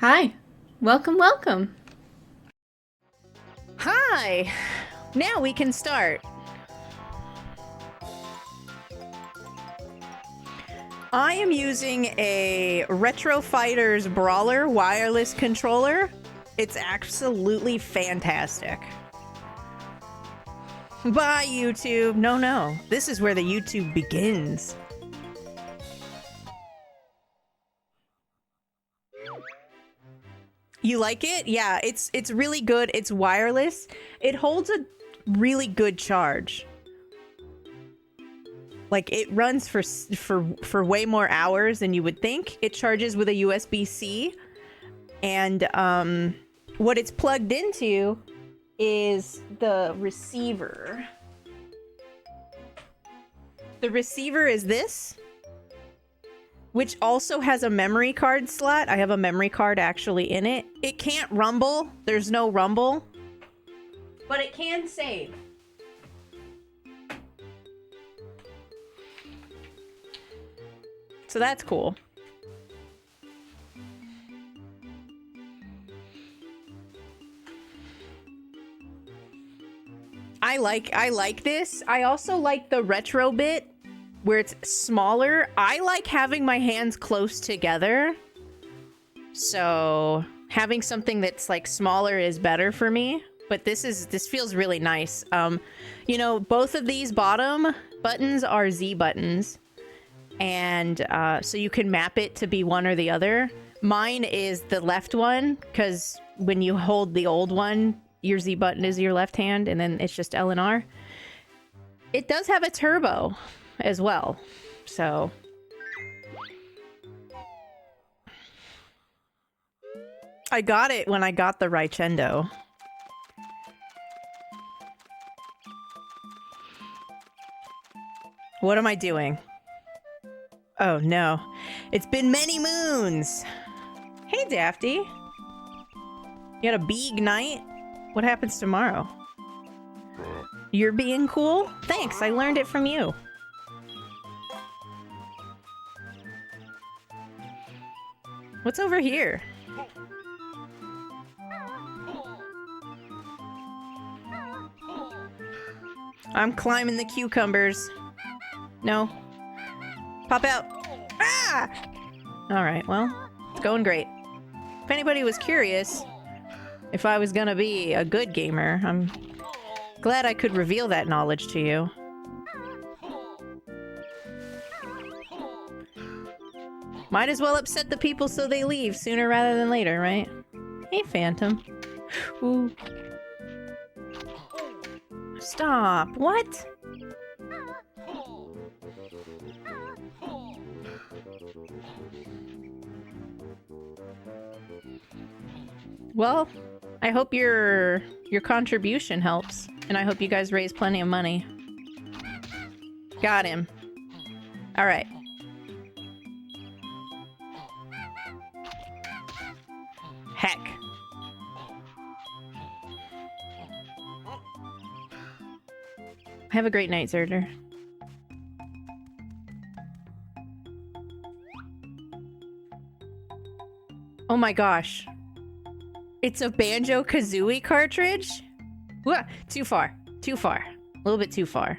Hi. Welcome, welcome. Hi! Now we can start. I am using a Retro Fighters Brawler wireless controller. It's absolutely fantastic. Bye, YouTube. No. This is where the YouTube begins. You like it? Yeah, it's really good. It's wireless. It holds a really good charge. Like, it runs for way more hours than you would think. It charges with a USB-C. And what it's plugged into is the receiver. The receiver is this, which also has a memory card slot. I have a memory card actually in it. It can't rumble. There's no rumble. But it can save. So that's cool. I like this. I also like the retro bit where it's smaller. I like having my hands close together. So having something that's like smaller is better for me. But this feels really nice. You know, both of these bottom buttons are Z buttons. And so you can map it to be one or the other. Mine is the left one, because when you hold the old one, your Z button is your left hand, and then it's just L and R. It does have a turbo as well, so... I got it when I got the Raichendo. What am I doing? Oh no. It's been many moons! Hey, Dafty! You had a big night? What happens tomorrow? You're being cool? Thanks, I learned it from you. What's over here? I'm climbing the cucumbers. No. Pop out. Ah! Alright, well, it's going great. If anybody was curious if I was gonna be a good gamer, I'm glad I could reveal that knowledge to you. Might as well upset the people so they leave sooner rather than later, right? Hey, Phantom. Ooh. Stop. What? Well, I hope your contribution helps, and I hope you guys raise plenty of money. Got him. All right. Heck. Have a great night, Zerder. Oh my gosh. It's a Banjo-Kazooie cartridge? Whoa, too far. Too far. A little bit too far.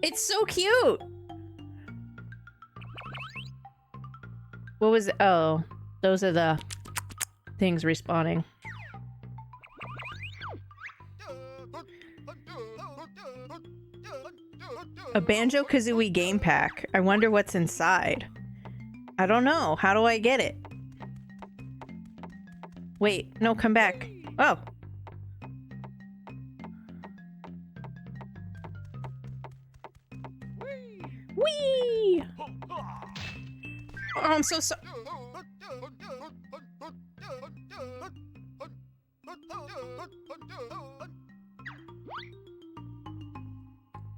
It's so cute! What was it? Oh, those are the things respawning. A Banjo-Kazooie game pack. I wonder what's inside. I don't know. How do I get it? Wait, no, come back. Oh. Whee! Oh, I'm so sorry.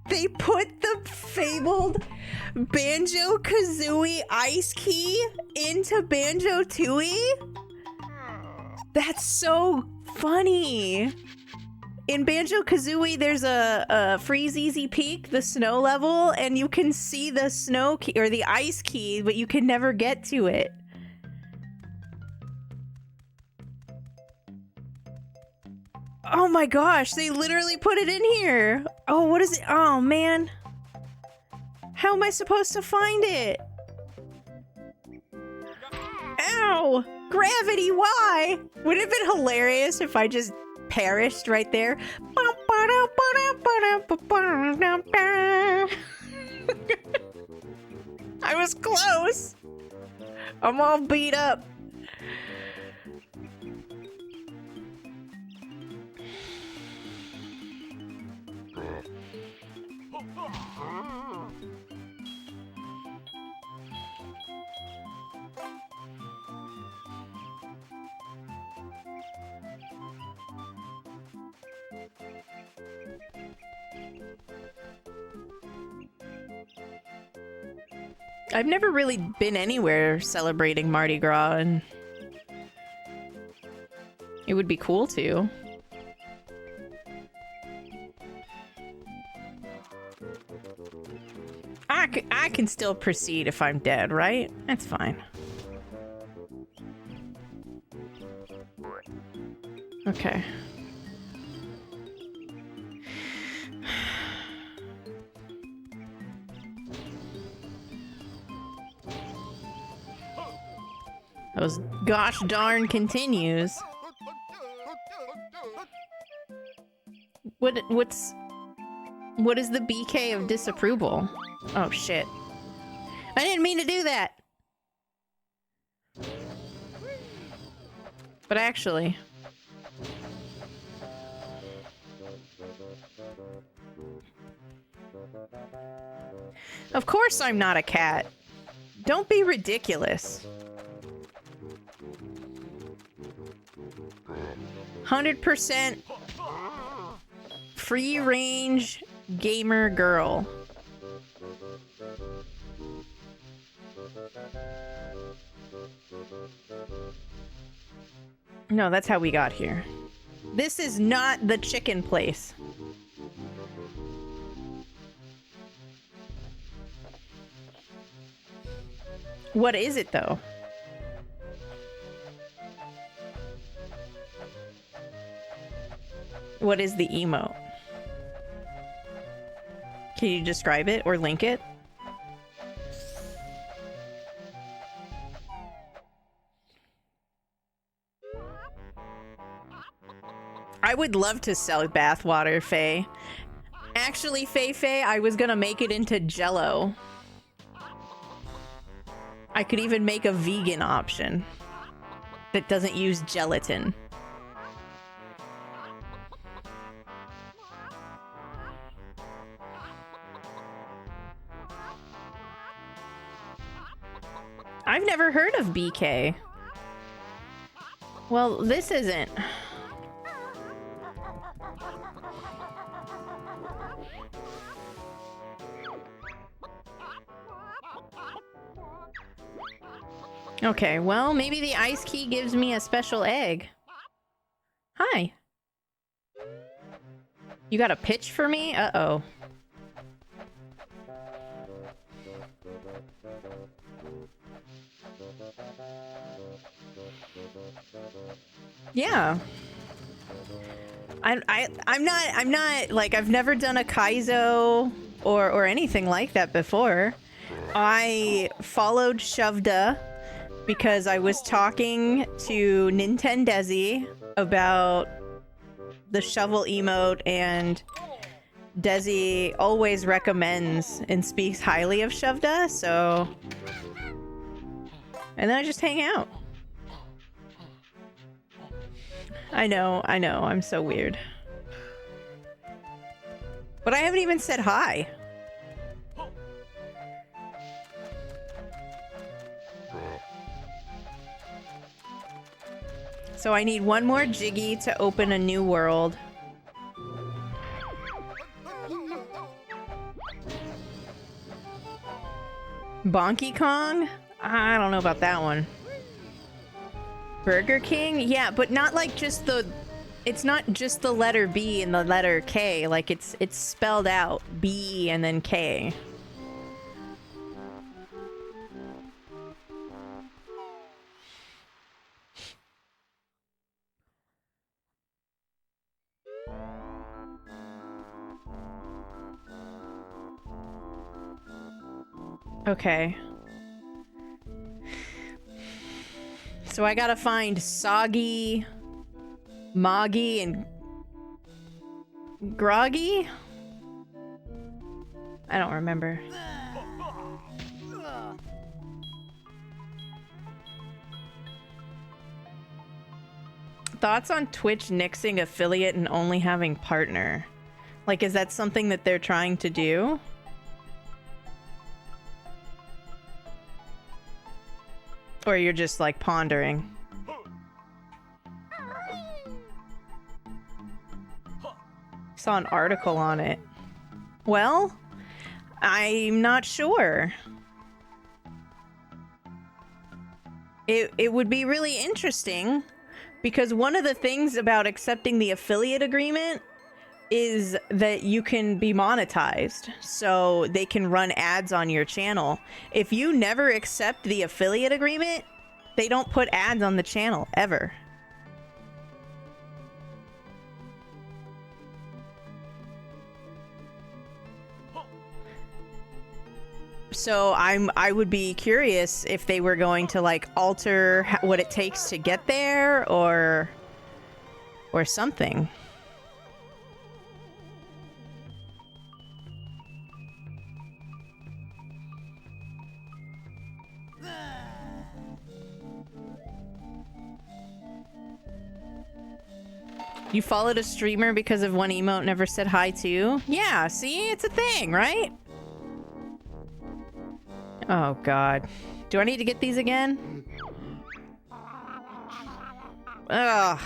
They put the fabled Banjo-Kazooie ice key into Banjo-Tooie? That's so funny. In Banjo-Kazooie, there's a Freeze Easy Peak, the snow level, and you can see the snow key, or the ice key, but you can never get to it. Oh my gosh, they literally put it in here. Oh, what is it? Oh man. How am I supposed to find it? Ow! Gravity, why? Would it have been hilarious if I just perished right there? I was close. I'm all beat up. I've never really been anywhere celebrating Mardi Gras, and it would be cool to. I can still proceed if I'm dead, right? That's fine. Okay. Those gosh darn continues. What is the BK of disapproval? Oh shit. I didn't mean to do that. But actually, of course I'm not a cat. Don't be ridiculous. 100% free range gamer girl. No, that's how we got here. This is not the chicken place. What is it, though? What is the emote? Can you describe it or link it? I would love to sell bathwater, Faye. Actually, Faye, I was gonna make it into Jello. I could even make a vegan option that doesn't use gelatin. I've never heard of BK. Well, this isn't. Okay, well, maybe the ice key gives me a special egg. Hi. You got a pitch for me? Uh-oh. Yeah. I'm not like, I've never done a Kaizo or anything like that before. I followed Shovda because I was talking to Nintendezi about the shovel emote, and Desi always recommends and speaks highly of Shovda, so... And then I just hang out. I know, I'm so weird. But I haven't even said hi. So I need one more Jiggy to open a new world. Bonky Kong? I don't know about that one. Burger King? Yeah, but not like just the... It's not just the letter B and the letter K. Like, it's spelled out. B and then K. Okay. So I gotta find Soggy, Moggy, and Groggy? I don't remember. Thoughts on Twitch nixing affiliate and only having partner? Like, is that something that they're trying to do? Or you're just, like, pondering? Saw an article on it. Well, I'm not sure. It would be really interesting, because one of the things about accepting the affiliate agreement is that you can be monetized, so they can run ads on your channel. If you never accept the affiliate agreement, they don't put ads on the channel, ever. So I would be curious if they were going to like alter what it takes to get there, or something. You followed a streamer because of one emote never said hi to? Yeah, see? It's a thing, right? Oh, God. Do I need to get these again? Ugh.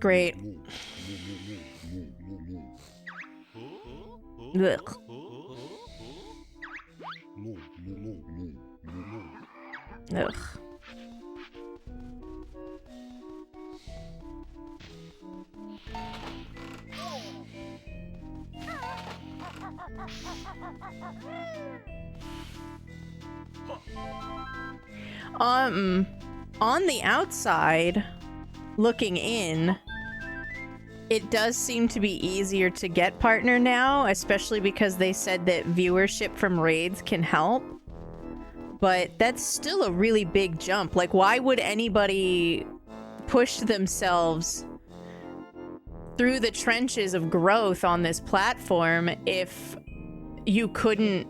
Great. Ugh. Ugh. On the outside, looking in, it does seem to be easier to get partner now, especially because they said that viewership from raids can help. But that's still a really big jump. Like, why would anybody push themselves through the trenches of growth on this platform if you couldn't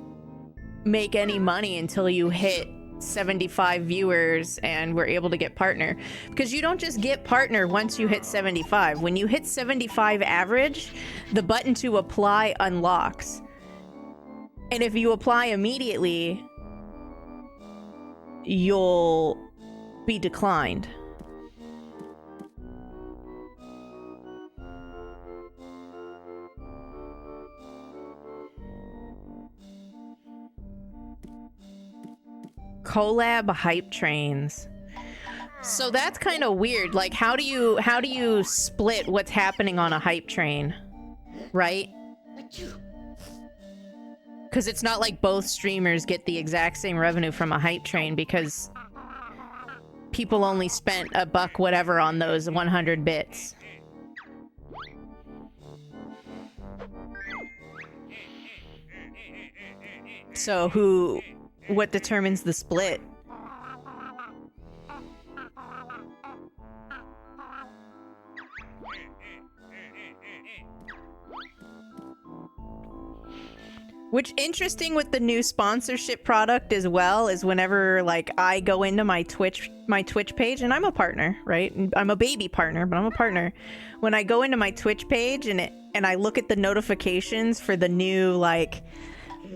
make any money until you hit 75 viewers and were able to get partner? Because you don't just get partner once you hit 75. When you hit 75 average, the button to apply unlocks. And if you apply immediately, you'll be declined. Collab hype trains. So that's kind of weird. Like, how do you split what's happening on a hype train, right? Because it's not like both streamers get the exact same revenue from a hype train, because people only spent a buck whatever on those 100 bits. So what determines the split? Which, interesting with the new sponsorship product as well, is whenever like I go into my Twitch page, and I'm a partner, right? I'm a baby partner, but I'm a partner. When I go into my Twitch page and I look at the notifications for the new like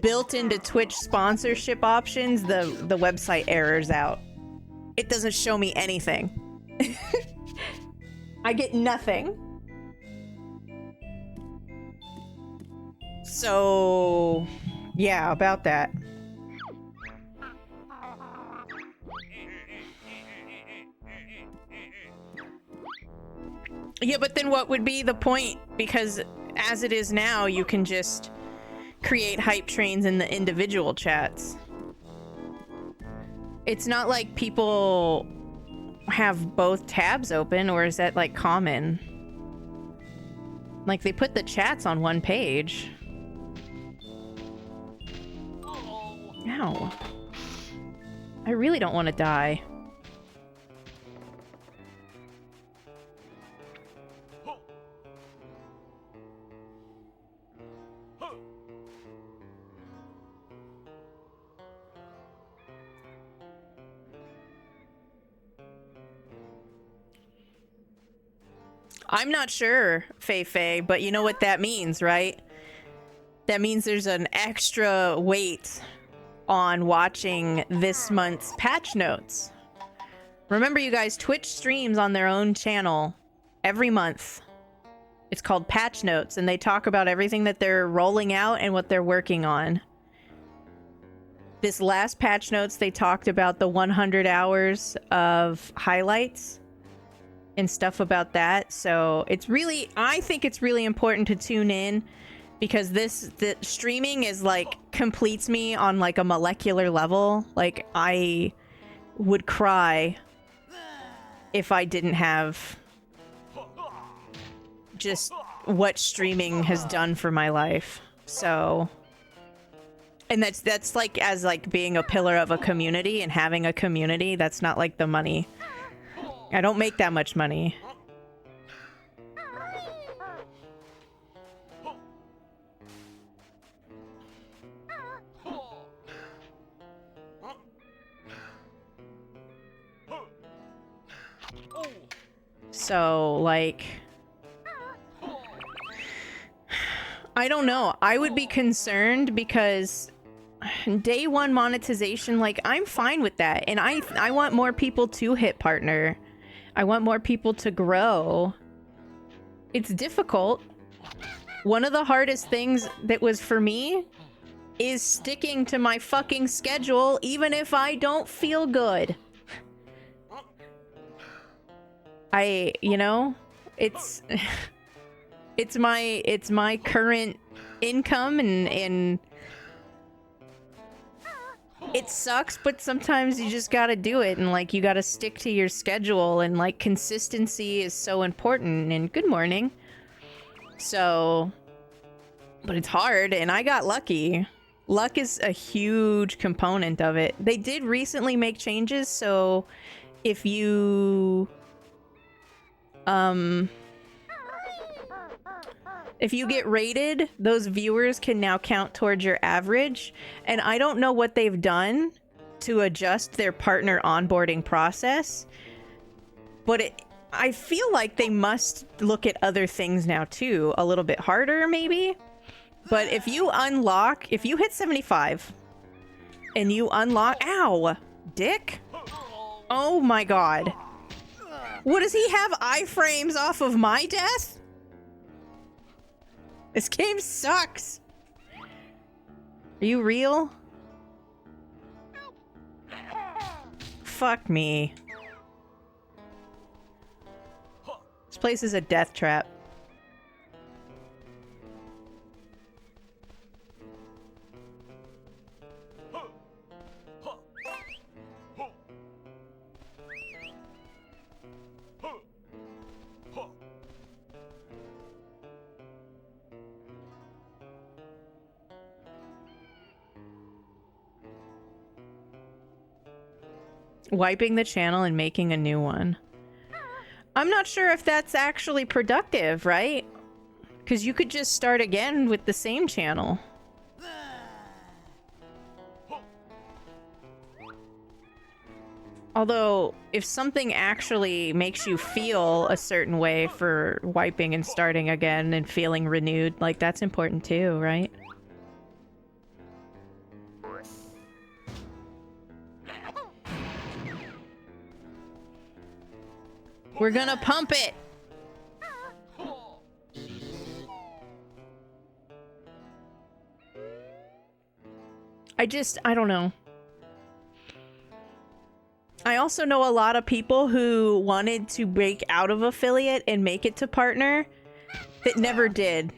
built into Twitch sponsorship options, the website errors out. It doesn't show me anything. I get nothing. So, yeah, about that. Yeah, but then what would be the point? Because as it is now, you can just create hype trains in the individual chats. It's not like people have both tabs open, or is that like common? Like they put the chats on one page. Ow. I really don't want to die. I'm not sure, Fei, but you know what that means, right? That means there's an extra weight on watching this month's patch notes. Remember, you guys, Twitch streams on their own channel every month. It's called patch notes, and they talk about everything that they're rolling out and what they're working on. This last patch notes, they talked about the 100 hours of highlights and stuff about that. So it's really, I think it's really important to tune in, because the streaming is like completes me on like a molecular level. Like I would cry if I didn't have just what streaming has done for my life. So, and that's like, as like being a pillar of a community and having a community, that's not like the money. I don't make that much money. So, like, I don't know. I would be concerned because day one monetization, like, I'm fine with that. And I want more people to hit partner. I want more people to grow. It's difficult. One of the hardest things that was for me is sticking to my fucking schedule, even if I don't feel good. You know, it's my current income, and it sucks, but sometimes you just gotta do it, and like you gotta stick to your schedule, and like consistency is so important. And good morning. So, but it's hard, and I got lucky. Luck is a huge component of it. They did recently make changes, so if you if you get rated, those viewers can now count towards your average. And I don't know what they've done to adjust their partner onboarding process, but I feel like they must look at other things now too, a little bit harder maybe. But if you hit 75 and you unlock, ow, dick. Oh my god. What, does he have iframes off of my death? This game sucks. Are you real? Fuck me. This place is a death trap. Wiping the channel and making a new one. I'm not sure if that's actually productive, right? Because you could just start again with the same channel. Although, if something actually makes you feel a certain way for wiping and starting again and feeling renewed, like, that's important too, right? We're gonna pump it! I don't know. I also know a lot of people who wanted to break out of affiliate and make it to partner that never did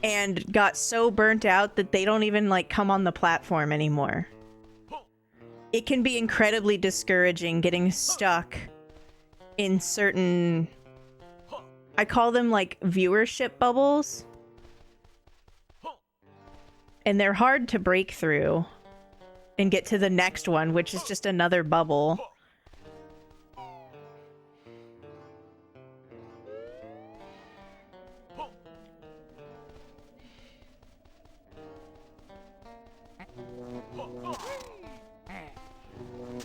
and got so burnt out that they don't even like come on the platform anymore. It can be incredibly discouraging getting stuck in certain, I call them like viewership bubbles, and they're hard to break through and get to the next one, which is just another bubble.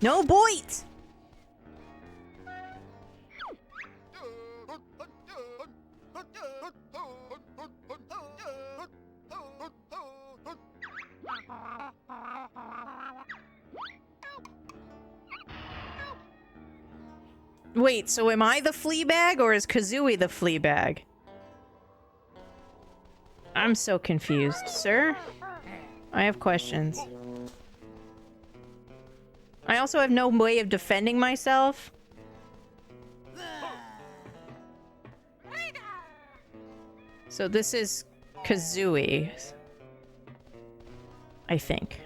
No boys! Wait, so am I the flea bag or is Kazooie the flea bag? I'm so confused, sir. I have questions. I also have no way of defending myself. So this is Kazooie, I think.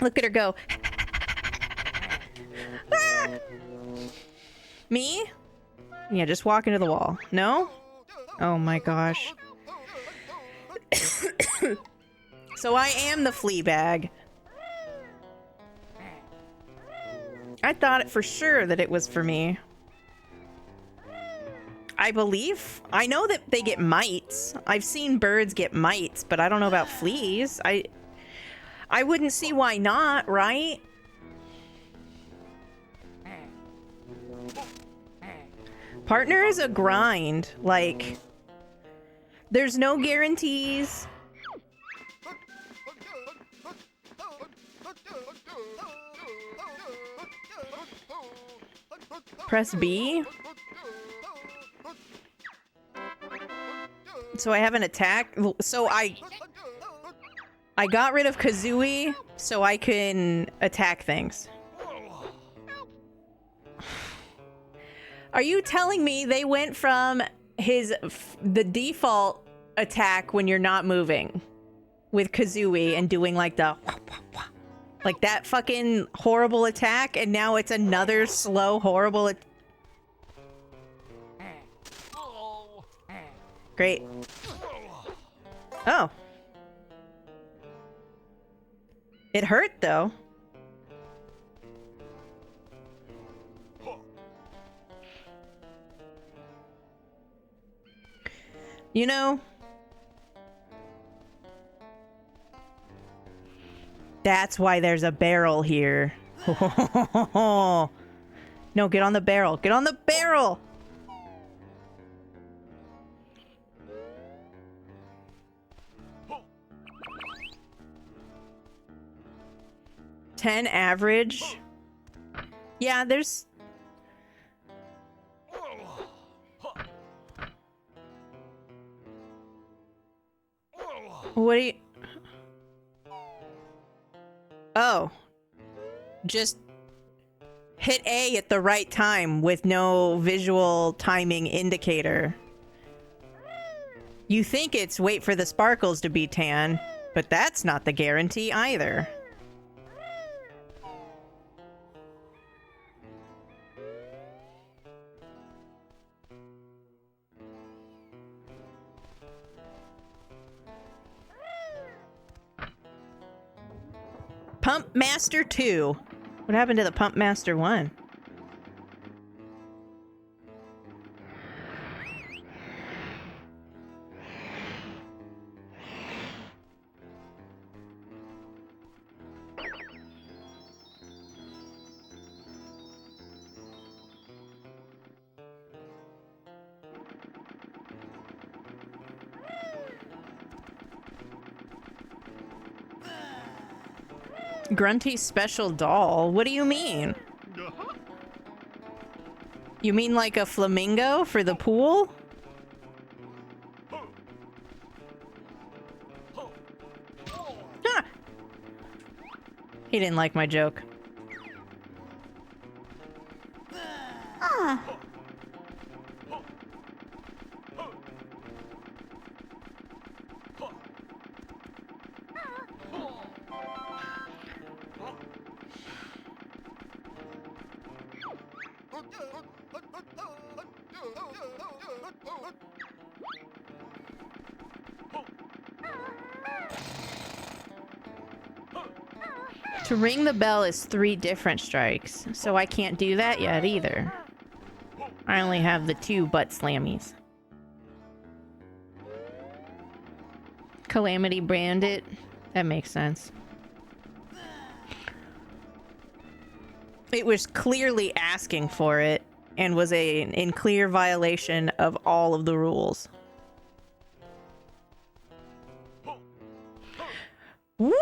Look at her go. Ah! Me? Yeah, just walk into the wall. No? Oh my gosh. So I am the flea bag. I thought for sure that it was for me. I believe. I know that they get mites. I've seen birds get mites, but I don't know about fleas. I wouldn't see why not, right? Partner is a grind. Like, there's no guarantees. Press B. So I have an attack. So I got rid of Kazooie so I can attack things. Are you telling me they went from the default attack when you're not moving with Kazooie and doing like the like that fucking horrible attack, and now it's another slow horrible Great. Oh. It hurt though. You know, that's why there's a barrel here. No, get on the barrel. Get on the barrel! $10 average. Yeah, there's... What do you... Oh. Just hit A at the right time with no visual timing indicator. You think it's wait for the sparkles to be tan, but that's not the guarantee either. Pump Master 2. What happened to the Pump Master 1? Grunty's special doll? What do you mean? You mean like a flamingo for the pool? Huh. He didn't like my joke. Ah. To ring the bell is 3 different strikes, so I can't do that yet either. I only have the 2 butt slammies. Calamity Bandit. That makes sense. It was clearly asking for it and was in clear violation of all of the rules. Whee! Whee!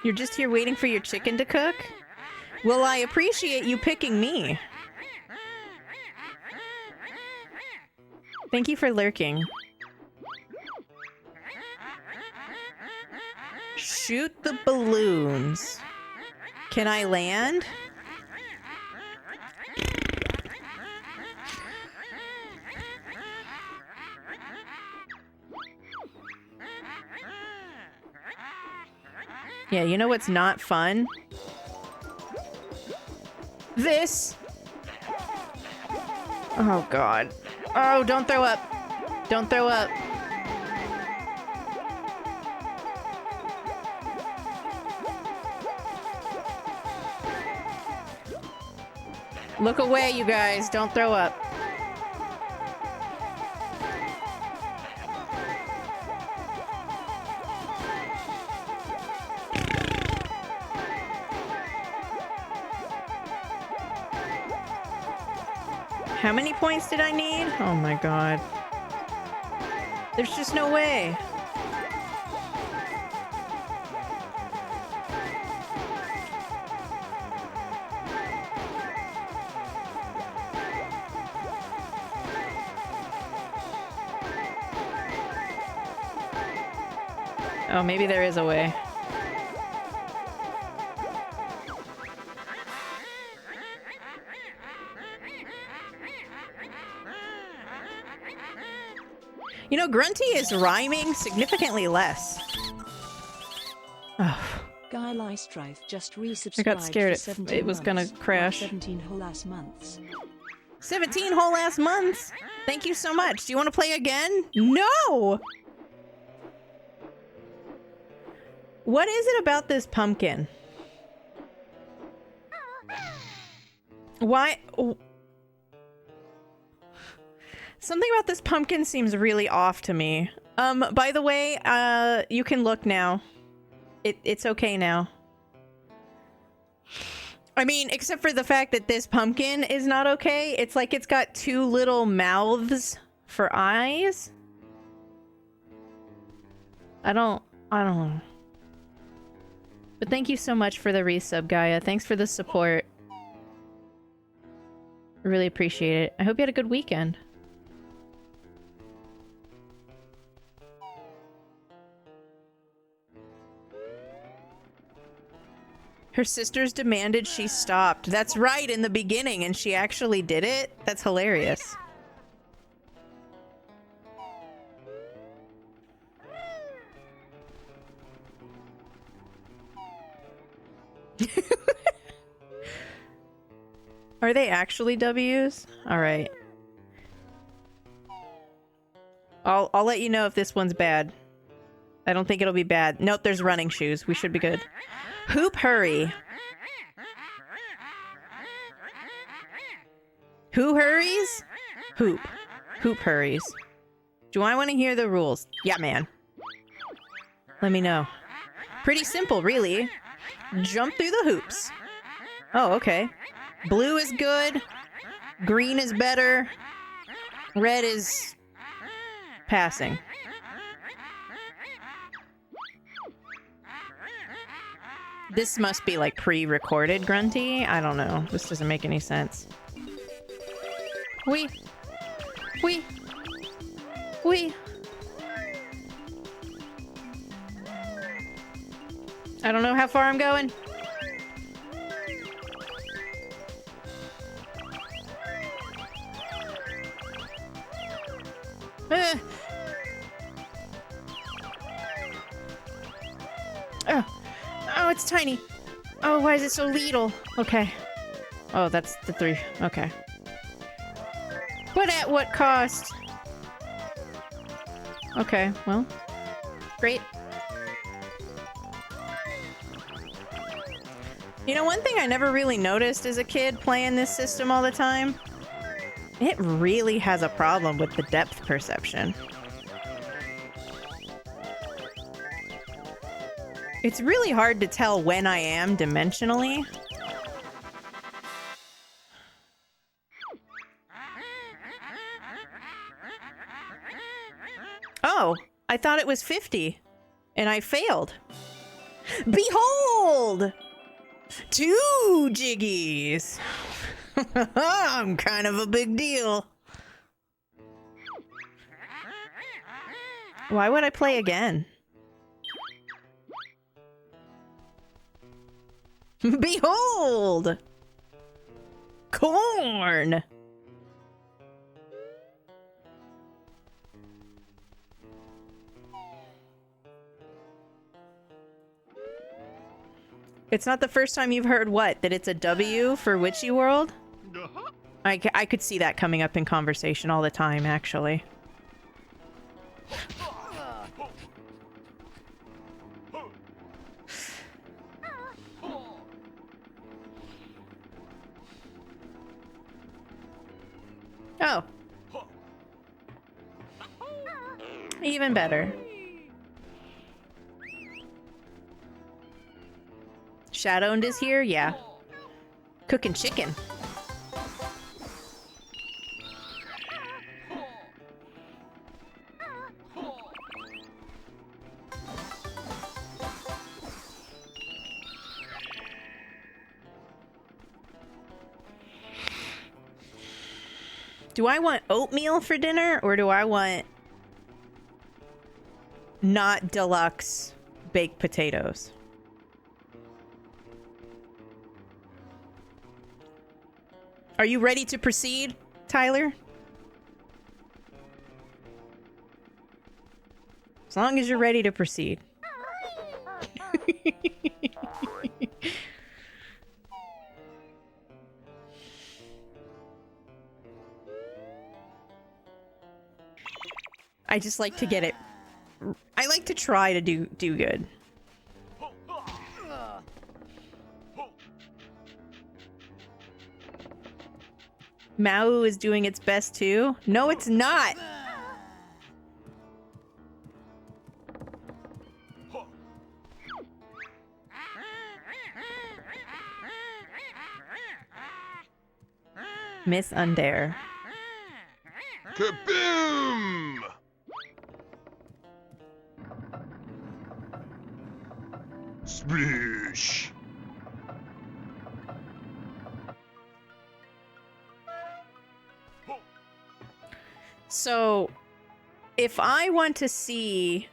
You're just here waiting for your chicken to cook? Well, I appreciate you picking me. Thank you for lurking. Shoot the balloons. Can I land? Yeah, you know what's not fun? This! Oh, God. Oh, don't throw up. Don't throw up. Look away, you guys. Don't throw up. How many points did I need? Oh my god. There's just no way. Oh, maybe there is a way. You know, Grunty is rhyming significantly less. Oh. Guy Lystrife just resubscribed. I got scared it was gonna months. crash. 17 whole ass months. 17 whole ass months! Thank you so much. Do you want to play again? No! What is it about this pumpkin? Why? Something about this pumpkin seems really off to me. By the way, you can look now. It's okay now. I mean, except for the fact that this pumpkin is not okay. It's like it's got 2 little mouths for eyes. I don't know. But thank you so much for the resub, Gaia. Thanks for the support. Really appreciate it. I hope you had a good weekend. Her sisters demanded she stopped. That's right, in the beginning, and she actually did it? That's hilarious. Are they actually W's? Alright. I'll let you know if this one's bad. I don't think it'll be bad. Nope, there's running shoes. We should be good. Hoop hurry. Who hurries? Hoop. Hoop hurries. Do I want to hear the rules? Yeah, man. Let me know. Pretty simple, really. Jump through the hoops. Oh, okay. Blue is good. Green is better. Red is passing. This must be like pre-recorded grunty. I don't know. This doesn't make any sense. Wee. Wee. Wee. I don't know how far I'm going. Oh. Oh, it's tiny. Oh, why is it so little? Okay. Oh, that's the 3. Okay. But at what cost? Okay, well. Great. You know, one thing I never really noticed as a kid playing this system all the time, it really has a problem with the depth perception. It's really hard to tell when I am dimensionally. Oh, I thought it was 50, and I failed. Behold! 2 jiggies! I'm kind of a big deal. Why would I play again? Behold! Corn! It's not the first time you've heard what? That it's a W for Witchy World? I could see that coming up in conversation all the time, actually. Oh. Even better. Shadowed is here? Yeah. Cooking chicken. Do I want oatmeal for dinner, or do I want not deluxe baked potatoes? Are you ready to proceed, Tyler? As long as you're ready to proceed. I just like to get it. I like to try to do good. Mau is doing its best too. No, it's not. Miss Undare. Kaboom! Splish! So, if I want to see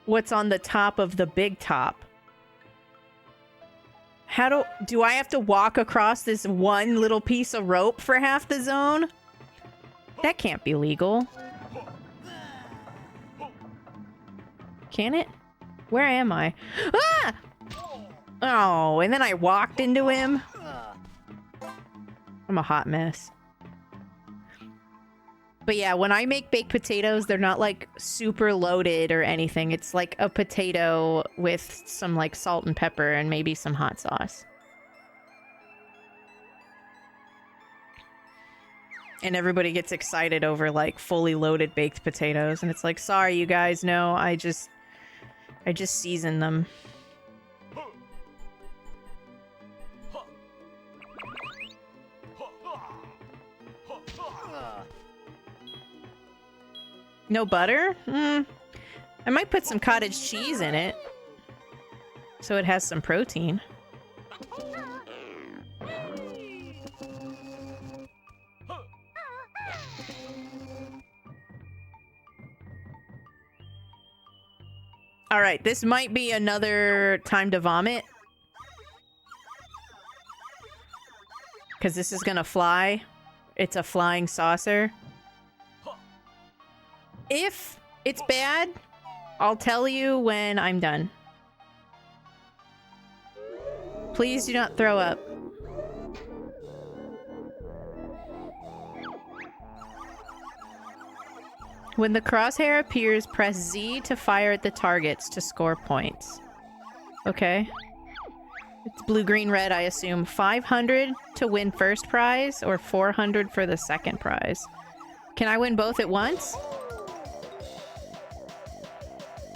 what's on the top of the big top, how do I have to walk across this one little piece of rope for half the zone? That can't be legal. Can it? Where am I? Ah! Oh, and then I walked into him. I'm a hot mess. But yeah, when I make baked potatoes, they're not like super loaded or anything. It's like a potato with some like salt and pepper and maybe some hot sauce. And everybody gets excited over like fully loaded baked potatoes. And it's like, sorry, you guys, no, I just season them. No butter? I might put some cottage cheese in it, so it has some protein. All right, this might be another time to vomit. Because this is gonna fly. It's a flying saucer. If it's bad, I'll tell you when I'm done. Please do not throw up. When the crosshair appears, press Z to fire at the targets to score points. Okay. It's blue, green, red, I assume. 500 to win first prize or 400 for the second prize. Can I win both at once?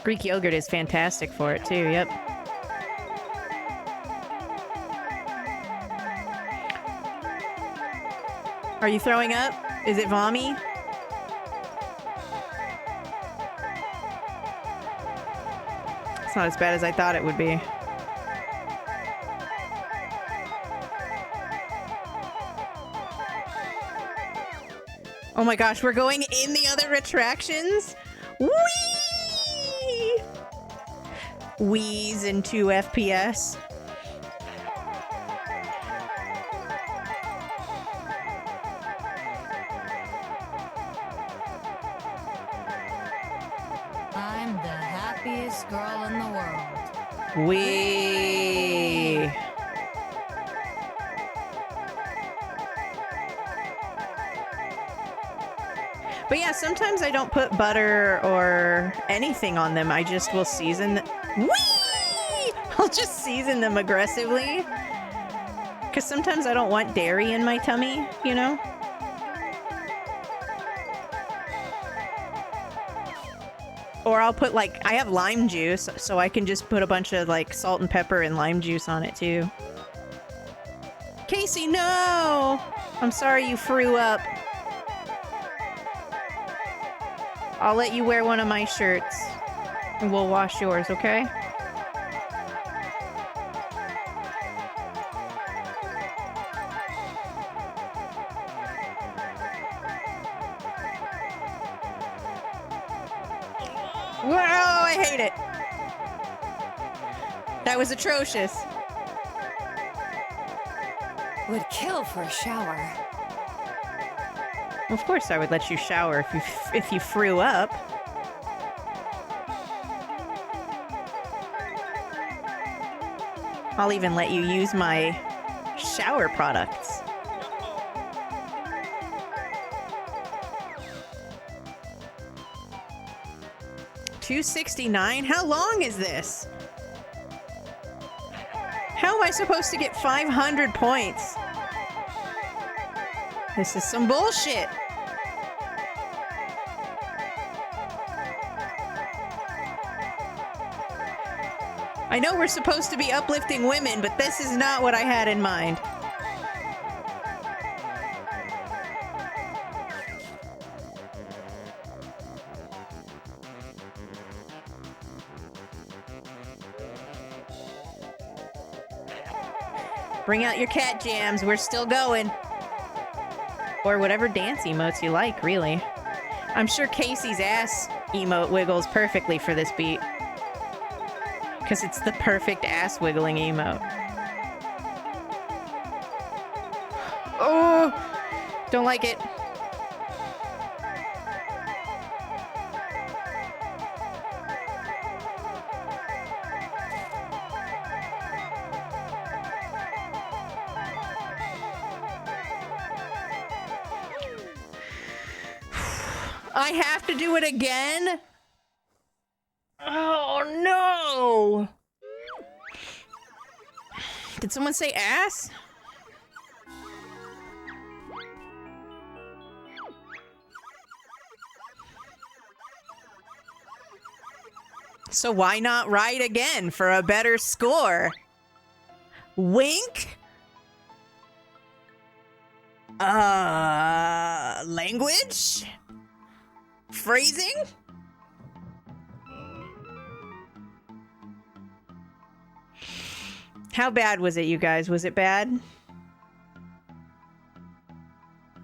Greek yogurt is fantastic for it too, yep. Are you throwing up? Is it vommy? It's not as bad as I thought it would be. Oh my gosh, we're going in the other attractions? Whee! Wheeze in 2 FPS. I'm the happiest girl in the world. Wee. But yeah, sometimes I don't put butter or anything on them. I just will season them. Whee! I'll just season them aggressively. Because sometimes I don't want dairy in my tummy, you know? Or I'll put, like, I have lime juice, so I can just put a bunch of, like, salt and pepper and lime juice on it, too. Casey, no! I'm sorry you threw up. I'll let you wear one of my shirts, and we'll wash yours, okay? Whoa, I hate it. That was atrocious. Would kill for a shower. Of course I would let you shower if you threw up. I'll even let you use my shower products. $269? How long is this? How am I supposed to get 500 points? This is some bullshit. I know we're supposed to be uplifting women, but this is not what I had in mind. Bring out your cat jams. We're still going. Or whatever dance emotes you like, really. I'm sure Casey's ass emote wiggles perfectly for this beat. Because it's the perfect ass wiggling emote. Oh! Don't like it. I have to do it again? Oh no! Did someone say ass? So why not ride again for a better score? Wink? Language? Phrasing? How bad was it, you guys? Was it bad?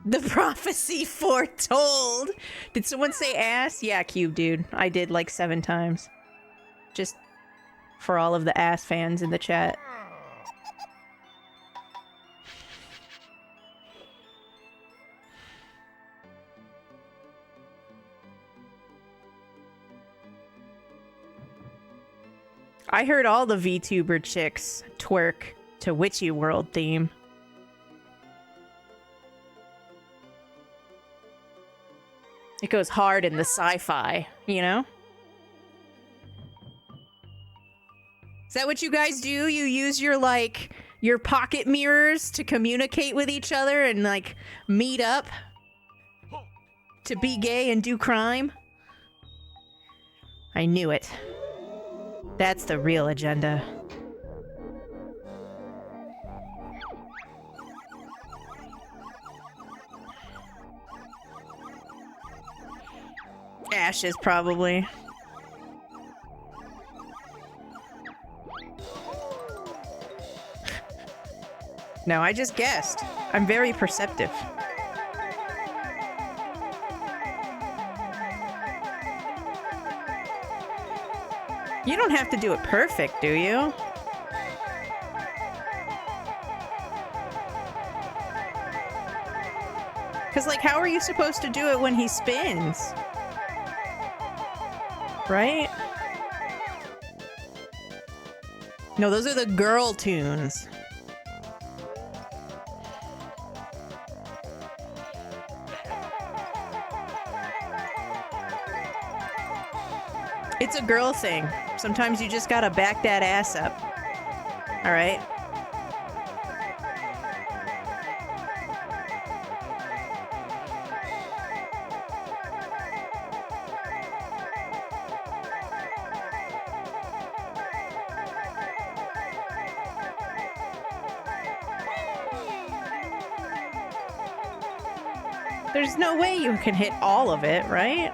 The prophecy foretold. Did someone say ass? Yeah, Cube, dude. I did like 7 times. Just for all of the ass fans in the chat. I heard all the VTuber chicks twerk to Witchy World theme. It goes hard in the sci-fi, you know? Is that what you guys do? You use your, like, your pocket mirrors to communicate with each other and, like, meet up to be gay and do crime? I knew it. That's the real agenda. Ashes, probably. No, I just guessed. I'm very perceptive. You don't have to do it perfect, do you? Because, like, how are you supposed to do it when he spins? Right? No, those are the girl tunes. It's a girl thing. Sometimes you just gotta back that ass up. Alright? There's no way you can hit all of it, right?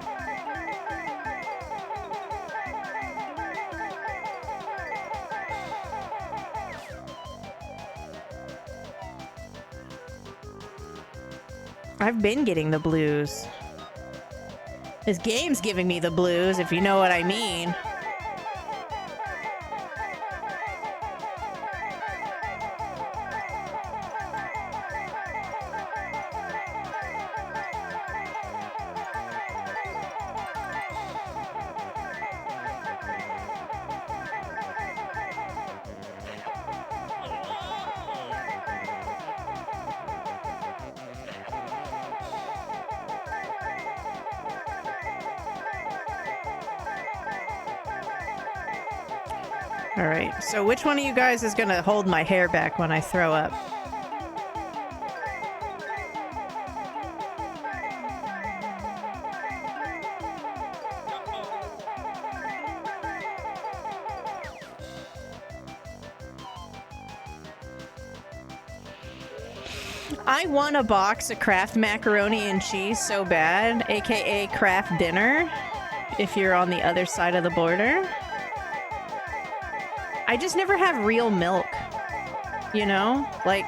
I've been getting the blues. This game's giving me the blues, if you know what I mean. Alright, so which one of you guys is gonna hold my hair back when I throw up? I want a box of Kraft macaroni and cheese so bad, aka Kraft dinner, if you're on the other side of the border. I just never have real milk, you know? Like,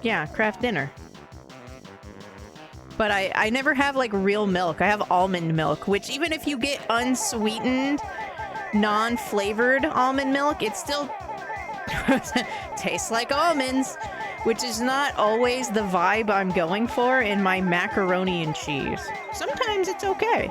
yeah, Kraft dinner. But I never have, like, real milk. I have almond milk, which even if you get unsweetened, non-flavored almond milk, it still tastes like almonds. Which is not always the vibe I'm going for in my macaroni and cheese. Sometimes it's okay.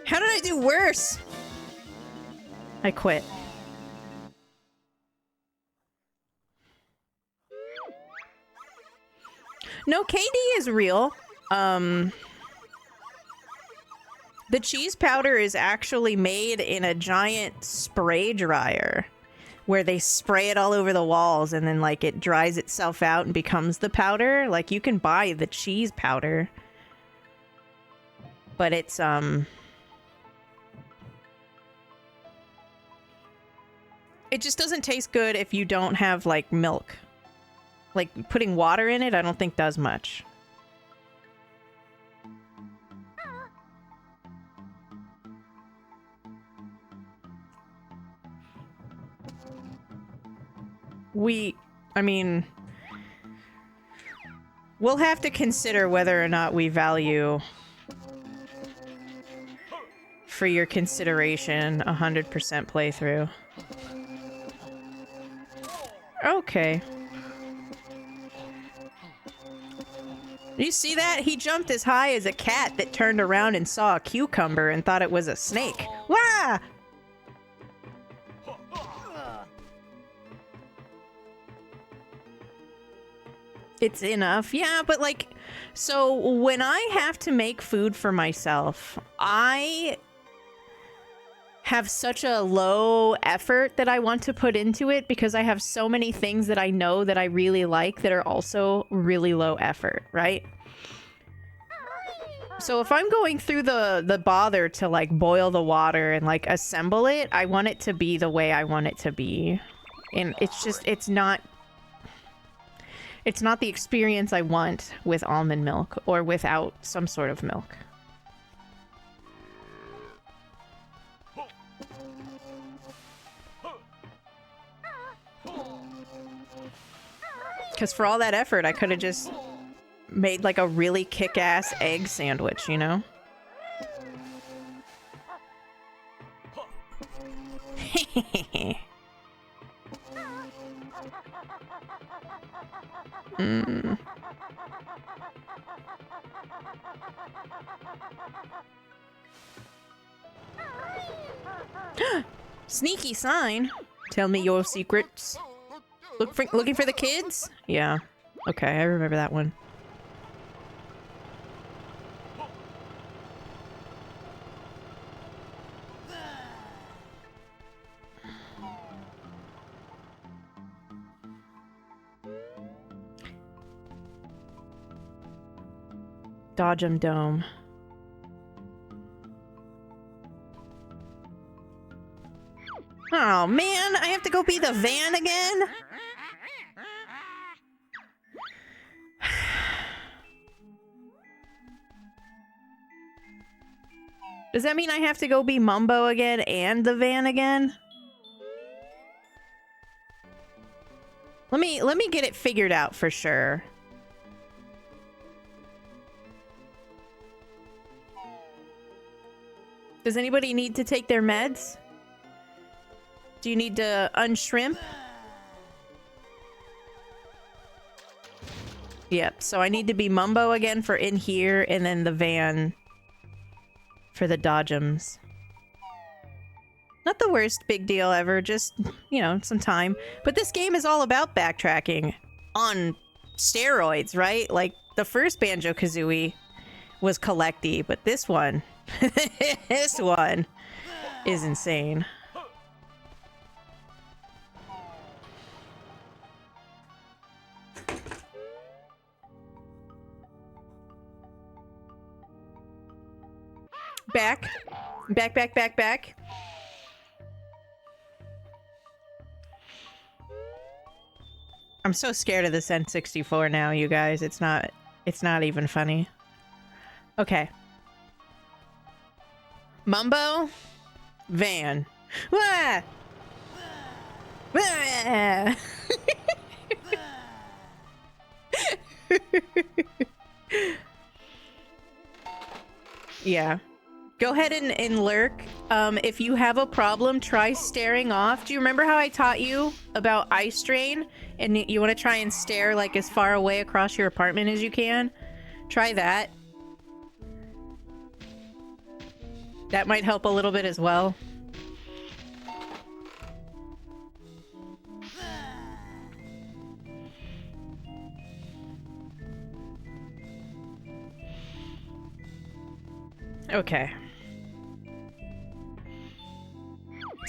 How did I do worse? I quit. No, KD is real. The The cheese powder is actually made in a giant spray dryer where they spray it all over the walls and then like it dries itself out and becomes the powder. Like you can buy the cheese powder, but it's it just doesn't taste good if you don't have like milk. Like putting water in it, I don't think does much. I mean, we'll have to consider whether or not we value for your consideration 100% playthrough. Okay. You see that? He jumped as high as a cat that turned around and saw a cucumber and thought it was a snake. Wah! It's enough. Yeah, but like, so when I have to make food for myself, I have such a low effort that I want to put into it because I have so many things that I know that I really like that are also really low effort, right? So if I'm going through the bother to like boil the water and like assemble it, I want it to be the way I want it to be. And it's just, it's not the experience I want with almond milk or without some sort of milk. Because for all that effort, I could have just made like a really kick-ass egg sandwich, you know? Mm. Sneaky sign. Tell me your secrets. Looking for the kids? Yeah. Okay, I remember that one. Dodgem Dome. Oh man, I have to go be the van again? Does that mean I have to go be Mumbo again and the van again? Let me get it figured out for sure. Does anybody need to take their meds? Do you need to unshrimp? Yep, so I need to be Mumbo again for in here, and then the van for the Dodgems. Not the worst big deal ever, just, you know, some time. But this game is all about backtracking on steroids, right? Like, the first Banjo-Kazooie was collecty, but this one... this one is insane. Back. Back. I'm so scared of this N64 now, you guys. It's not even funny. Okay. Mumbo, van. Wah! Wah! Yeah. Go ahead and lurk. If you have a problem, try staring off. Do you remember how I taught you about eye strain? And you want to try and stare like as far away across your apartment as you can? Try that. That might help a little bit as well. Okay.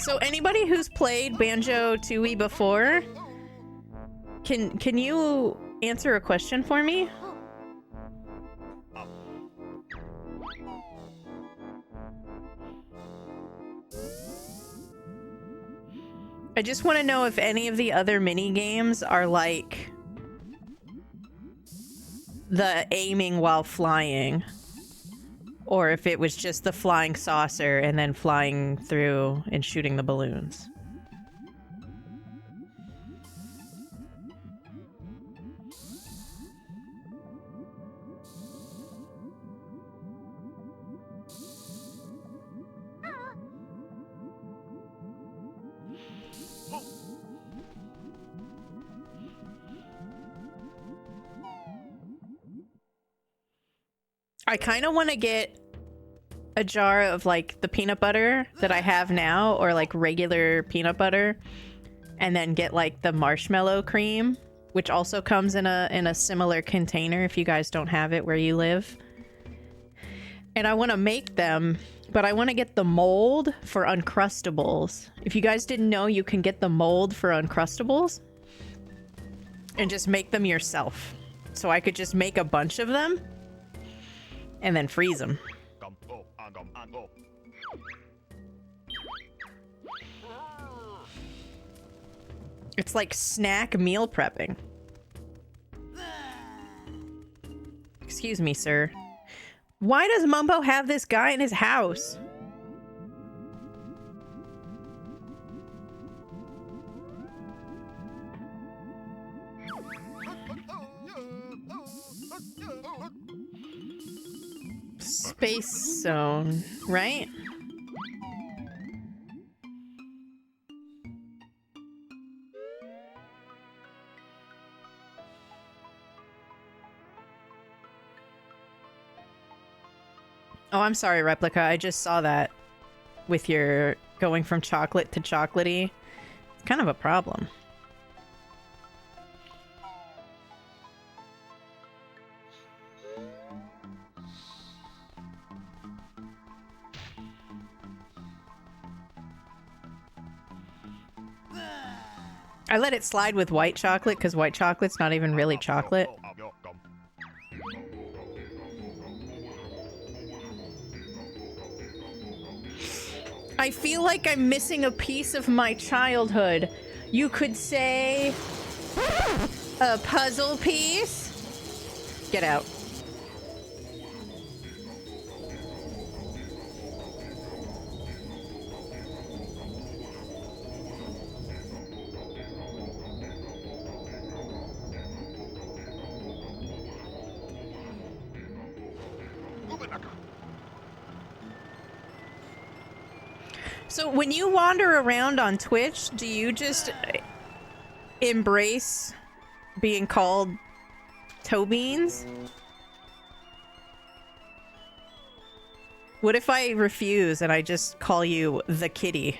So anybody who's played Banjo-Tooie before, can you answer a question for me? I just want to know if any of the other mini games are like the aiming while flying, or if it was just the flying saucer and then flying through and shooting the balloons. I kind of want to get a jar of like the peanut butter that I have now, or like regular peanut butter, and then get like the marshmallow cream, which also comes in a similar container if you guys don't have it where you live. And I want to make them, but I want to get the mold for Uncrustables. If you guys didn't know, you can get the mold for Uncrustables and just make them yourself. So I could just make a bunch of them and then freeze them. It's like snack meal prepping. Excuse me, sir. Why does Mumbo have this guy in his house? Space Zone, right? Oh, I'm sorry, Replica. I just saw that with your going from chocolate to chocolatey. It's kind of a problem. I let it slide with white chocolate because white chocolate's not even really chocolate. I feel like I'm missing a piece of my childhood. You could say a puzzle piece. Get out. So when you wander around on Twitch, do you just embrace being called toe beans? What if I refuse and I just call you the kitty?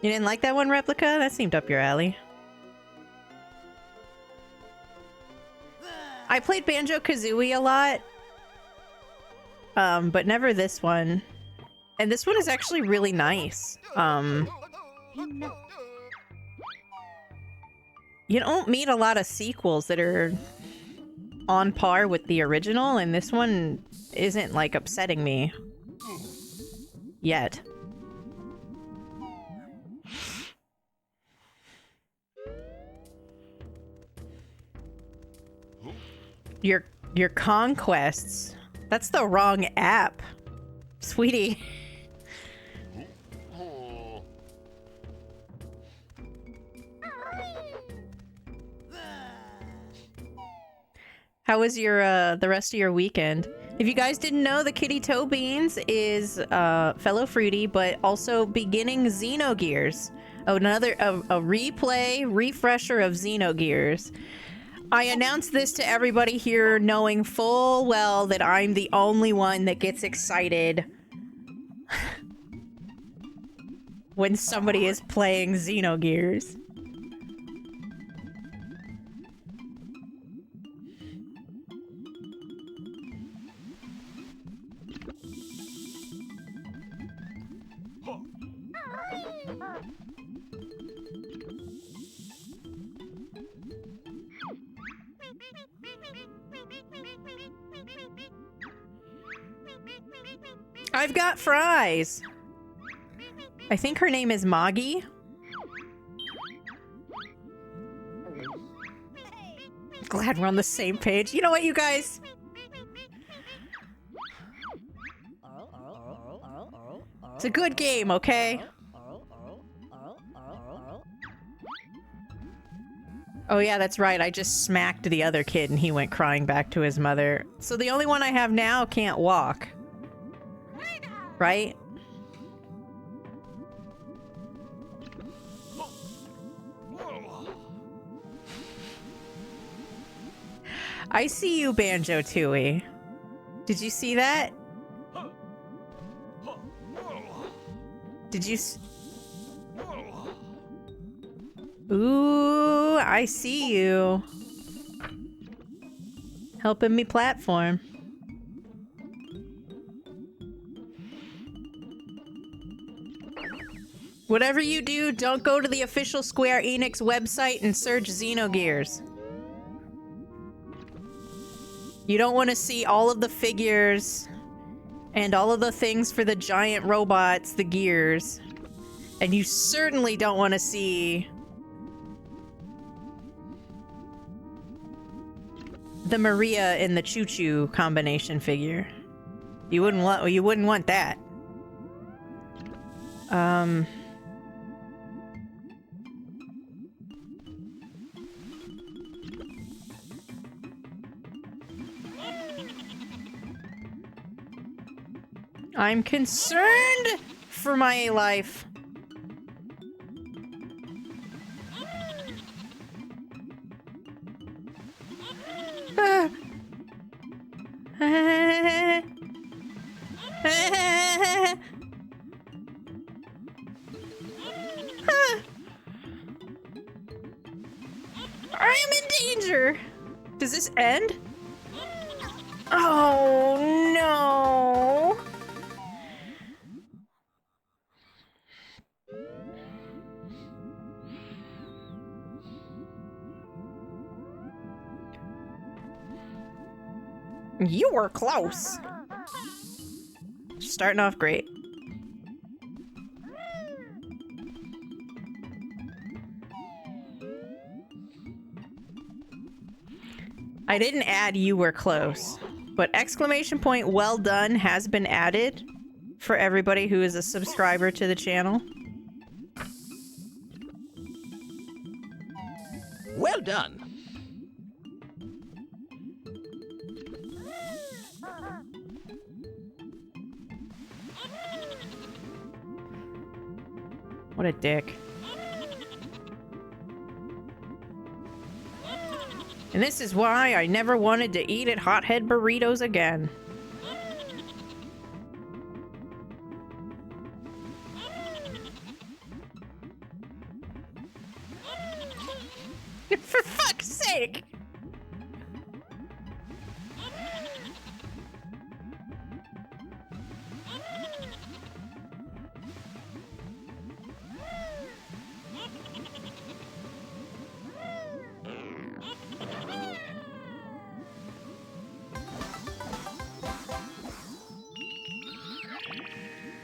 You didn't like that one, Replica? That seemed up your alley. I played Banjo-Kazooie a lot, but never this one. And this one is actually really nice. You don't meet a lot of sequels that are on par with the original, and this one isn't, like, upsetting me. Yet. Your conquests. That's the wrong app, sweetie. How was your the rest of your weekend? If you guys didn't know, the Kitty Toe Beans is fellow fruity, but also beginning Xenogears. Another a refresher of Xenogears. I announced this to everybody here knowing full well that I'm the only one that gets excited when somebody is playing Xenogears. I've got fries. I think her name is Moggy. Glad we're on the same page. You know what, you guys? It's a good game, okay? Oh yeah, that's right. I just smacked the other kid and he went crying back to his mother. So the only one I have now can't walk. Right? I see you, Banjo-Tooie. Did you see that? Did you Ooh, I see you. Helping me platform. Whatever you do, don't go to the official Square Enix website and search Xenogears. You don't want to see all of the figures and all of the things for the giant robots, the gears. And you certainly don't want to see the Maria and the Choo Choo combination figure. You wouldn't want that. I'm concerned for my life. I am in danger. Does this end? Oh no. You were close. Starting off great. I didn't add you were close, but exclamation point well done has been added for everybody who is a subscriber to the channel. Well done. What a dick. And this is why I never wanted to eat at Hothead Burritos again. For fuck's sake!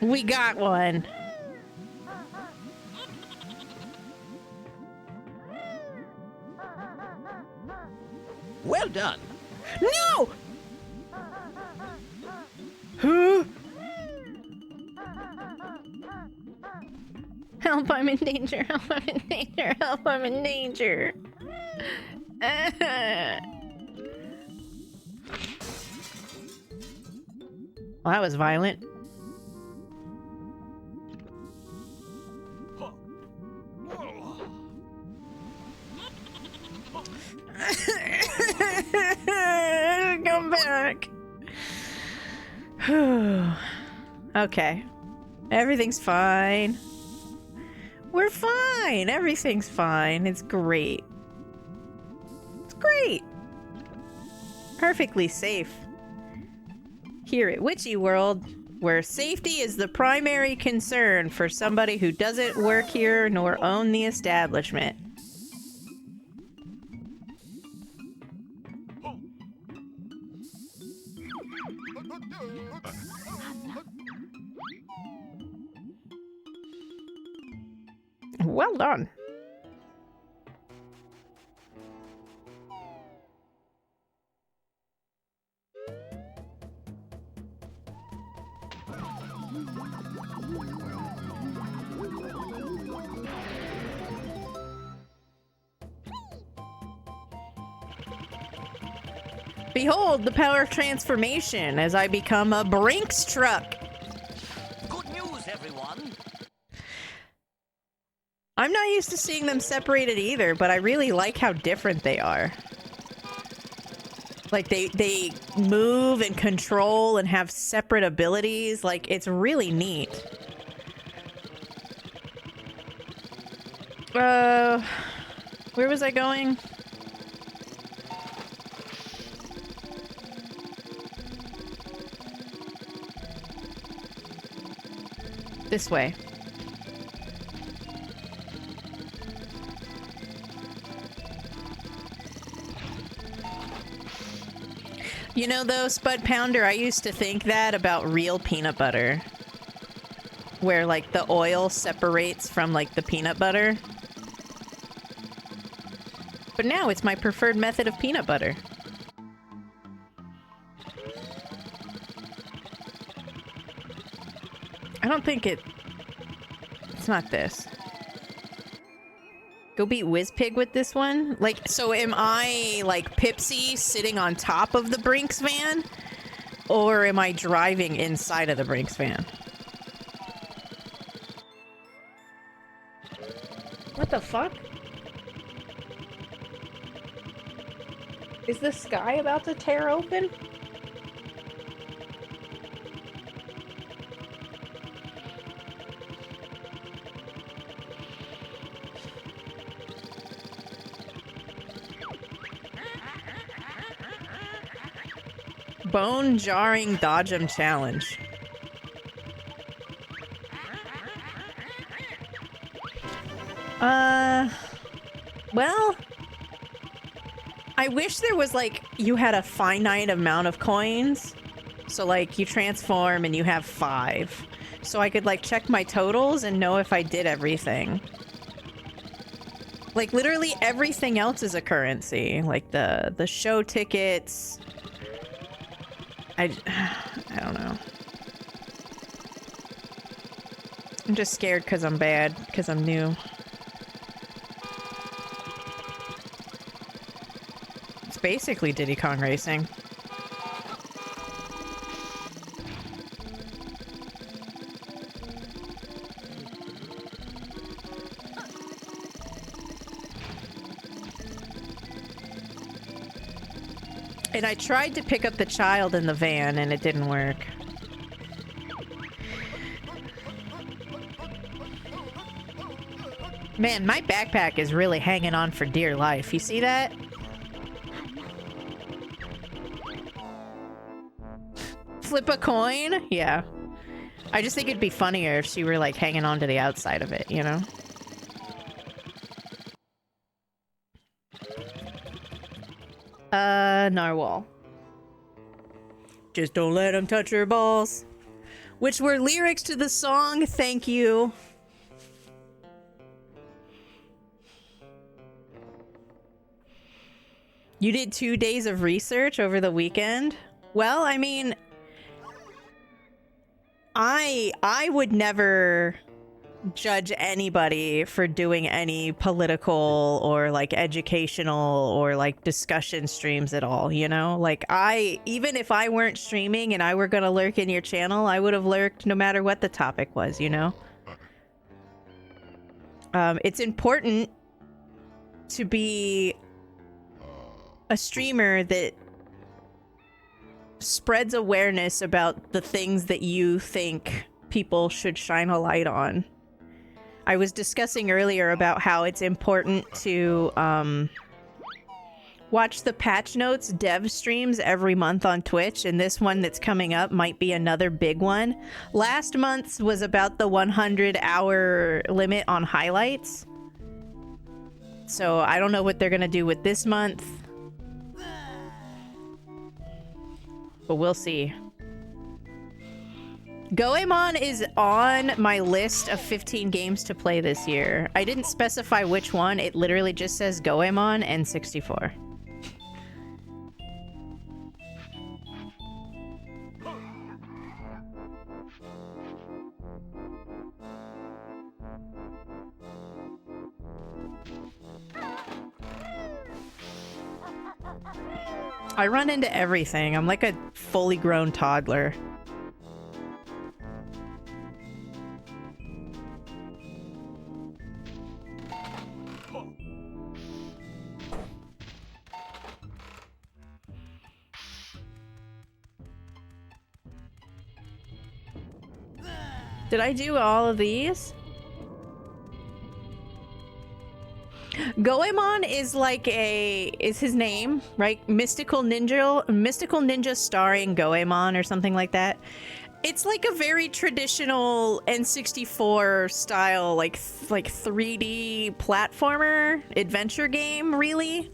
We got one. Well done. No! Huh? Help, I'm in danger. Help, I'm in danger. Help, I'm in danger. Well, that was violent. Come back. Okay. Everything's fine. We're fine. Everything's fine. It's great. It's great. Perfectly safe. Here at Witchy World, where safety is the primary concern for somebody who doesn't work here nor own the establishment. Well done. Behold the power of transformation as I become a Brinks truck. Good news, everyone. I'm not used to seeing them separated either, but I really like how different they are. Like, they move and control and have separate abilities. Like, it's really neat. Where was I going? This way. You know, though, Spud Pounder, I used to think that about real peanut butter. Where, like, the oil separates from, like, the peanut butter. But now it's my preferred method of peanut butter. I don't think it's not this. Go beat Whizpig with this one? Like, so am I, like, Pipsy sitting on top of the Brinks van? Or am I driving inside of the Brinks van? What the fuck? Is the sky about to tear open? Bone jarring dodge'em challenge. Well, I wish there was, like, you had a finite amount of coins. So, like, you transform and you have 5. So I could, like, check my totals and know if I did everything. Like, literally everything else is a currency. Like, the show tickets. I don't know. I'm just scared because I'm bad, because I'm new. It's basically Diddy Kong Racing. And I tried to pick up the child in the van and it didn't work. Man, my backpack is really hanging on for dear life. You see that? Flip a coin? Yeah. I just think it'd be funnier if she were, like, hanging on to the outside of it, you know? Narwhal. Just don't let him touch your balls. Which were lyrics to the song, Thank You. You did 2 days of research over the weekend? Well, I mean, I would never judge anybody for doing any political or, like, educational or, like, discussion streams at all, you know? Like, even if I weren't streaming and I were gonna lurk in your channel, I would have lurked no matter what the topic was, you know? It's important to be a streamer that spreads awareness about the things that you think people should shine a light on. I was discussing earlier about how it's important to watch the patch notes dev streams every month on Twitch, and this one that's coming up might be another big one. Last month's was about the 100-hour limit on highlights. So I don't know what they're gonna do with this month. But we'll see. Goemon is on my list of 15 games to play this year. I didn't specify which one. It literally just says Goemon and 64. I run into everything. I'm like a fully grown toddler. Did I do all of these? Goemon is his name, right? Mystical Ninja starring Goemon or something like that. It's like a very traditional N64 style, like 3D platformer adventure game, really.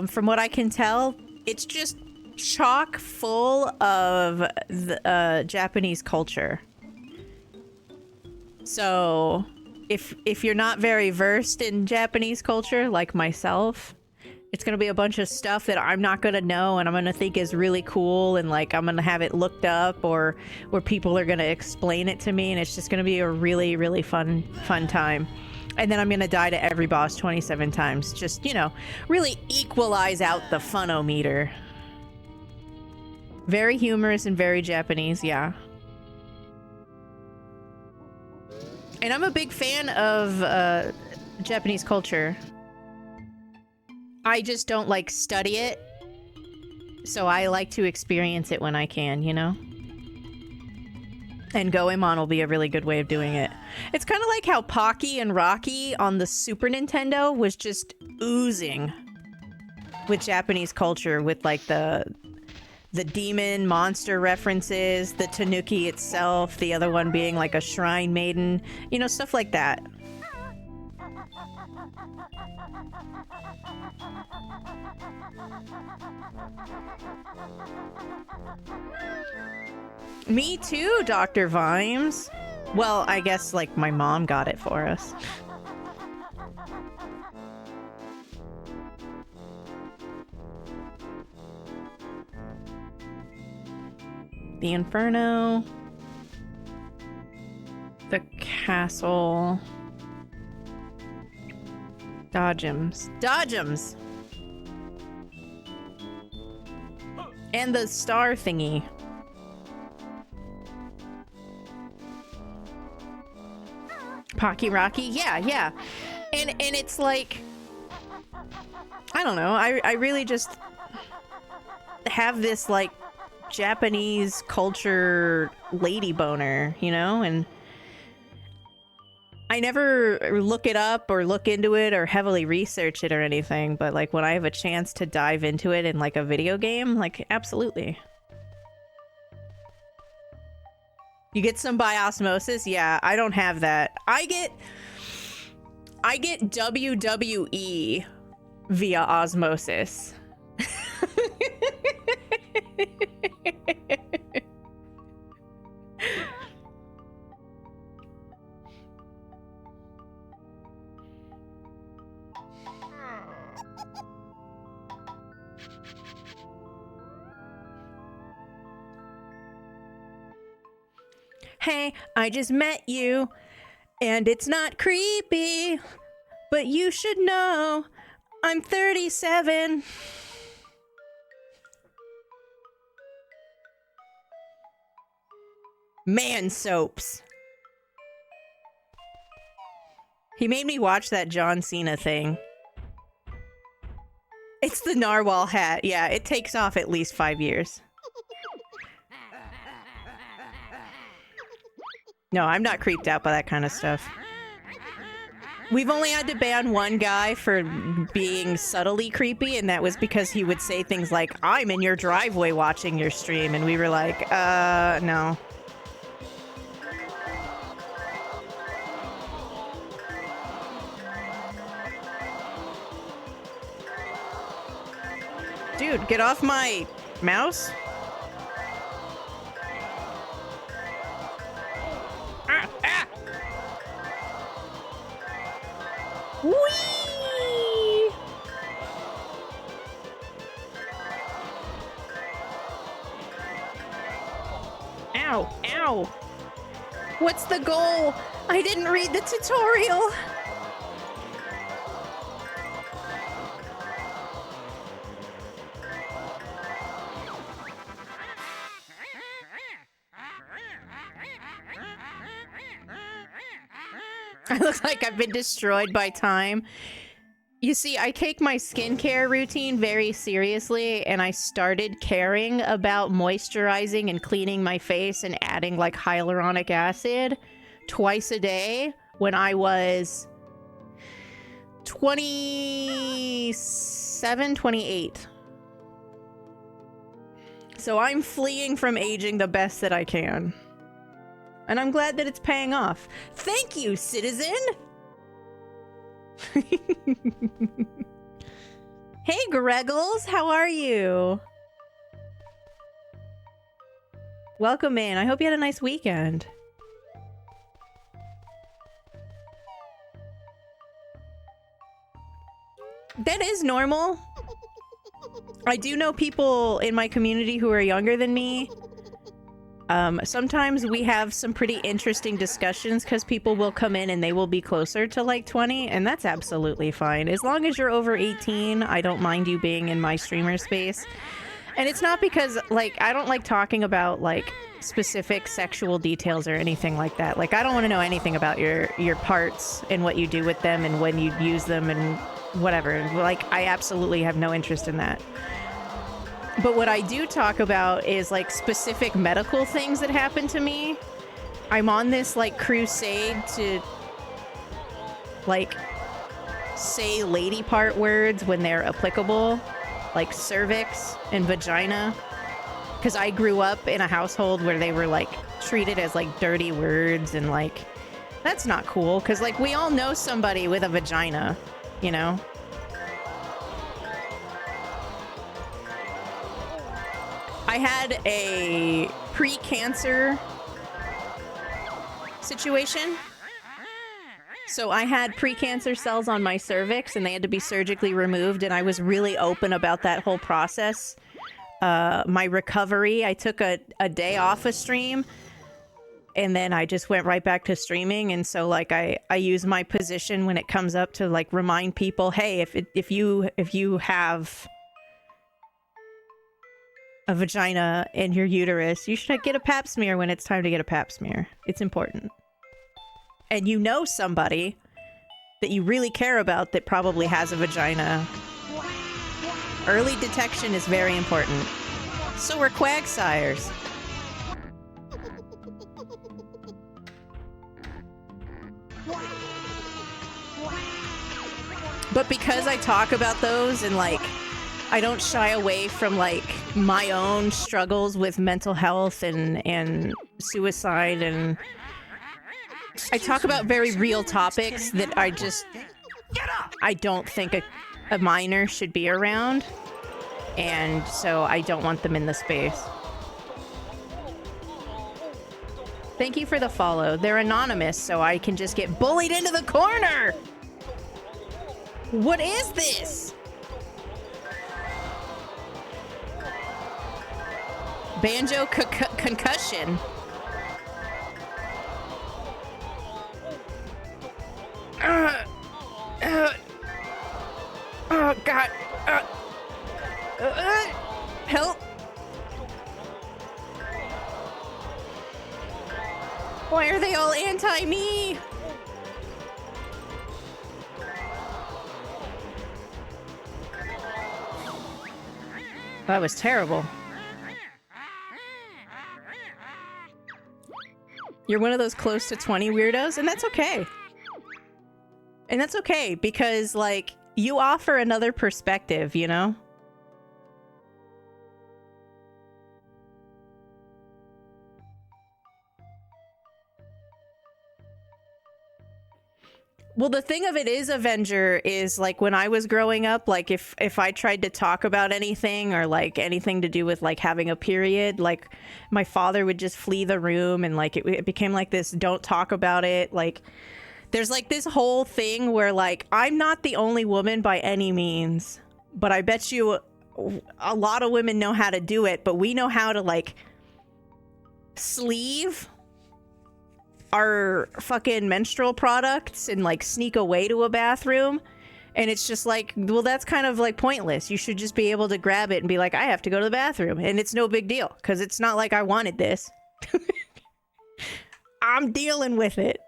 From what I can tell, it's just chock full of the Japanese culture. So if you're not very versed in Japanese culture like myself, it's going to be a bunch of stuff that I'm not going to know and I'm going to think is really cool, and like I'm going to have it looked up or where people are going to explain it to me, and it's just going to be a really, really fun time. And then I'm going to die to every boss 27 times. Just, you know, really equalize out the funometer. Very humorous and very Japanese, yeah. And I'm a big fan of Japanese culture. I just don't like study it. So I like to experience it when I can, you know? And Goemon will be a really good way of doing it. It's kind of like how Pocky and Rocky on the Super Nintendo was just oozing with Japanese culture, with like the demon monster references, the tanuki itself, the other one being like a shrine maiden, you know, stuff like that. Me too, Dr. Vimes. Well, I guess like my mom got it for us. The Inferno. The Castle. Dodgems. Dodgems! And the star thingy. Pocky Rocky? Yeah. And it's like, I don't know. I really just have this like Japanese culture lady boner, you know? And I never look it up or look into it or heavily research it or anything, but like when I have a chance to dive into it in like a video game, like absolutely. You get some by osmosis? Yeah, I don't have that. I get WWE via osmosis. Hey, I just met you, and it's not creepy, but you should know I'm 37. Man soaps. He made me watch that John Cena thing. It's the narwhal hat. Yeah, it takes off at least 5 years. No, I'm not creeped out by that kind of stuff. We've only had to ban one guy for being subtly creepy, and that was because he would say things like, "I'm in your driveway watching your stream," and we were like, no. Dude, get off my mouse. Whee! Ow, ow. What's the goal? I didn't read the tutorial. I look like I've been destroyed by time. You see, I take my skincare routine very seriously, and I started caring about moisturizing and cleaning my face and adding like hyaluronic acid twice a day when I was 27, 28. So I'm fleeing from aging the best that I can. And I'm glad that it's paying off. Thank you, citizen! Hey, Greggles, how are you? Welcome in. I hope you had a nice weekend. That is normal. I do know people in my community who are younger than me. Sometimes we have some pretty interesting discussions because people will come in and they will be closer to like 20, and that's absolutely fine. As long as you're over 18, I don't mind you being in my streamer space. And it's not because, like, I don't like talking about, like, specific sexual details or anything like that. Like, I don't want to know anything about your parts and what you do with them and when you use them and whatever. Like, I absolutely have no interest in that. But what I do talk about is, like, specific medical things that happen to me. I'm on this, like, crusade to, like, say lady part words when they're applicable. Like cervix and vagina. Because I grew up in a household where they were, like, treated as, like, dirty words. And, like, that's not cool. Because, like, we all know somebody with a vagina, you know? I had a pre-cancer situation. So I had pre-cancer cells on my cervix and they had to be surgically removed, and I was really open about that whole process. My recovery, I took a day off of stream and then I just went right back to streaming. And so, like, I use my position when it comes up to, like, remind people, hey, if you have a vagina in your uterus, you should get a pap smear when it's time to get a pap smear. It's important. And you know somebody that you really care about that probably has a vagina. Early detection is very important. So we're Quagsires. But because I talk about those and, like, I don't shy away from, like, my own struggles with mental health and suicide, and I talk about very real topics that I don't think a minor should be around, and so I don't want them in the space. Thank you for the follow. They're anonymous, so I can just get bullied into the corner! What is this? Banjo concussion. Oh God! Help! Why are they all anti-me? That was terrible. You're one of those close to 20 weirdos, and that's okay. And that's okay, because, like, you offer another perspective, you know? Well, the thing of it is, Avenger, is, like, when I was growing up, like, if I tried to talk about anything or, like, anything to do with, like, having a period, like, my father would just flee the room, and, like, it became like this don't talk about it, like, There's like this whole thing where like I'm not the only woman by any means, but I bet you a lot of women know how to do it, but we know how to like sleeve our fucking menstrual products and like sneak away to a bathroom. And it's just like, well, that's kind of like pointless. You should just be able to grab it and be like, I have to go to the bathroom. And it's no big deal because it's not like I wanted this. I'm dealing with it.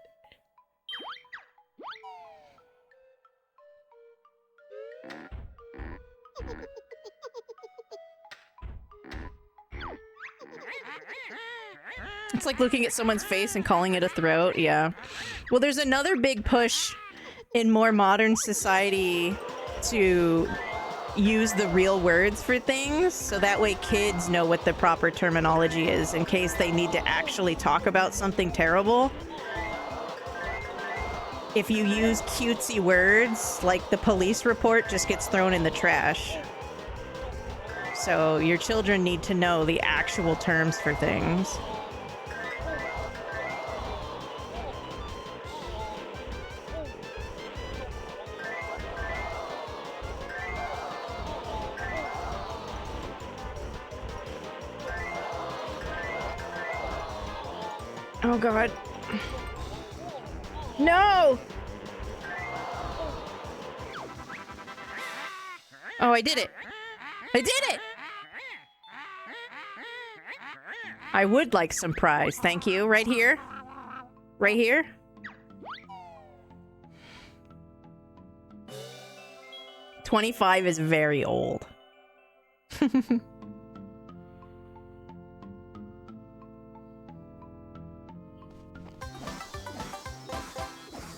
It's like looking at someone's face and calling it a throat. Yeah. Well, there's another big push in more modern society to use the real words for things, so that way kids know what the proper terminology is in case they need to actually talk about something terrible. If you use cutesy words, like the police report just gets thrown in the trash. So your children need to know the actual terms for things. Oh god. No! Oh, I did it. I did it! I would like some prize. Thank you. Right here. Right here. $25 is very old.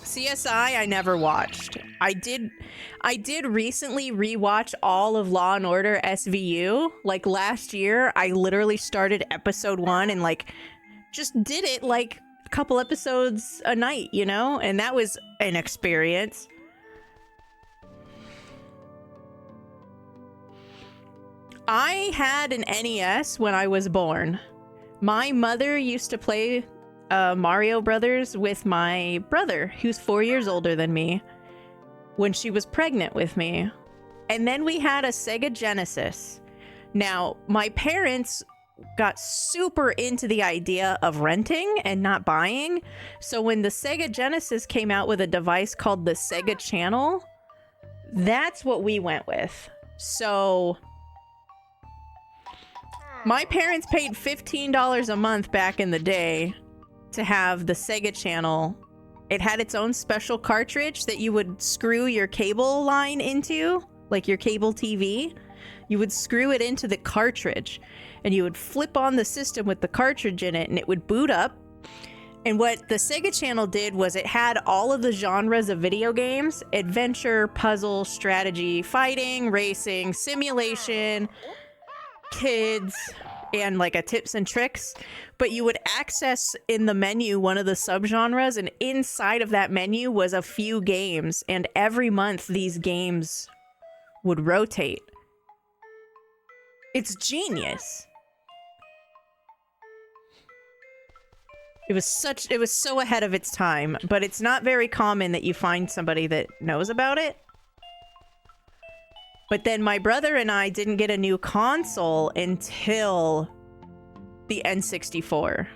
CSI I never watched. I did recently rewatch all of Law and Order SVU. Like last year, I literally started episode 1 and like just did it like a couple episodes a night, you know? And that was an experience. I had an NES when I was born. My mother used to play Mario Brothers with my brother, who's 4 years older than me, when she was pregnant with me. And then we had a Sega Genesis. Now, my parents got super into the idea of renting and not buying. So when the Sega Genesis came out with a device called the Sega Channel, that's what we went with. So my parents paid $15 a month back in the day to have the Sega Channel. It had its own special cartridge that you would screw your cable line into, like your cable TV. You would screw it into the cartridge and you would flip on the system with the cartridge in it and it would boot up. And what the Sega Channel did was it had all of the genres of video games: adventure, puzzle, strategy, fighting, racing, simulation, kids, and like a tips and tricks. But you would access in the menu one of the subgenres, and inside of that menu was a few games, and every month these games would rotate. It's genius. It was so ahead of its time, but it's not very common that you find somebody that knows about it. But then my brother and I didn't get a new console until the N64.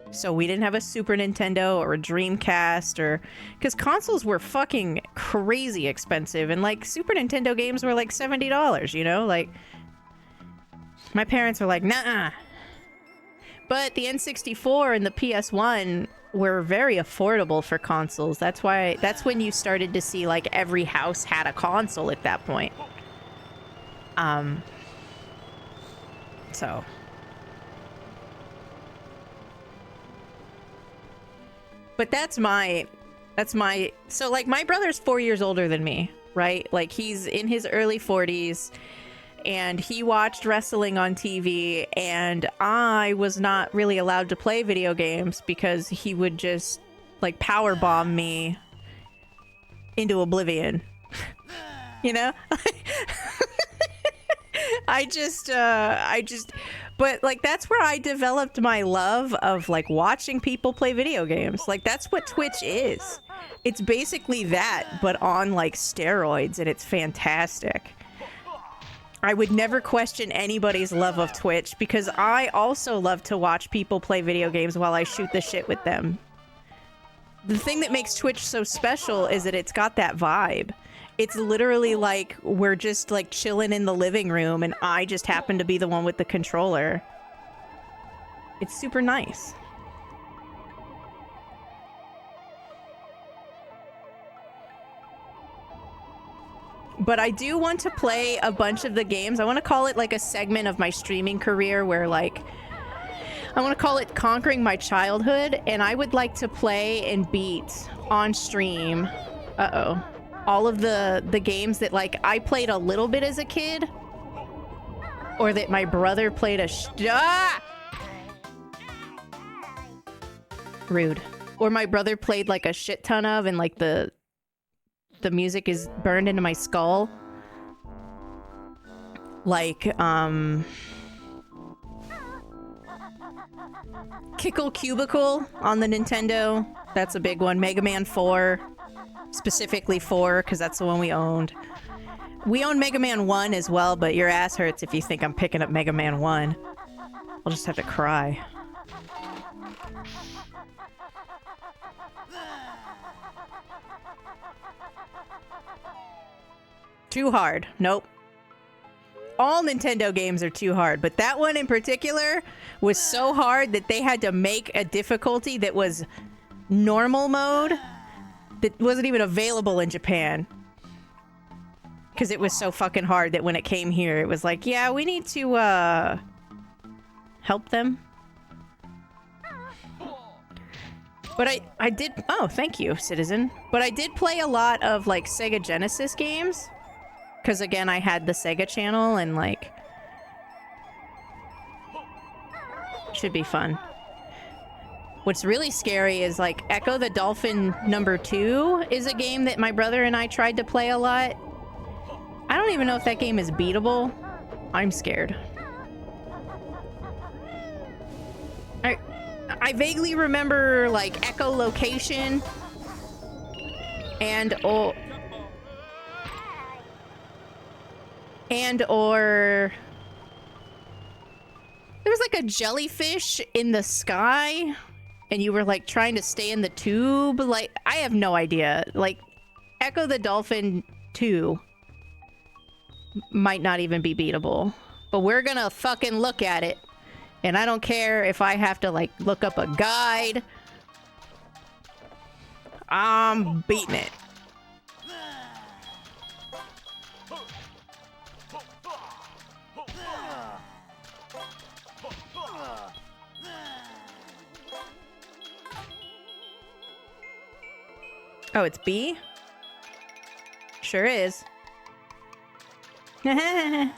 So we didn't have a Super Nintendo or a Dreamcast, or because consoles were fucking crazy expensive, and like Super Nintendo games were like $70, you know? Like my parents were like, nah. But the N64 and the PS1 were very affordable for consoles. That's when you started to see like every house had a console at that point. So but that's my so like my brother's 4 years older than me, right? Like he's in his early 40s and he watched wrestling on TV, and I was not really allowed to play video games because he would just like power bomb me into oblivion. You know? But like that's where I developed my love of like watching people play video games. Like that's what Twitch is. It's basically that, but on like steroids, and it's fantastic. I would never question anybody's love of Twitch because I also love to watch people play video games while I shoot the shit with them. The thing that makes Twitch so special is that it's got that vibe. It's literally like we're just like chilling in the living room and I just happen to be the one with the controller. It's super nice. But I do want to play a bunch of the games. I want to call it like a segment of my streaming career where like I want to call it Conquering My Childhood, and I would like to play and beat on stream all of the games that like I played a little bit as a kid, or that my brother played rude, or my brother played like a shit ton of, and like the music is burned into my skull. Like, Kickle Cubicle on the Nintendo. That's a big one. Mega Man 4. Specifically 4, because that's the one we owned. We own Mega Man 1 as well, but your ass hurts if you think I'm picking up Mega Man 1. I'll just have to cry. Too hard. Nope. All Nintendo games are too hard, but that one in particular was so hard that they had to make a difficulty that was normal mode that wasn't even available in Japan. Because it was so fucking hard that when it came here, it was like, yeah, we need to, help them. But I did... Oh, thank you, citizen. But I did play a lot of, like, Sega Genesis games. Because, again, I had the Sega channel, and, like... Should be fun. What's really scary is, like, Echo the Dolphin #2 is a game that my brother and I tried to play a lot. I don't even know if that game is beatable. I'm scared. I vaguely remember, like, echolocation or there was like a jellyfish in the sky and you were like trying to stay in the tube. Like, I have no idea. Like, Echo the Dolphin 2 might not even be beatable, but we're gonna fucking look at it. And I don't care if I have to, like, look up a guide. I'm beating it. Oh, it's B? Sure is. I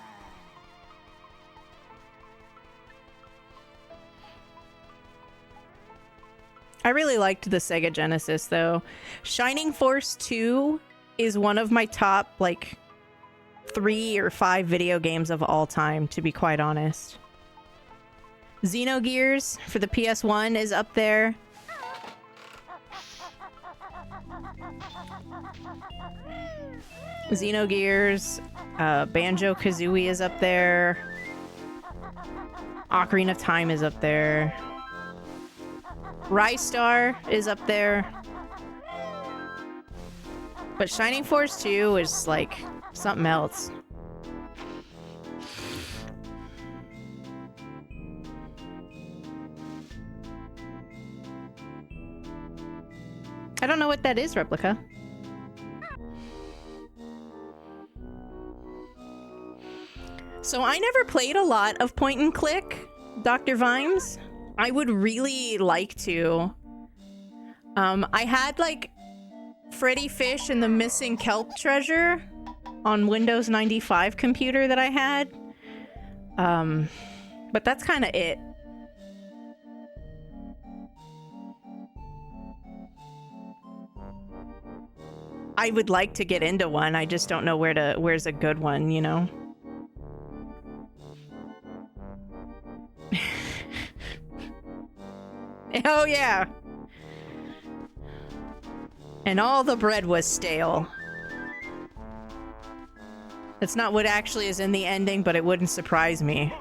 really liked the Sega Genesis, though. Shining Force 2 is one of my top, like, 3 or 5 video games of all time, to be quite honest. Xenogears for the PS1 is up there. Xenogears, Banjo-Kazooie is up there. Ocarina of Time is up there. Rystar is up there. But Shining Force 2 is like something else. I don't know what that is, Replica. So I never played a lot of point and click, Dr. Vimes. I would really like to. I had, like, Freddy Fish and the Missing Kelp Treasure on Windows 95 computer that I had. But that's kind of it. I would like to get into one. I just don't know where's a good one, you know? Oh, yeah. And all the bread was stale. That's not what actually is in the ending, but it wouldn't surprise me.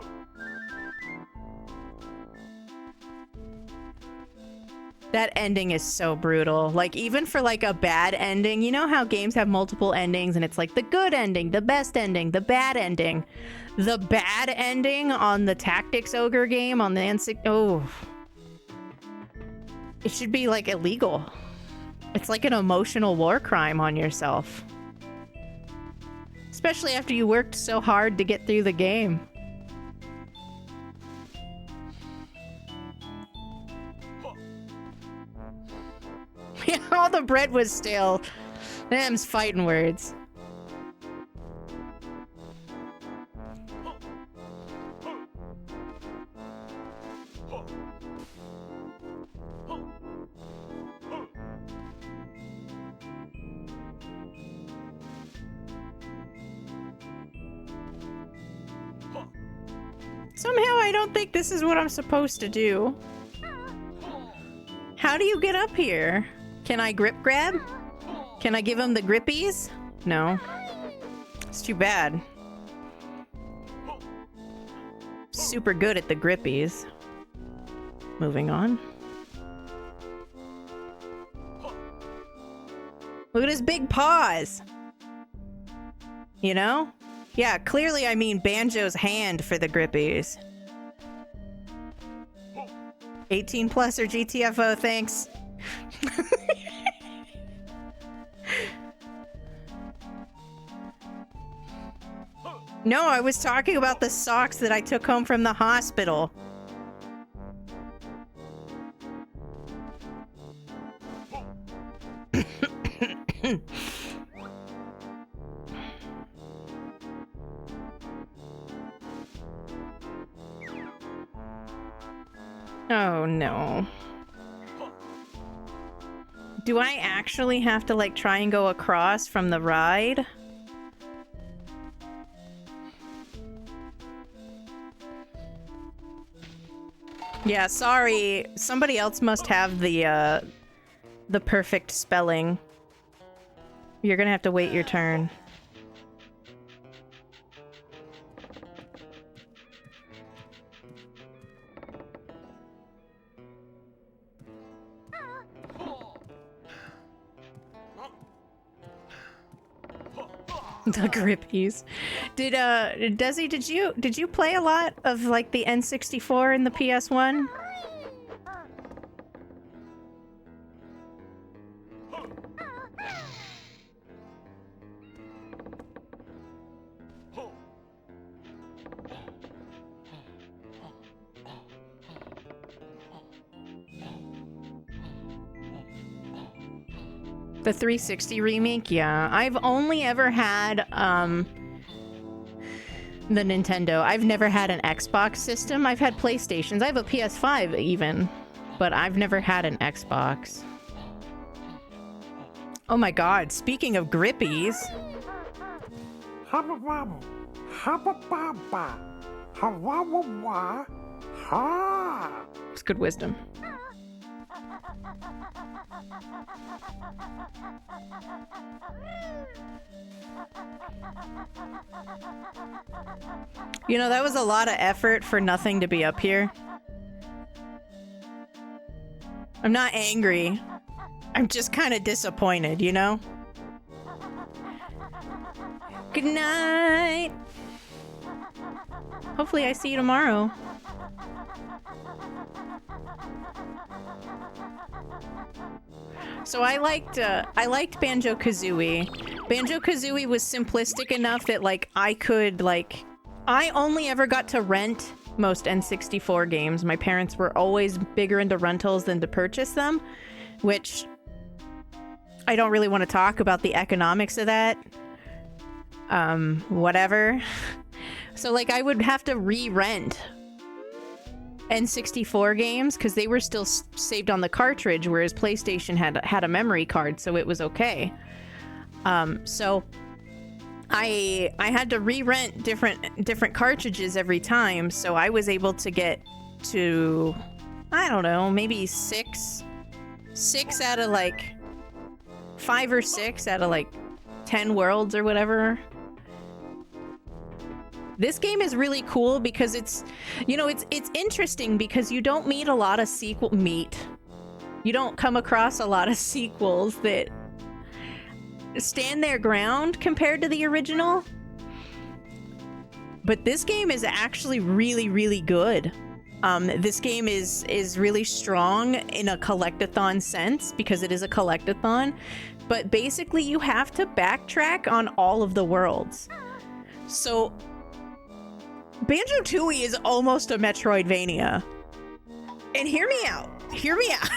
That ending is so brutal. Like, even for like a bad ending, you know how games have multiple endings and it's like the good ending, the best ending, the bad ending. The bad ending on the Tactics Ogre game on the N6. Oh. It should be like illegal. It's like an emotional war crime on yourself. Especially after you worked so hard to get through the game. Yeah, all the bread was stale. Them's fighting words. Somehow I don't think this is what I'm supposed to do. How do you get up here? Can I grip grab? Can I give him the grippies? No. It's too bad. Super good at the grippies. Moving on. Look at his big paws. You know? Yeah, clearly I mean Banjo's hand for the grippies. 18 plus or GTFO, thanks. No, I was talking about the socks that I took home from the hospital. Oh no. Do I actually have to like try and go across from the ride? Yeah, sorry. Somebody else must have the perfect spelling. You're gonna have to wait your turn. The grippies. Did Desi, did you play a lot of like the N64 and the PS1? The 360 remake, yeah. I've only ever had the Nintendo. I've never had an Xbox system. I've had PlayStations. I have a PS5 even, but I've never had an Xbox. Oh my god, speaking of grippies. It's good wisdom. You know, that was a lot of effort for nothing to be up here. I'm not angry. I'm just kind of disappointed, you know? Good night. Hopefully I see you tomorrow. So I liked Banjo-Kazooie. Banjo-Kazooie was simplistic enough that like I only ever got to rent most N64 games. My parents were always bigger into rentals than to purchase them, which I don't really want to talk about the economics of that. Whatever. So like I would have to re-rent N64 games because they were still saved on the cartridge, whereas PlayStation had a memory card, so it was okay. So I had to re-rent different cartridges every time, so I was able to get to, I don't know, maybe six out of like 5 or 6 out of like 10 worlds or whatever. This game is really cool because it's, you know, it's interesting because you don't meet a lot of you don't come across a lot of sequels that stand their ground compared to the original. But this game is actually really, really good. This game is really strong in a collectathon sense because it is a collectathon. But basically, you have to backtrack on all of the worlds. So, Banjo-Tooie is almost a Metroidvania. And hear me out. Hear me out.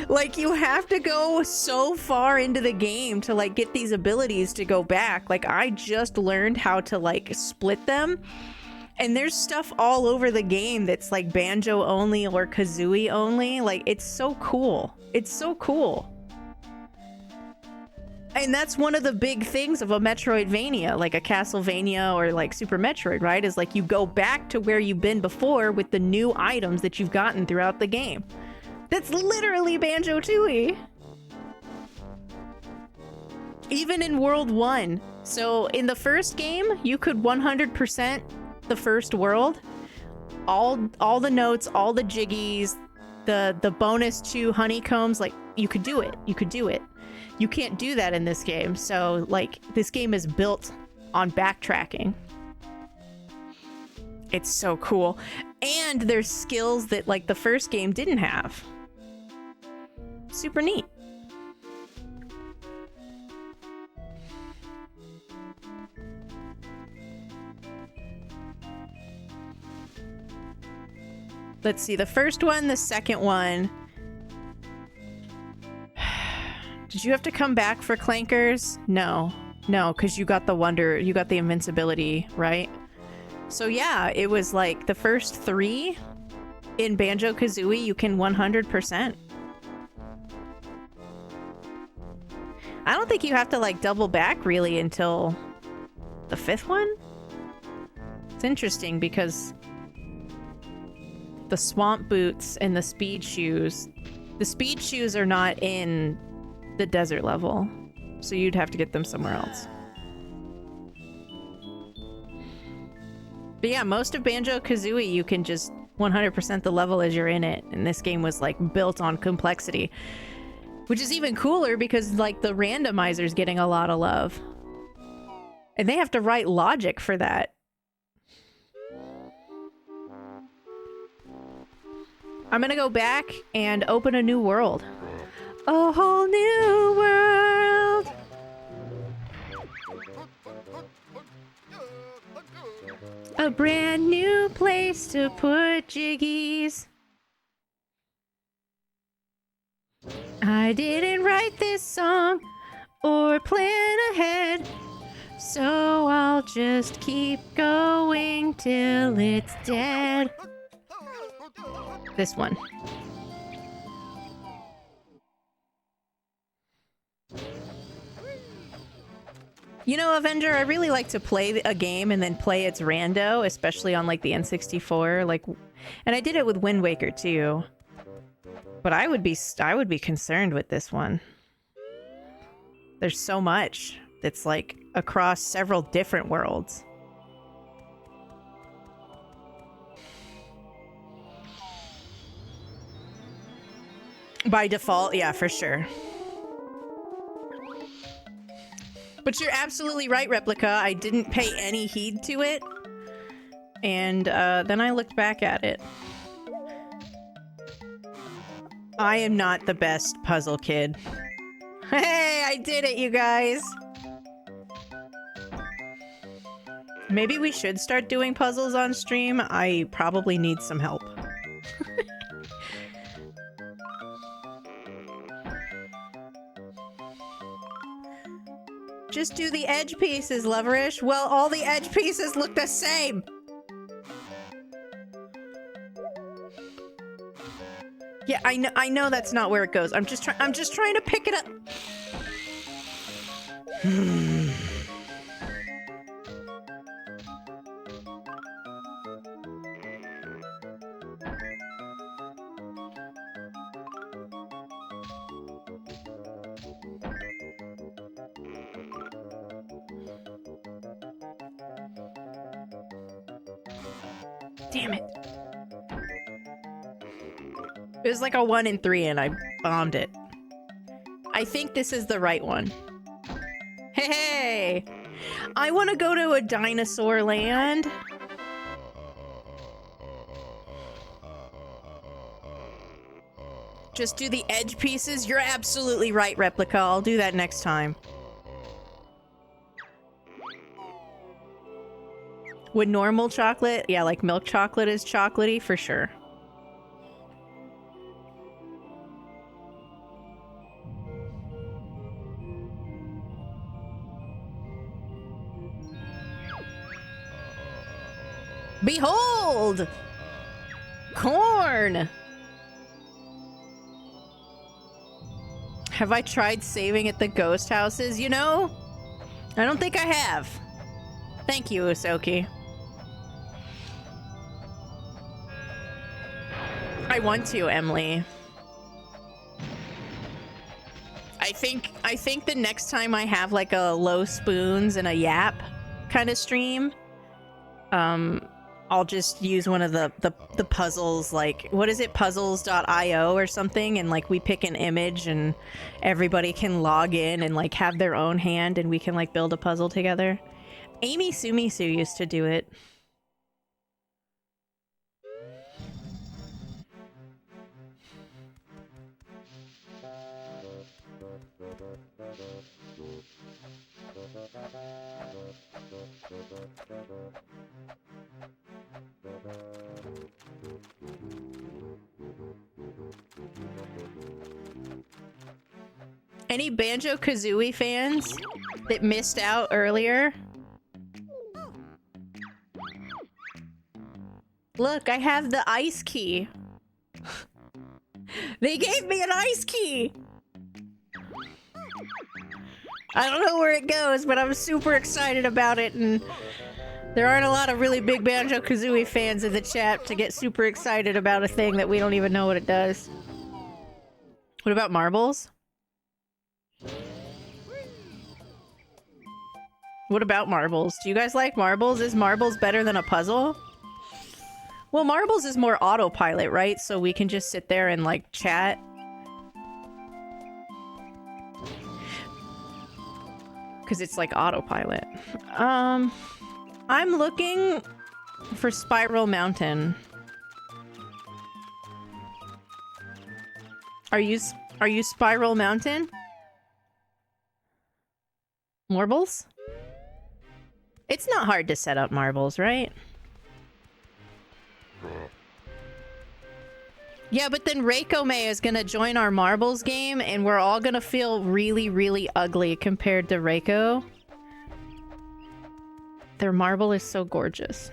Like, you have to go so far into the game to, like, get these abilities to go back. Like, I just learned how to, like, split them. And there's stuff all over the game that's, like, Banjo only or Kazooie only. Like, it's so cool. It's so cool. And that's one of the big things of a Metroidvania, like a Castlevania or, like, Super Metroid, right? Is, like, you go back to where you've been before with the new items that you've gotten throughout the game. That's literally Banjo-Tooie. Even in World 1. So in the first game, you could 100% the first world. All the notes, all the jiggies, the bonus 2 honeycombs, like, you could do it. You could do it. You can't do that in this game. So, like, this game is built on backtracking. It's so cool. And there's skills that, like, the first game didn't have. Super neat. Let's see, the first one, the second one. Did you have to come back for clankers? No, because you got the invincibility, right? So yeah, it was like the first 3 in Banjo-Kazooie, you can 100%. I don't think you have to, like, double back really until the 5th one. It's interesting because the swamp boots and the speed shoes are not in the desert level, so you'd have to get them somewhere else. But yeah, most of Banjo-Kazooie you can just 100% the level as you're in it, and this game was, like, built on complexity, which is even cooler because, like, the randomizer's getting a lot of love, and they have to write logic for that. I'm gonna go back and open a new world. A whole new world. A brand new place to put jiggies. I didn't write this song or plan ahead, so I'll just keep going till it's dead. This one. You know, Avenger, I really like to play a game and then play its rando, especially on, like, the N64. Like, and I did it with Wind Waker too. But I would be concerned with this one. There's so much that's, like, across several different worlds. By default, yeah, for sure. But you're absolutely right, Replica. I didn't pay any heed to it. And then I looked back at it. I am not the best puzzle kid. Hey, I did it, you guys! Maybe we should start doing puzzles on stream. I probably need some help. Just do the edge pieces, Loverish. Well, all the edge pieces look the same. Yeah, I know that's not where it goes. I'm just trying to pick it up. Damn it. It was like a 1 in 3 and I bombed it. I think this is the right one. Hey! I want to go to a dinosaur land. Just do the edge pieces? You're absolutely right, Replica. I'll do that next time. Would normal chocolate? Yeah, like milk chocolate is chocolatey for sure. Behold! Corn! Have I tried saving at the ghost houses? You know, I don't think I have. Thank you, Usoki. I want to, Emily. I think the next time I have like a low spoons and a yap kind of stream, I'll just use one of the puzzles, like, what is it, puzzles.io or something, and like we pick an image and everybody can log in and like have their own hand and we can like build a puzzle together. Amy Sumisu used to do it. Any Banjo-Kazooie fans that missed out earlier? Look, I have the ice key. They gave me an ice key! I don't know where it goes, but I'm super excited about it, and there aren't a lot of really big Banjo-Kazooie fans in the chat to get super excited about a thing that we don't even know what it does. What about marbles? What about marbles? Do you guys like marbles? Is marbles better than a puzzle? Well, marbles is more autopilot, right? So we can just sit there and like chat. Because it's like autopilot. I'm looking for Spiral Mountain. Are you Spiral Mountain? Marbles? It's not hard to set up marbles, right? Yeah, but then Reiko May is gonna join our marbles game and we're all gonna feel really, really ugly compared to Reiko. Their marble is so gorgeous.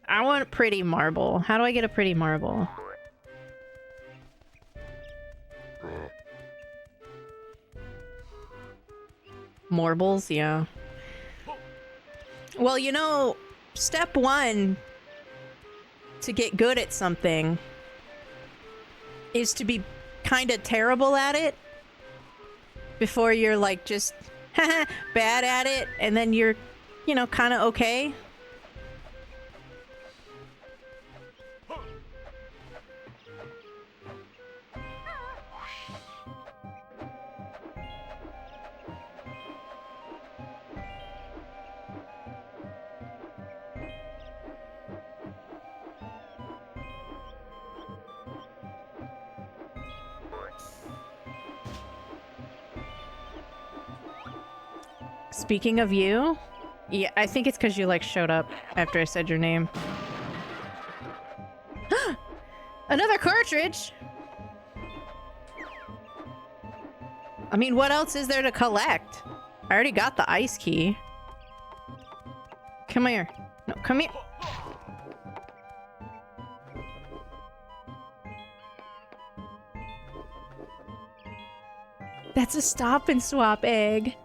I want a pretty marble. How do I get a pretty marble? Marbles, yeah. Well, you know, step 1 to get good at something is to be kind of terrible at it before you're like just bad at it, and then you're, you know, kind of okay. Speaking of you, yeah, I think it's because you like showed up after I said your name. Another cartridge! I mean, what else is there to collect? I already got the ice key. Come here. No, come here. That's a stop and swap egg.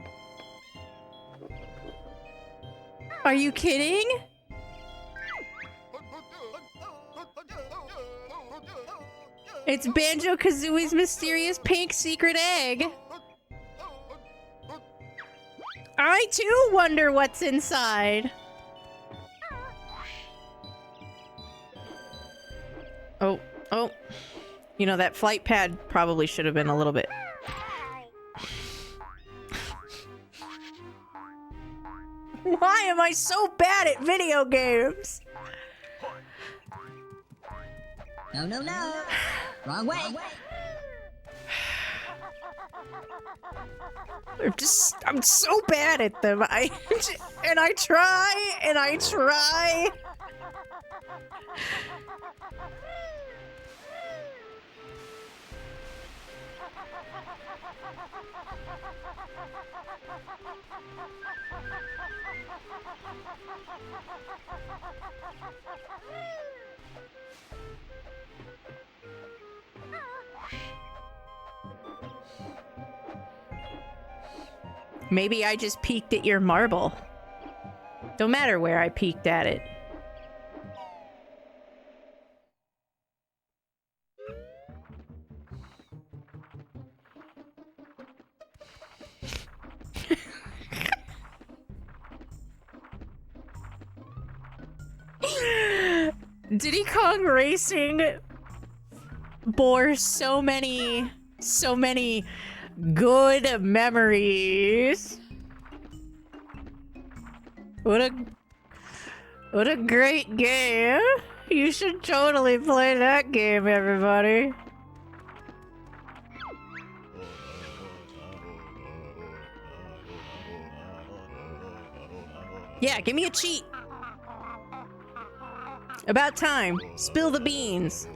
Are you kidding? It's Banjo-Kazooie's mysterious pink secret egg. I too wonder what's inside. You know, that flight pad probably should have been a little bit... Why am I so bad at video games? No, no, no. Wrong way. I'm so bad at them. And I try, and I try. Maybe I just peeked at your marble. Don't matter where I peeked at it. Diddy Kong Racing bore so many good memories. What a great game. You should totally play that game, everybody. Yeah, give me a cheat. About time. Spill the beans.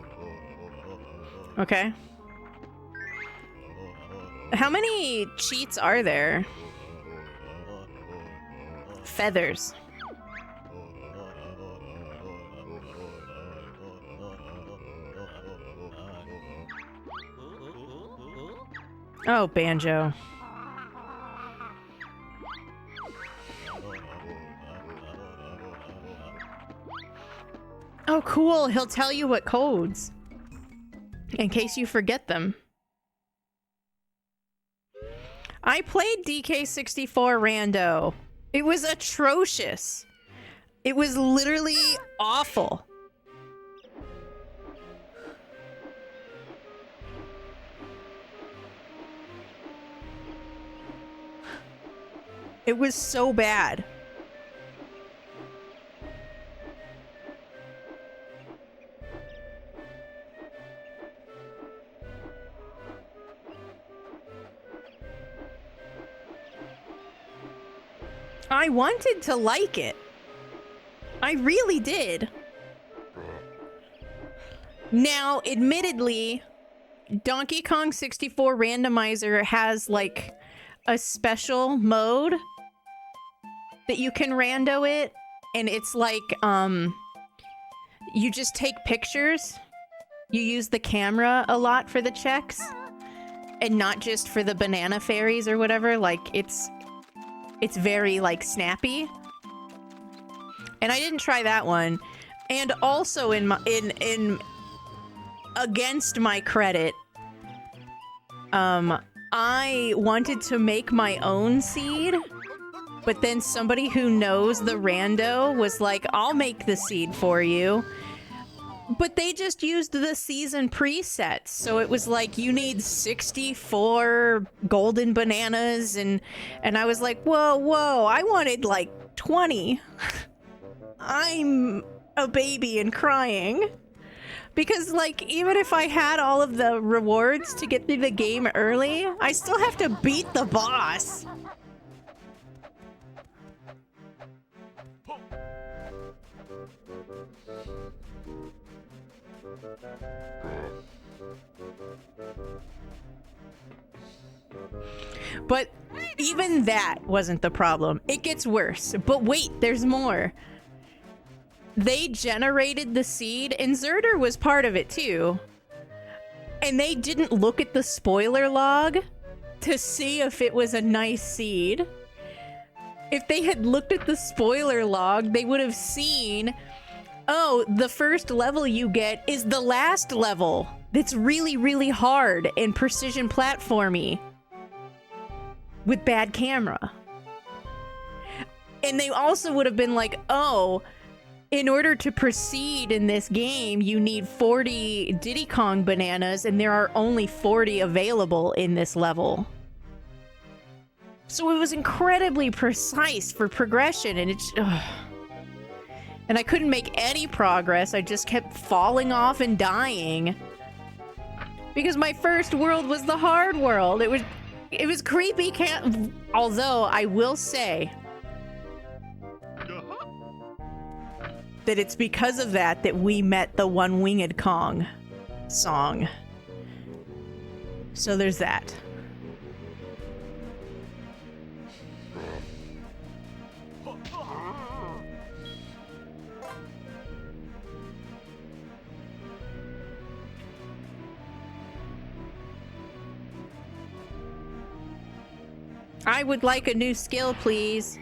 Okay. How many cheats are there? Feathers. Oh, Banjo. Oh, cool. He'll tell you what codes. In case you forget them. I played DK64 Rando. It was atrocious. It was literally awful. It was so bad. I wanted to like it. I really did. Now, admittedly, Donkey Kong 64 Randomizer has like a special mode that you can rando it, and it's like you just take pictures. You use the camera a lot for the checks and not just for the banana fairies or whatever. Like it's very like snappy. And I didn't try that one. And also in against my credit, I wanted to make my own seed, but then somebody who knows the rando was like, I'll make the seed for you. But they just used the season presets, so it was like, you need 64 golden bananas, and I was like, whoa, I wanted like 20. I'm a baby and crying. Because, like, even if I had all of the rewards to get through the game early, I still have to beat the boss. But even that wasn't the problem. It gets worse. But wait, there's more. They generated the seed, and Zerder was part of it too. And they didn't look at the spoiler log to see if it was a nice seed. If they had looked at the spoiler log, they would have seen, oh, the first level you get is the last level. That's really, really hard and precision platformy with bad camera. And they also would have been like, oh, in order to proceed in this game, you need 40 Diddy Kong bananas, and there are only 40 available in this level. So it was incredibly precise for progression, and and I couldn't make any progress. I just kept falling off and dying. Because my first world was the hard world. It was creepy, although I will say that it's because of that that we met the One-Winged Kong song. So there's that. I would like a new skill, please.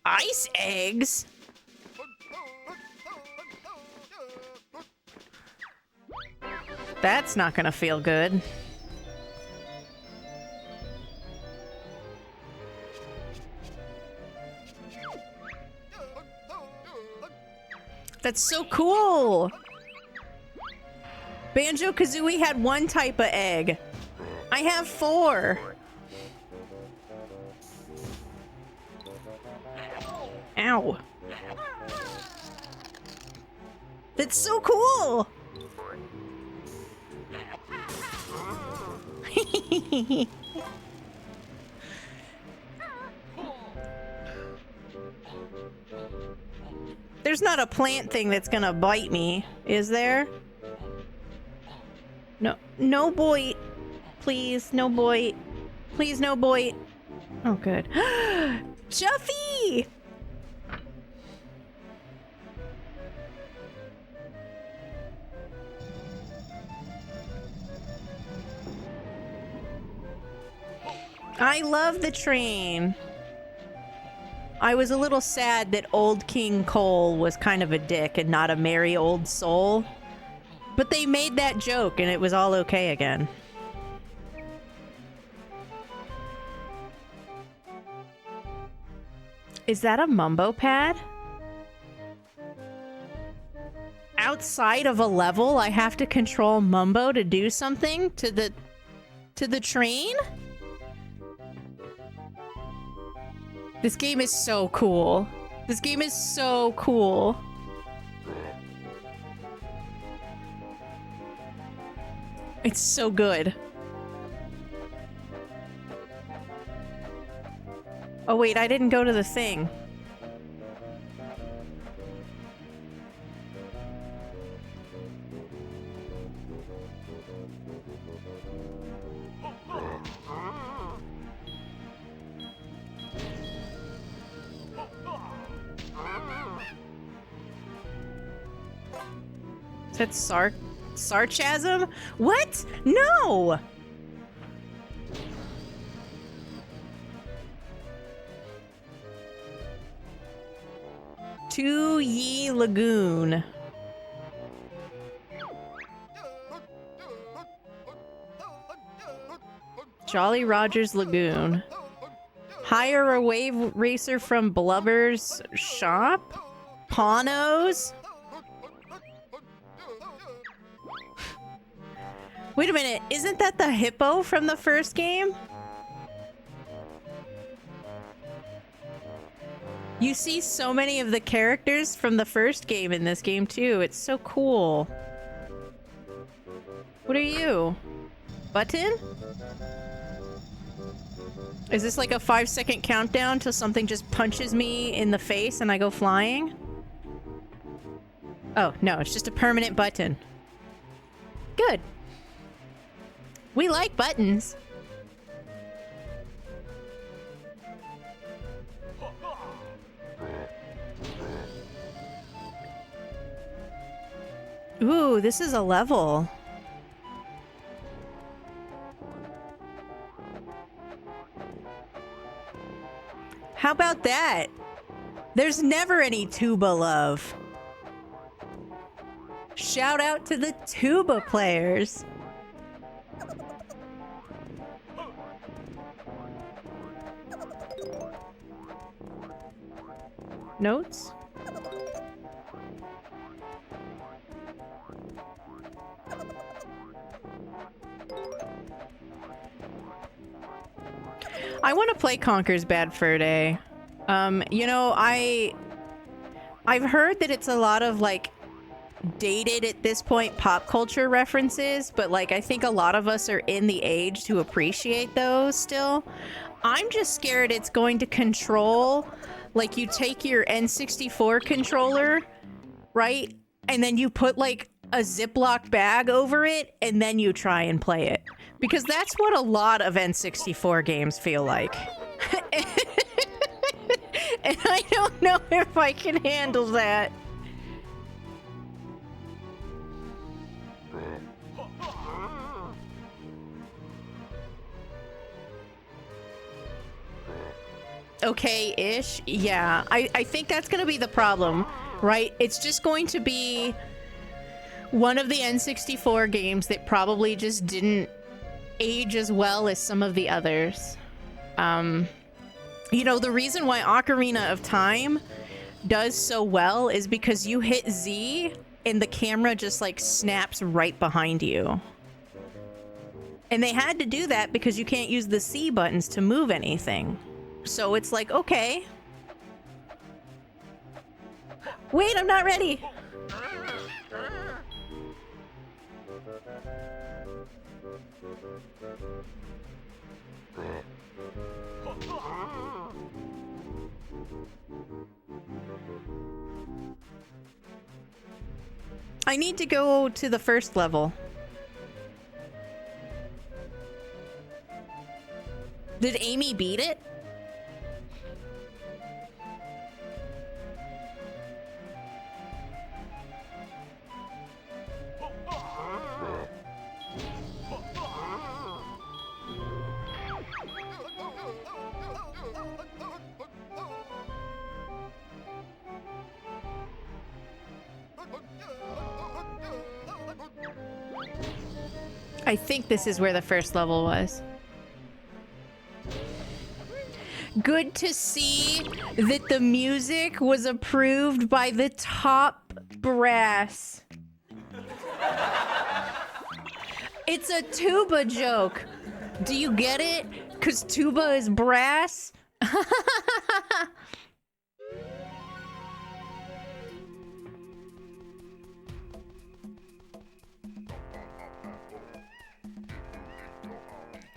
Ice eggs? That's not gonna feel good. That's so cool! Banjo-Kazooie had one type of egg. I have 4. Ow. That's so cool! There's not a plant thing that's gonna bite me, is there? No, no boy. Please, no boy. Please, no boy. Oh, good. Chuffy! I love the train. I was a little sad that old King Cole was kind of a dick and not a merry old soul. But they made that joke and it was all okay again. Is that a mumbo pad? Outside of a level, I have to control Mumbo to do something to the train? This game is so cool. This game is so cool. It's so good. Oh wait, I didn't go to the thing. Is that sarcasm? What? No! Tooie Lagoon. Jolly Roger's Lagoon. Hire a wave racer from Blubber's shop? Pawnos? Wait a minute, isn't that the hippo from the first game? You see so many of the characters from the first game in this game too. It's so cool. What are you? Button? Is this like a 5-second countdown till something just punches me in the face and I go flying? Oh, no, it's just a permanent button. Good. We like buttons. Ooh, this is a level. How about that? There's never any tuba love. Shout out to the tuba players. notes. I want to play Conker's Bad Fur Day. You know, I've heard that it's a lot of like dated at this point pop culture references, but like I think a lot of us are in the age to appreciate those still. I'm just scared it's going to control, like you take your N64 controller, right? And then you put like a Ziploc bag over it and then you try and play it. Because that's what a lot of N64 games feel like. And I don't know if I can handle that. Okay-ish, yeah. I think that's gonna be the problem, right? It's just going to be one of the N64 games that probably just didn't age as well as some of the others. You know, the reason why Ocarina of Time does so well is because you hit Z and the camera just like snaps right behind you. And they had to do that because you can't use the C buttons to move anything. So it's like, okay. Wait, I'm not ready. I need to go to the first level. Did Amy beat it? I think this is where the first level was. Good to see that the music was approved by the top brass. It's a tuba joke. Do you get it? 'Cause tuba is brass?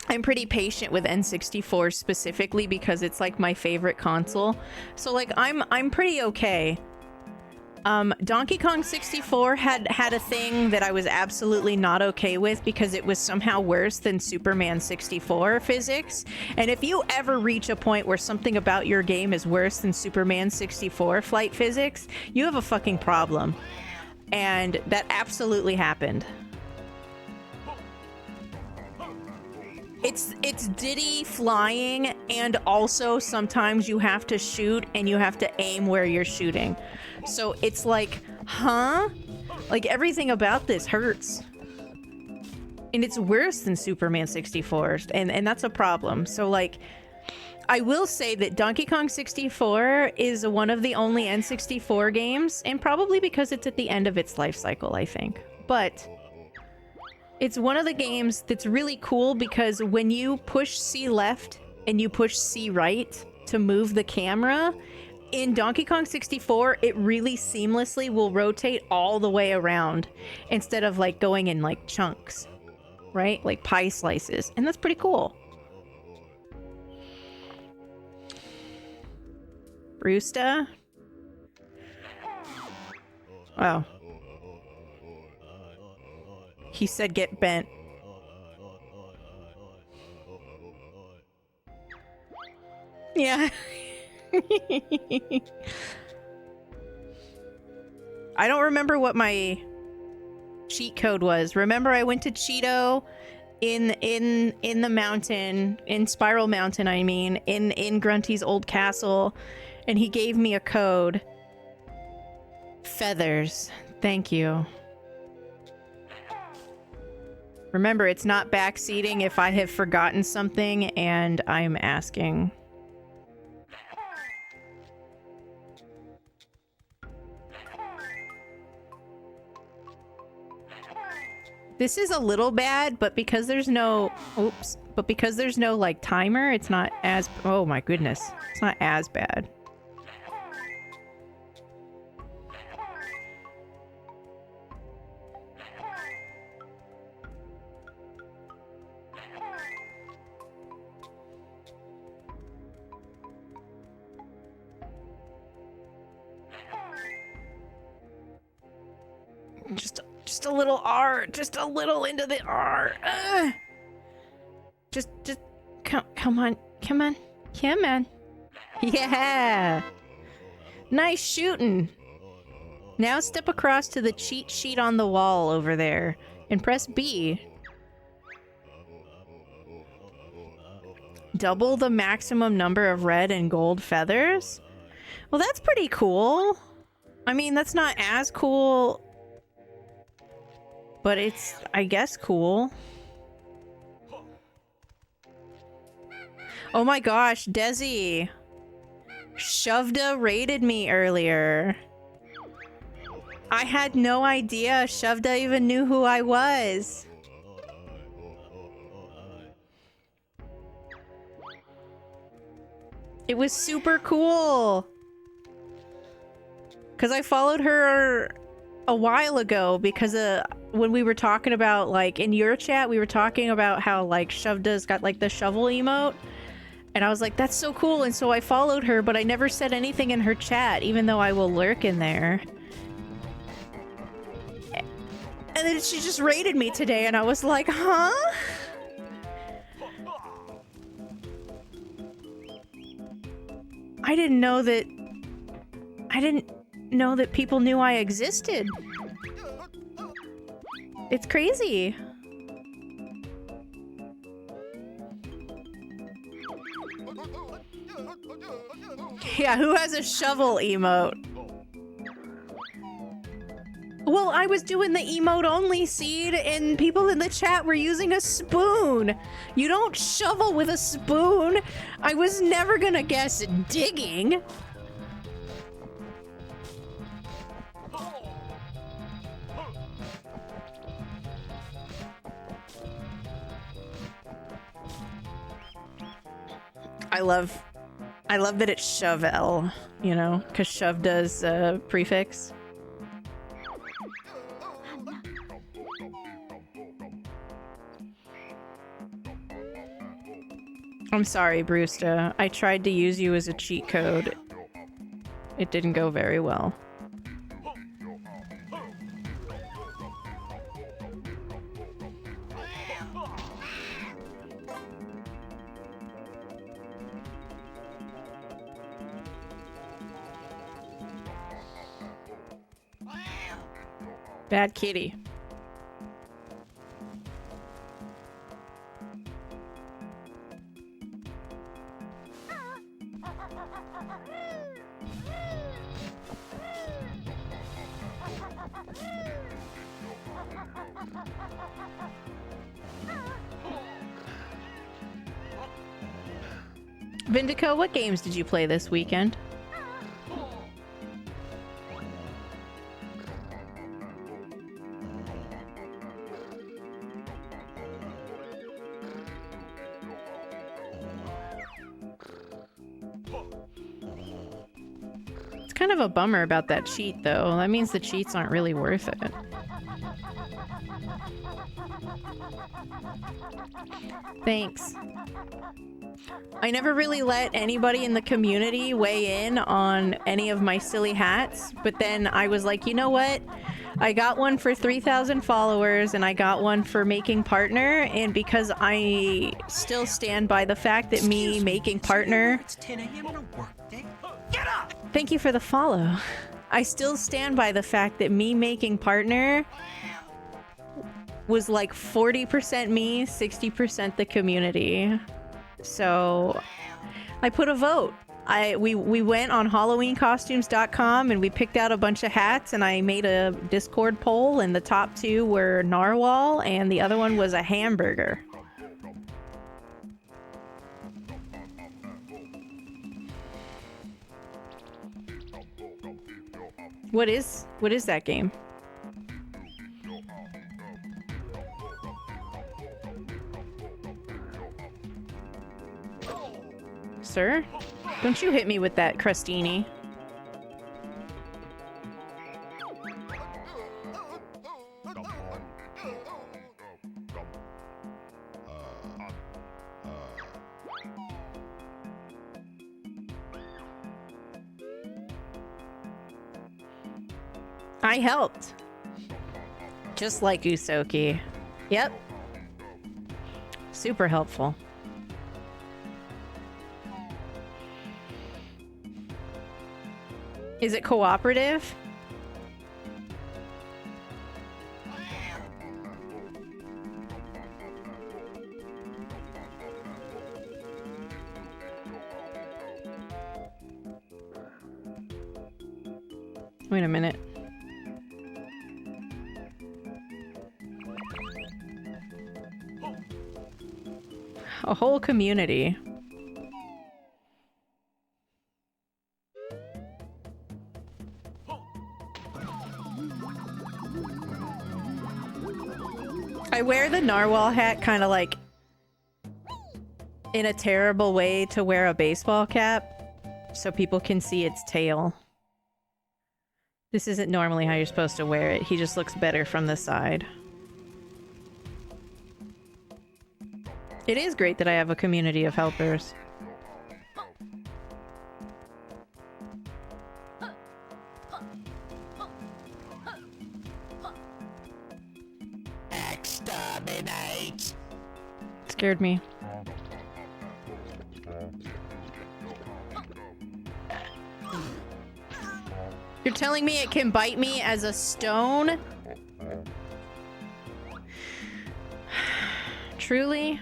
I'm pretty patient with N64 specifically because it's like my favorite console. So like I'm pretty okay. Donkey Kong 64 had a thing that I was absolutely not okay with because it was somehow worse than Superman 64 physics. And if you ever reach a point where something about your game is worse than Superman 64 flight physics, you have a fucking problem. And that absolutely happened. It's Diddy flying, and also sometimes you have to shoot and you have to aim where you're shooting. So it's like, huh? Like everything about this hurts. And it's worse than Superman 64, and that's a problem. So like, I will say that Donkey Kong 64 is one of the only N64 games, and probably because it's at the end of its life cycle, I think. But it's one of the games that's really cool because when you push C left and you push C right to move the camera, in Donkey Kong 64, it really seamlessly will rotate all the way around instead of like going in like chunks, right? Like pie slices. And that's pretty cool. Rooster? Oh. He said get bent. Yeah. I don't remember what my cheat code was. Remember I went to Cheeto in the mountain, in Spiral Mountain, I mean, in Grunty's old castle, and he gave me a code. Feathers. Thank you. Remember, it's not backseating if I have forgotten something and I'm asking. This is a little bad, but because there's no... Oops. But because there's no, like, timer, it's not as... Oh my goodness. It's not as bad. Just a little R. Just a little into the R. Just come on. Come on. Come on. Yeah. Nice shooting. Now step across to the cheat sheet on the wall over there and press B. Double the maximum number of red and gold feathers? Well, that's pretty cool. I mean, that's not as cool, but it's, I guess, cool. Oh my gosh, Desi. Shovda raided me earlier. I had no idea Shovda even knew who I was. It was super cool. Because I followed her a while ago because when we were talking about, like, in your chat, we were talking about how, like, Shovda's got, like, the shovel emote. And I was like, that's so cool. And so I followed her, but I never said anything in her chat, even though I will lurk in there. And then she just raided me today, and I was like, huh? I didn't know that people knew I existed. It's crazy. Yeah, who has a shovel emote? Well, I was doing the emote only seed and people in the chat were using a spoon. You don't shovel with a spoon. I was never gonna guess digging. I love that it's shovel, you know, because shove does prefix. I'm sorry, Brewster. I tried to use you as a cheat code. It didn't go very well. Bad kitty. Vindico, what games did you play this weekend? It's kind of a bummer about that cheat, though. That means the cheats aren't really worth it. Thanks. I never really let anybody in the community weigh in on any of my silly hats, but then I was like, you know what? I got one for 3,000 followers and I got one for making partner, and because I still stand by the fact that me making partner... It's 10 a.m. on a work day. Get up! Thank you for the follow. I still stand by the fact that me making partner was like 40% me, 60% the community. So I put a vote. We went on HalloweenCostumes.com and we picked out a bunch of hats, and I made a Discord poll, and the top two were narwhal and the other one was a hamburger. What is that game? Sir? Don't you hit me with that crostini. I helped. Just like Usoki. Yep. Super helpful. Is it cooperative? Wait a minute. A whole community. I wear the narwhal hat kind of like in a terrible way to wear a baseball cap so people can see its tail. This isn't normally how you're supposed to wear it. He just looks better from the side. It is great that I have a community of helpers. Exterminate! Scared me. You're telling me it can bite me as a stone? Truly?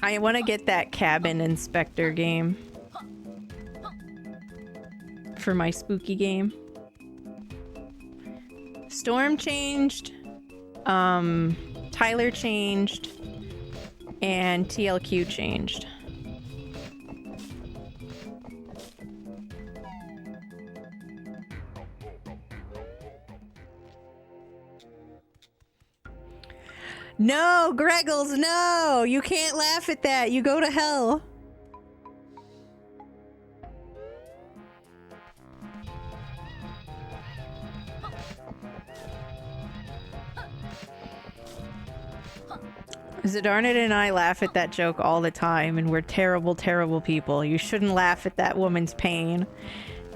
I want to get that cabin inspector game for my spooky game. Storm changed, Tyler changed, and TLQ changed. No, Greggles, no! You can't laugh at that. You go to hell. Zidarnit and I laugh at that joke all the time, and we're terrible, terrible people. You shouldn't laugh at that woman's pain.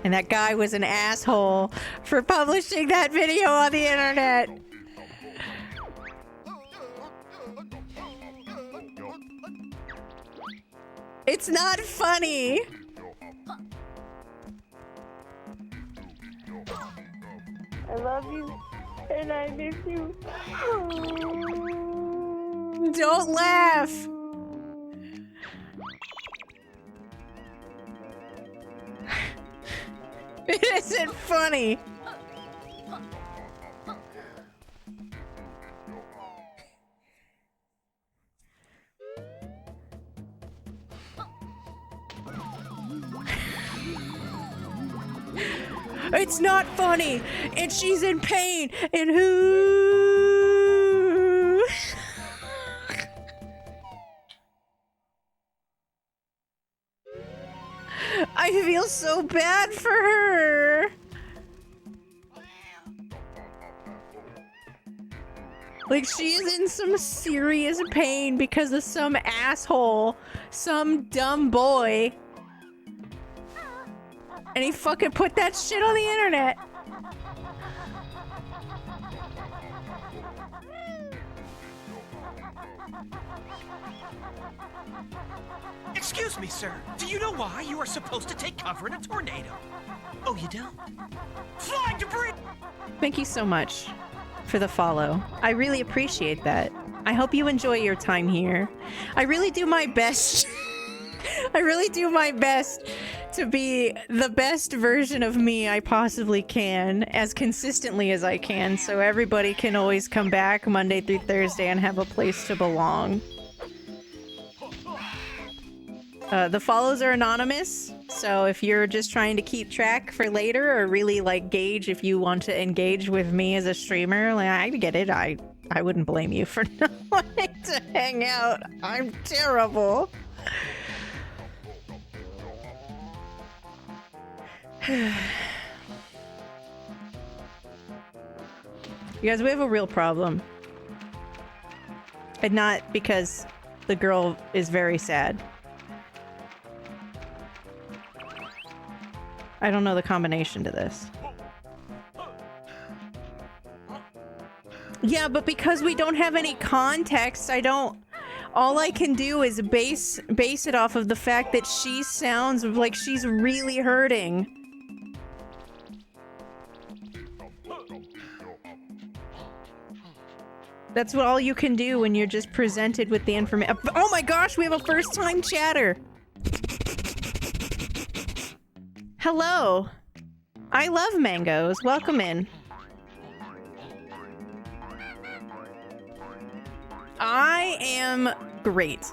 And that guy was an asshole for publishing that video on the internet. It's not funny. I love you, and I miss you. Don't laugh. It isn't funny. It's not funny, and she's in pain, and who? I feel so bad for her. Like, she is in some serious pain because of some asshole, some dumb boy. And he fucking put that shit on the internet. Excuse me, sir. Do you know why you are supposed to take cover in a tornado? Oh, you don't? Flying debris! Thank you so much for the follow. I really appreciate that. I hope you enjoy your time here. I really do my best. I really do my best to be the best version of me I possibly can, as consistently as I can, so everybody can always come back Monday through Thursday and have a place to belong. The follows are anonymous, so if you're just trying to keep track for later or really like gauge if you want to engage with me as a streamer, like I get it. I wouldn't blame you for not wanting to hang out. I'm terrible. You guys, we have a real problem. And not because the girl is very sad. I don't know the combination to this. Yeah, but because we don't have any context, all I can do is base it off of the fact that she sounds like she's really hurting. That's what all you can do when you're just presented with the information. Oh my gosh, we have a first-time chatter. Hello. I love mangoes. Welcome in. I am great.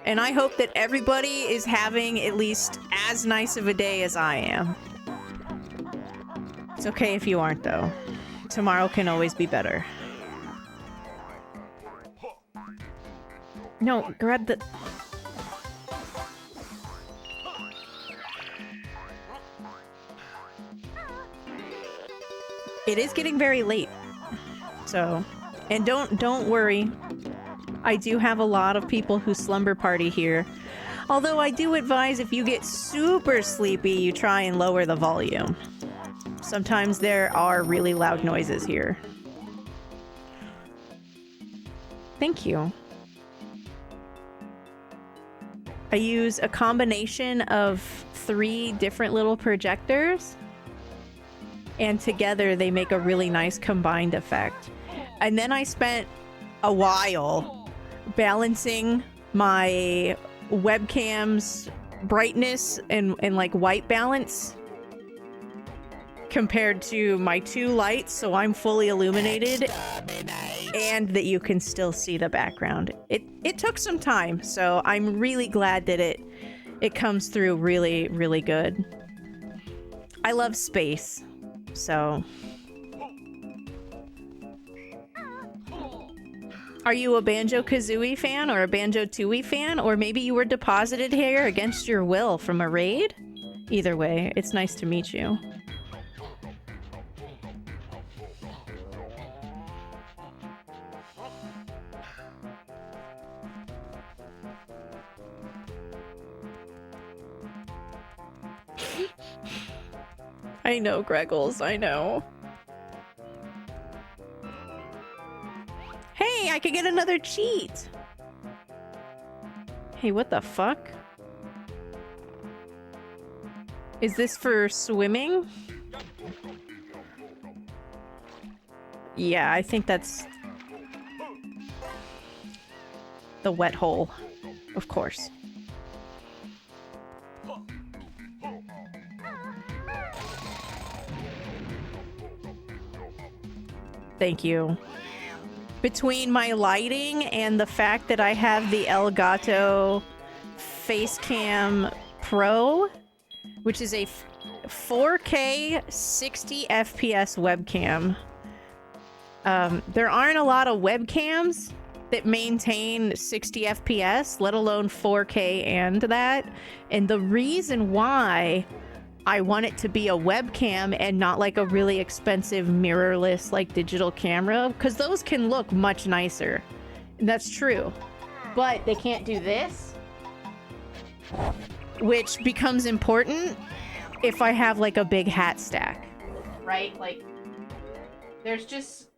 And I hope that everybody is having at least as nice of a day as I am. It's okay if you aren't, though. Tomorrow can always be better. No, grab the... It is getting very late. So, and don't worry. I do have a lot of people who slumber party here. Although I do advise if you get super sleepy, you try and lower the volume. Sometimes there are really loud noises here. Thank you. I use a combination of 3 different little projectors, and together they make a really nice combined effect. And then I spent a while balancing my webcam's brightness and like white balance compared to my 2 lights, so I'm fully illuminated and that you can still see the background. It took some time, so I'm really glad that it comes through really, really good. I love space, so... Are you a Banjo-Kazooie fan or a Banjo-Tooie fan? Or maybe you were deposited here against your will from a raid? Either way, it's nice to meet you. I know, Greggles, I know. Hey, I could get another cheat! Hey, what the fuck? Is this for swimming? Yeah, I think that's... the wet hole. Of course. Thank you. Between my lighting and the fact that I have the Elgato Facecam Pro, which is a 4K 60 FPS webcam. There aren't a lot of webcams that maintain 60 FPS, let alone 4K and that. And the reason why I want it to be a webcam and not like a really expensive mirrorless like digital camera, because those can look much nicer. And that's true. But they can't do this, which becomes important if I have like a big hat stack, right? Like there's just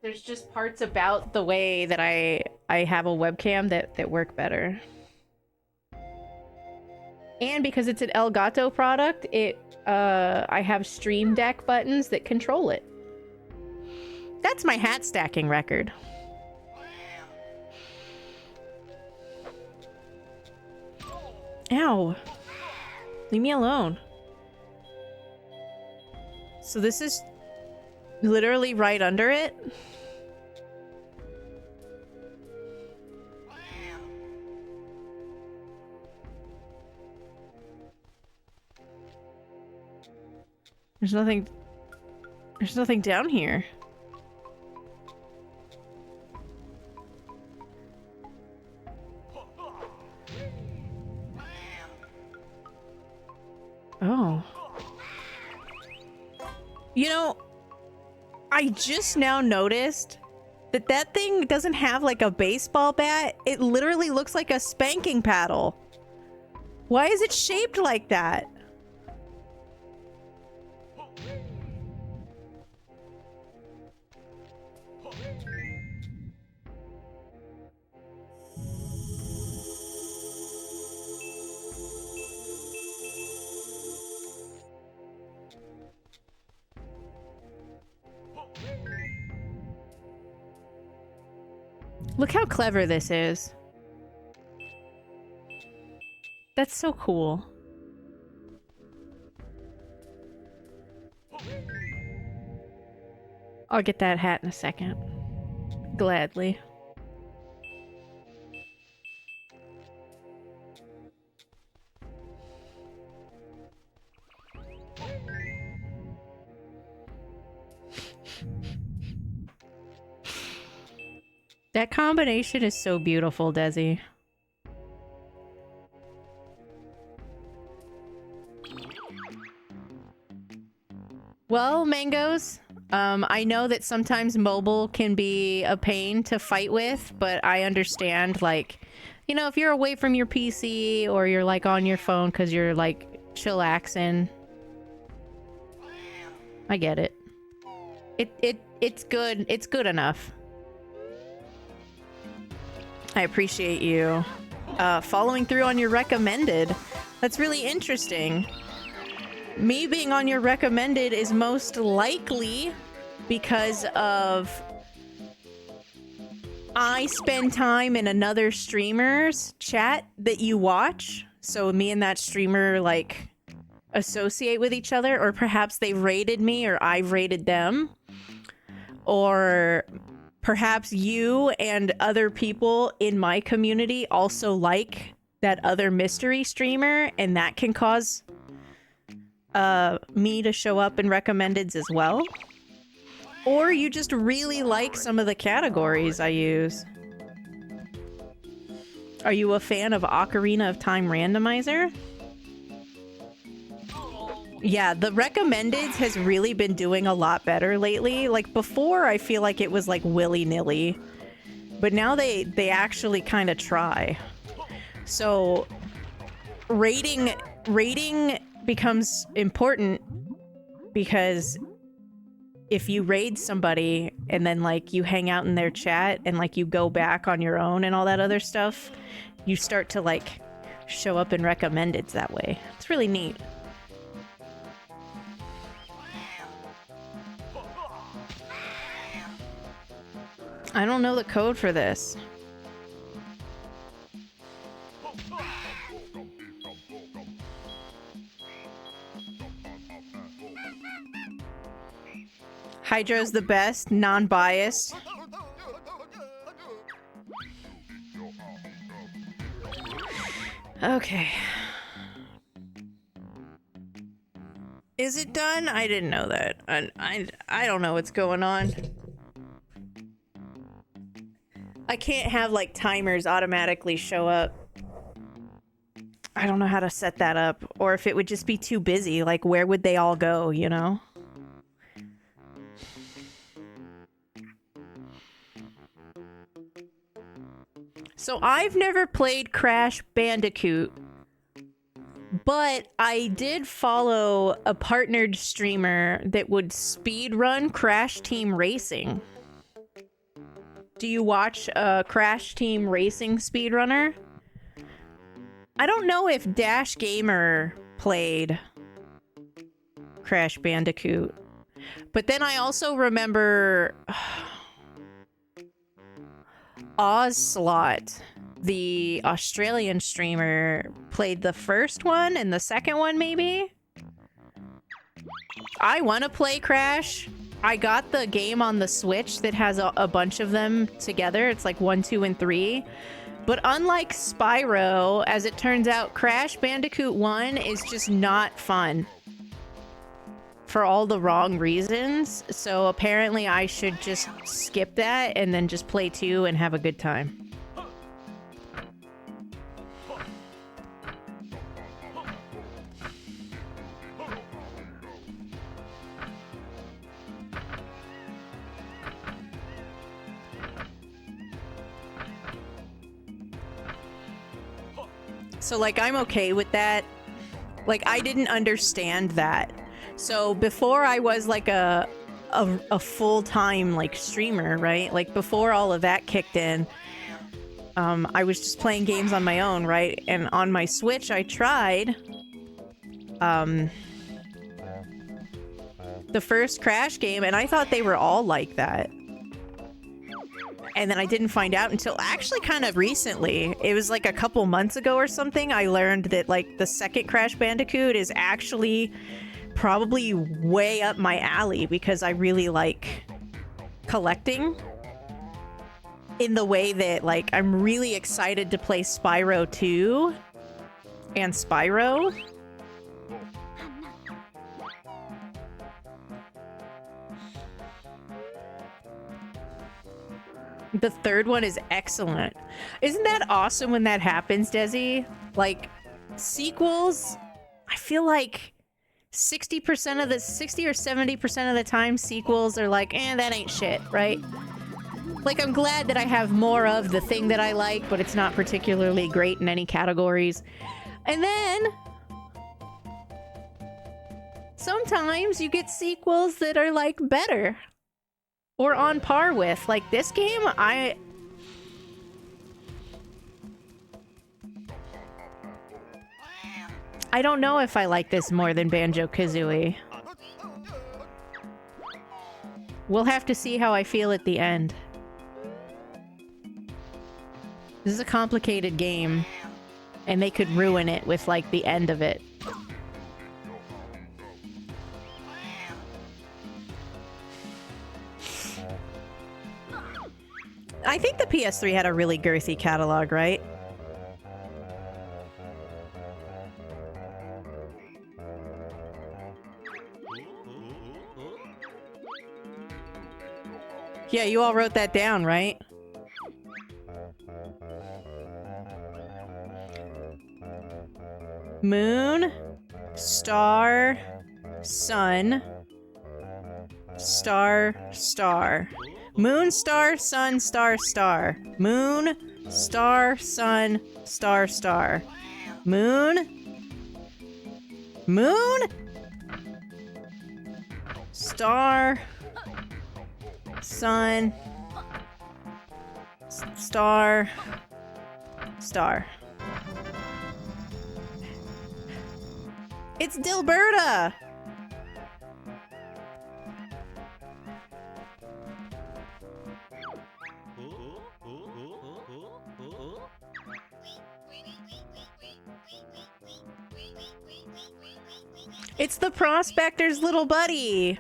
parts about the way that I have a webcam that work better. And because it's an Elgato product, I have Stream Deck buttons that control it. That's my hat stacking record. Ow. Leave me alone. So this is literally right under it. There's nothing... There's nothing down here. Oh. You know, I just now noticed that that thing doesn't have like a baseball bat. It literally looks like a spanking paddle. Why is it shaped like that? Look how clever this is. That's so cool. I'll get that hat in a second. Gladly. That combination is so beautiful, Desi. Well, Mangoes, I know that sometimes mobile can be a pain to fight with, but I understand, like, you know, if you're away from your PC or you're, like, on your phone because you're, like, chillaxing. I get it. It's good. It's good enough. I appreciate you following through on your recommended. That's really interesting. Me being on your recommended is most likely because of I spend time in another streamer's chat that you watch. So me and that streamer like associate with each other, or perhaps they've rated me or I've rated them. Or perhaps you and other people in my community also like that other mystery streamer, and that can cause me to show up in recommendeds as well. Or you just really like some of the categories I use. Are you a fan of Ocarina of Time Randomizer? Yeah, the recommendeds has really been doing a lot better lately. Like before, I feel like it was like willy-nilly, but now they actually kind of try. So rating becomes important because if you raid somebody and then like you hang out in their chat and like you go back on your own and all that other stuff, you start to like show up in recommendeds that way. It's really neat. I don't know the code for this. Hydro's the best, non-biased. Okay. Is it done? I didn't know that. I don't know what's going on. I can't have like timers automatically show up. I don't know how to set that up, or if it would just be too busy, like where would they all go, you know? So I've never played Crash Bandicoot, but I did follow a partnered streamer that would speedrun Crash Team Racing. Do you watch a Crash Team Racing speedrunner? I don't know if Dash Gamer played Crash Bandicoot. But then I also remember Ozslot, the Australian streamer, played the first one and the second one maybe? I want to play Crash. I got the game on the Switch that has a bunch of them together. It's like 1, 2, and 3. But unlike Spyro, as it turns out, Crash Bandicoot 1 is just not fun. for all the wrong reasons. So apparently I should just skip that and then just play 2 and have a good time. So, like, I'm okay with that. Like, I didn't understand that. So, before I was, like, a full-time, like, streamer, right? Like, before all of that kicked in, I was just playing games on my own, right? And on my Switch, I tried, the first Crash game, and I thought they were all like that. And then I didn't find out until actually kind of recently. It was like a couple months ago or something. I learned that like the second Crash Bandicoot is actually probably way up my alley because I really like collecting in the way that like I'm really excited to play Spyro 2 and Spyro. The third one is excellent. Isn't that awesome when that happens, Desi? Like, sequels, I feel like 60% of the 60 or 70% of the time sequels are like, that ain't shit, right? Like, I'm glad that I have more of the thing that I like, but it's not particularly great in any categories. And then sometimes you get sequels that are like better. Or on par with. Like this game, I don't know if I like this more than Banjo-Kazooie. We'll have to see how I feel at the end. This is a complicated game, and they could ruin it with like the end of it. I think the PS3 had a really girthy catalog, right? Yeah, you all wrote that down, right? Moon, star, sun, star, star. Moon, star, sun, star, star. Moon, star, sun, star, star. Moon. Moon. Star. Sun. Star. Star. It's Dilberta! It's the prospector's little buddy.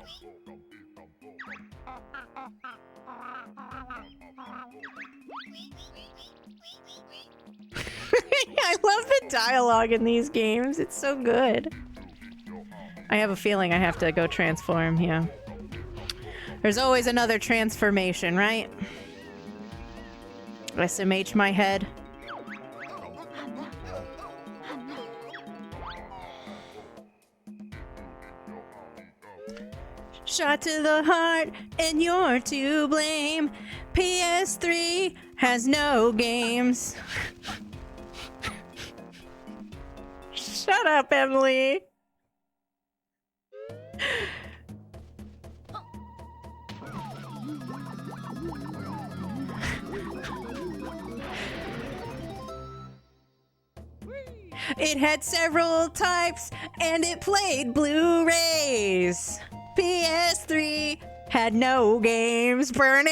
I love the dialogue in these games. It's so good. I have a feeling I have to go transform, yeah. There's always another transformation, right? SMH my head. Shot to the heart, and you're to blame. PS3 has no games. Shut up, Emily. It had several types, and it played Blu-rays. PS3 had no games. But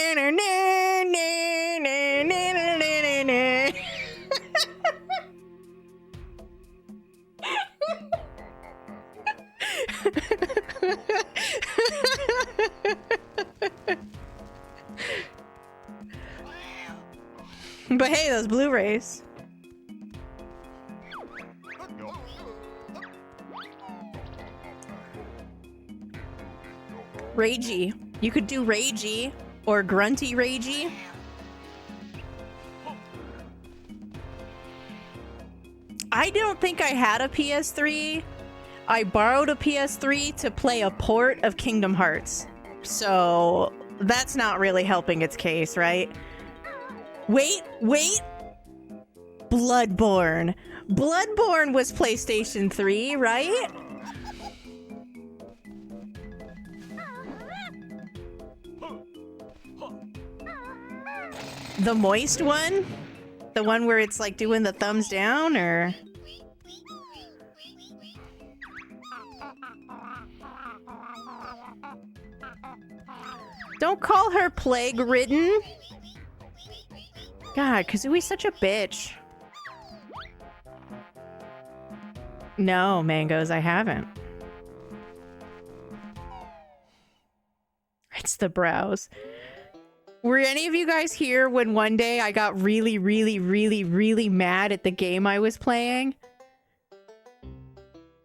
hey, those Blu-rays. Ragey. You could do Ragey or Grunty Ragey. I don't think I had a PS3. I borrowed a PS3 to play a port of Kingdom Hearts. So that's not really helping its case, right? Wait. Bloodborne. Bloodborne was PlayStation 3, right? The moist one? The one where it's like doing the thumbs down, or? Don't call her plague-ridden. God, Kazooie's such a bitch. No, Mangoes, I haven't. It's the brows. Were any of you guys here when one day I got really mad at the game I was playing?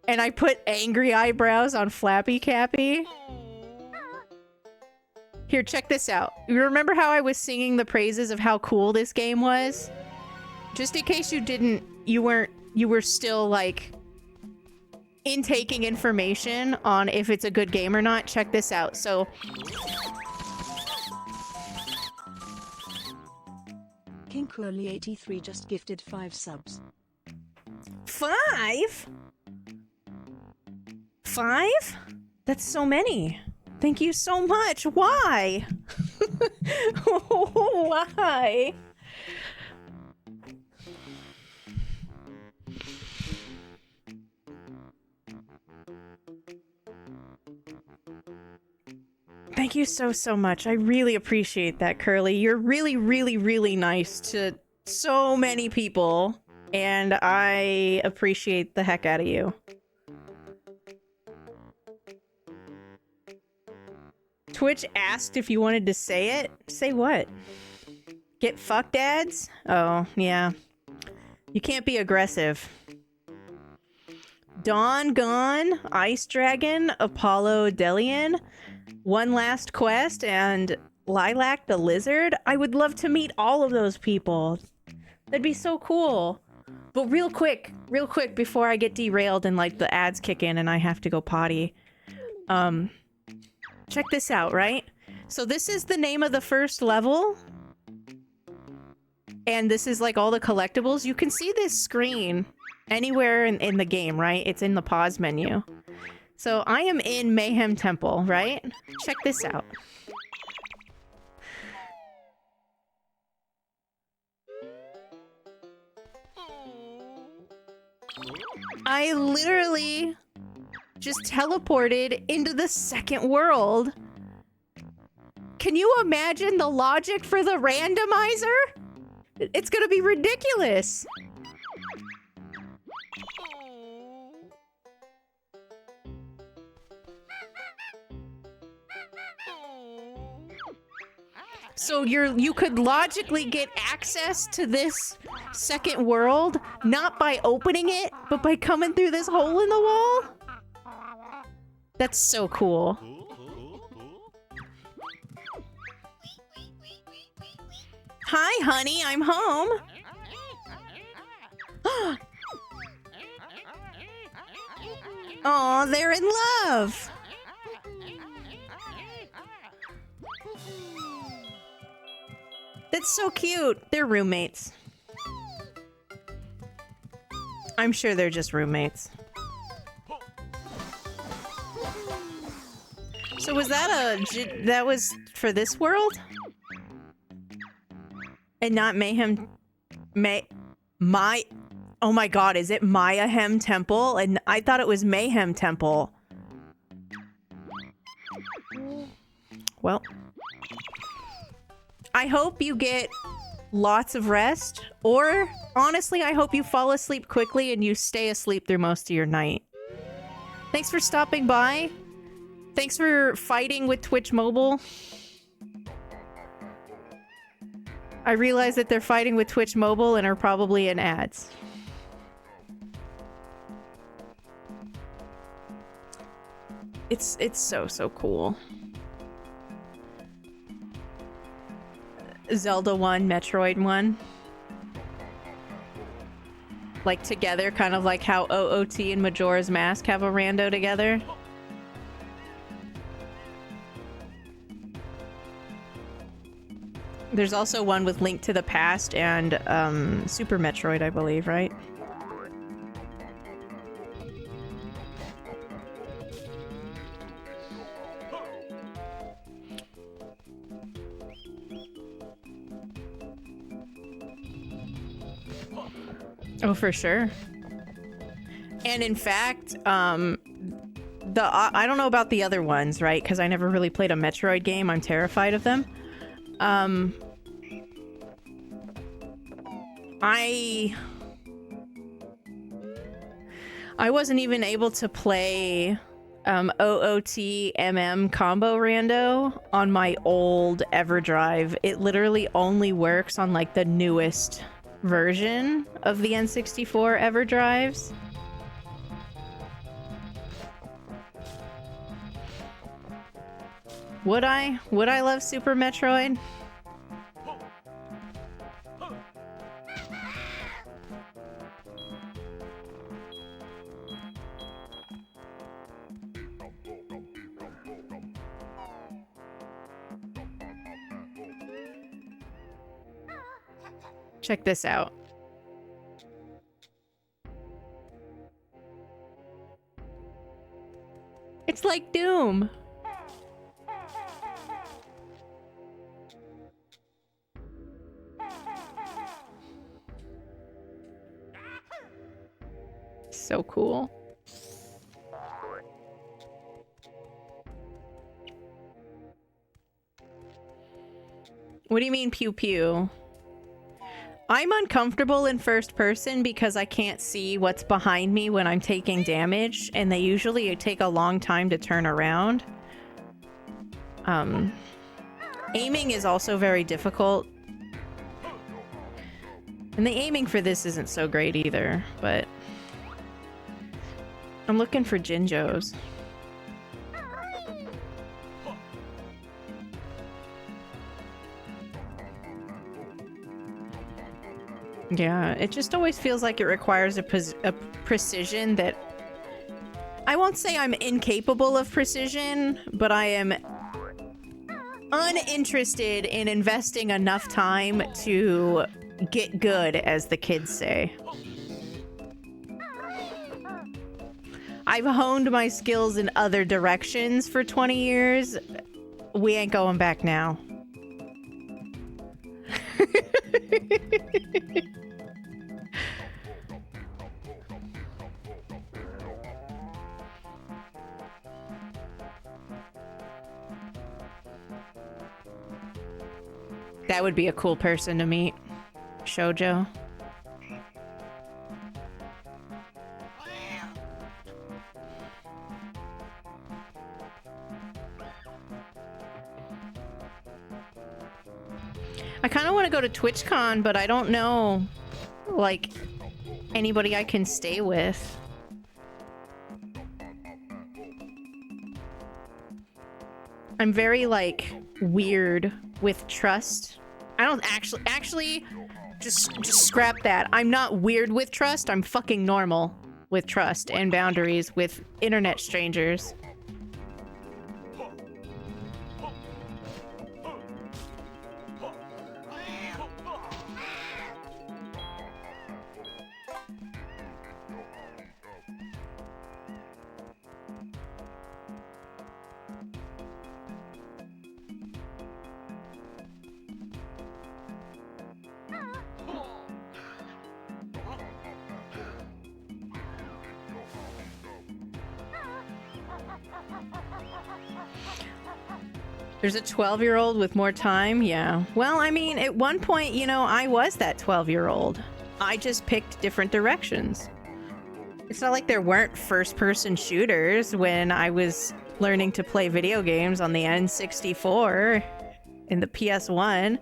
And I put angry eyebrows on Flappy Cappy? Here, check this out. You remember how I was singing the praises of how cool this game was? Just in case you were still like intaking information on if it's a good game or not, check this out. So King Curly 83 just gifted 5 subs. 5? 5? That's so many. Thank you so much. Why? Why? Thank you so much. I really appreciate that, Curly. You're really nice to so many people, and I appreciate the heck out of you. Twitch asked if you wanted to say it. Say what? Get fucked ads? Oh, yeah. You can't be aggressive. Dawn Gone, Ice Dragon, Apollo Delian, One Last Quest, and Lilac the Lizard. I would love to meet all of those people. That'd be so cool. But real quick before I get derailed and like the ads kick in and I have to go potty. Check this out, right? So this is the name of the first level. And this is like all the collectibles. You can see this screen anywhere in the game, right? It's in the pause menu. So I am in Mayhem Temple, right? Check this out. I literally just teleported into the second world. Can you imagine the logic for the randomizer? It's gonna be ridiculous. So you could logically get access to this second world, not by opening it, but by coming through this hole in the wall? That's so cool. Hi, honey, I'm home. Aw, they're in love. That's so cute. They're roommates. I'm sure they're just roommates. So was that that was for this world? And not Mayhem... Oh my god, is it Mayahem Temple? And I thought it was Mayhem Temple. Well... I hope you get lots of rest, or honestly, I hope you fall asleep quickly and you stay asleep through most of your night. Thanks for stopping by. Thanks for fighting with Twitch Mobile. I realize that they're fighting with Twitch Mobile and are probably in ads. It's so cool. Zelda 1, Metroid 1. Like together, kind of like how OOT and Majora's Mask have a rando together. There's also one with Link to the Past and Super Metroid, I believe, right? Oh, for sure. And in fact, I don't know about the other ones, right? Because I never really played a Metroid game. I'm terrified of them. I wasn't even able to play OOT MM combo rando on my old EverDrive. It literally only works on like the newest version of the N64 EverDrives. Would I love Super Metroid? Check this out. It's like Doom. So cool. What do you mean pew pew? I'm uncomfortable in first person because I can't see what's behind me when I'm taking damage, and they usually take a long time to turn around. Aiming is also very difficult. And the aiming for this isn't so great either, but I'm looking for Jinjos. Yeah, it just always feels like it requires a precision that... I won't say I'm incapable of precision, but I am uninterested in investing enough time to get good, as the kids say. I've honed my skills in other directions for 20 years. We ain't going back now. That would be a cool person to meet. Shoujo. I kind of want to go to TwitchCon, but I don't know, like, anybody I can stay with. I'm very, like, weird with trust. I don't actually, just scrap that. I'm not weird with trust. I'm fucking normal with trust and boundaries with internet strangers. There's a 12-year-old with more time? Yeah. Well, I mean, at one point, you know, I was that 12-year-old. I just picked different directions. It's not like there weren't first-person shooters when I was learning to play video games on the N64 and the PS1.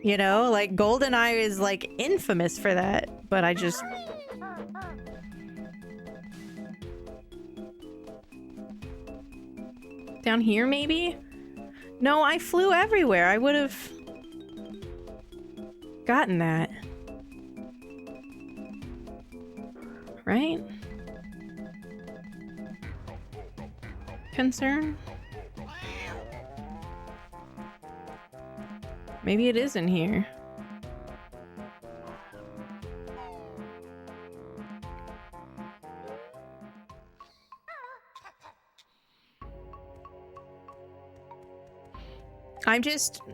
You know, like, GoldenEye is, like, infamous for that, but I just... Down here, maybe? No, I flew everywhere. I would have gotten that. Right? Concern? Maybe it is in here.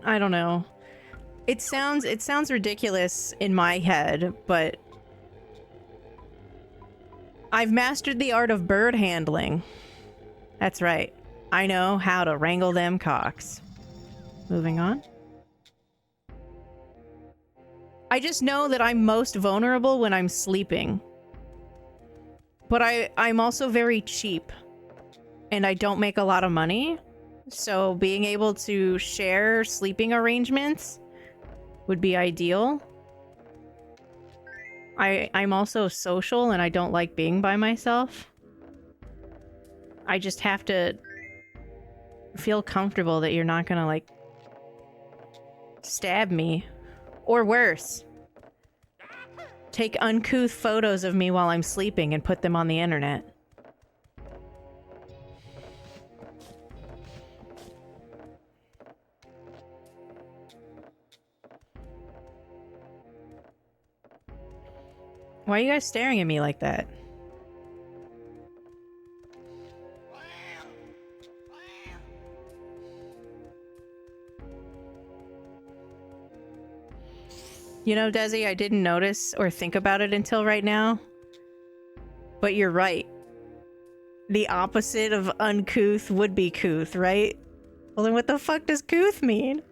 I don't know. It sounds ridiculous in my head, but I've mastered the art of bird handling. That's right. I know how to wrangle them cocks. Moving on. I just know that I'm most vulnerable when I'm sleeping. But I'm also very cheap. And I don't make a lot of money. So being able to share sleeping arrangements would be ideal. I'm also social and I don't like being by myself. I just have to feel comfortable that you're not gonna, like, stab me. Or worse. Take uncouth photos of me while I'm sleeping and put them on the internet. Why are you guys staring at me like that? You know, Desi, I didn't notice or think about it until right now. But you're right. The opposite of uncouth would be couth, right? Well, then what the fuck does couth mean?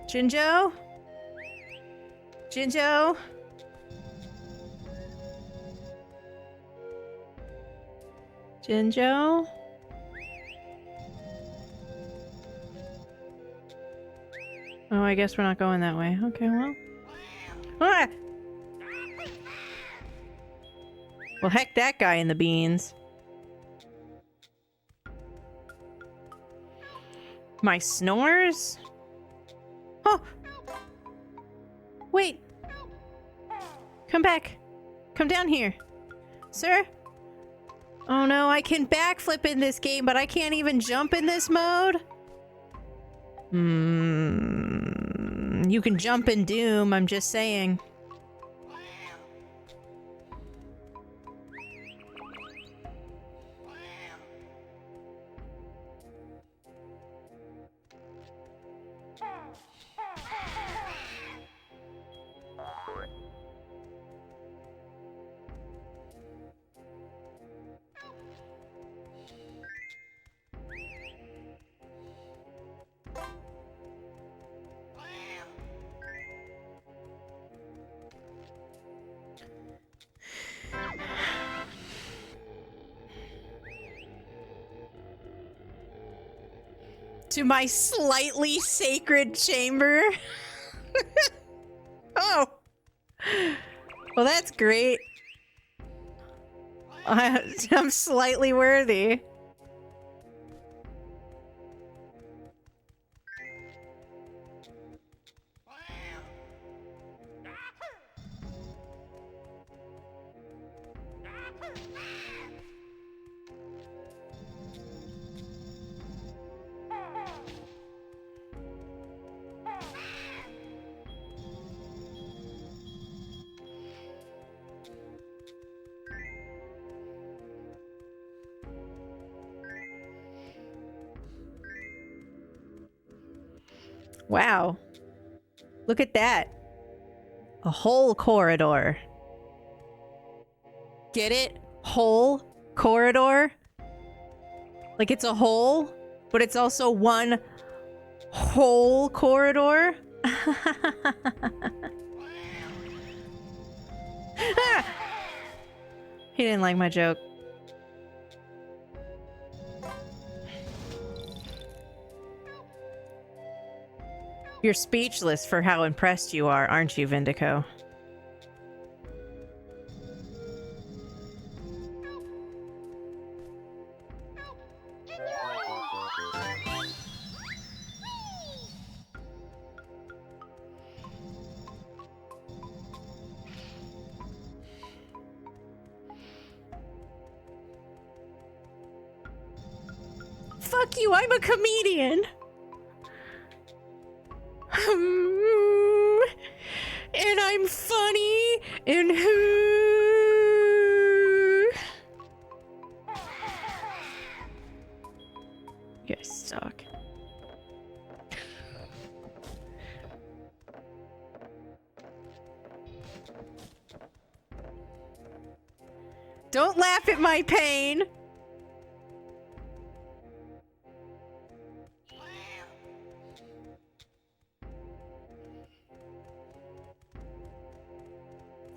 Jinjo? Jinjo? Jinjo? Oh, I guess we're not going that way. Okay, well. Ah! Well, heck that guy in the beans. My snores? Oh! Wait! Come back! Come down here! Sir? Oh no, I can backflip in this game, but I can't even jump in this mode? You can jump in Doom, I'm just saying. To my slightly sacred chamber. Oh. Well, that's great. I'm slightly worthy. Wow. Look at that. A whole corridor. Get it? Whole corridor? Like it's a hole, but it's also one whole corridor? Ah! He didn't like my joke. You're speechless for how impressed you are, aren't you, Vindico? Fuck you, I'm a comedian! And I'm funny, and you guys suck. Don't laugh at my pain!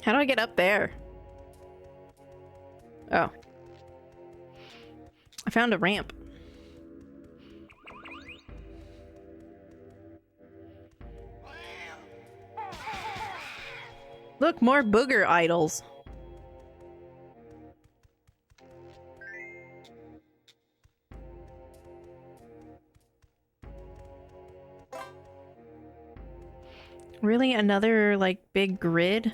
How do I get up there? Oh. I found a ramp. Look, more booger idols. Really? Another, like, big grid?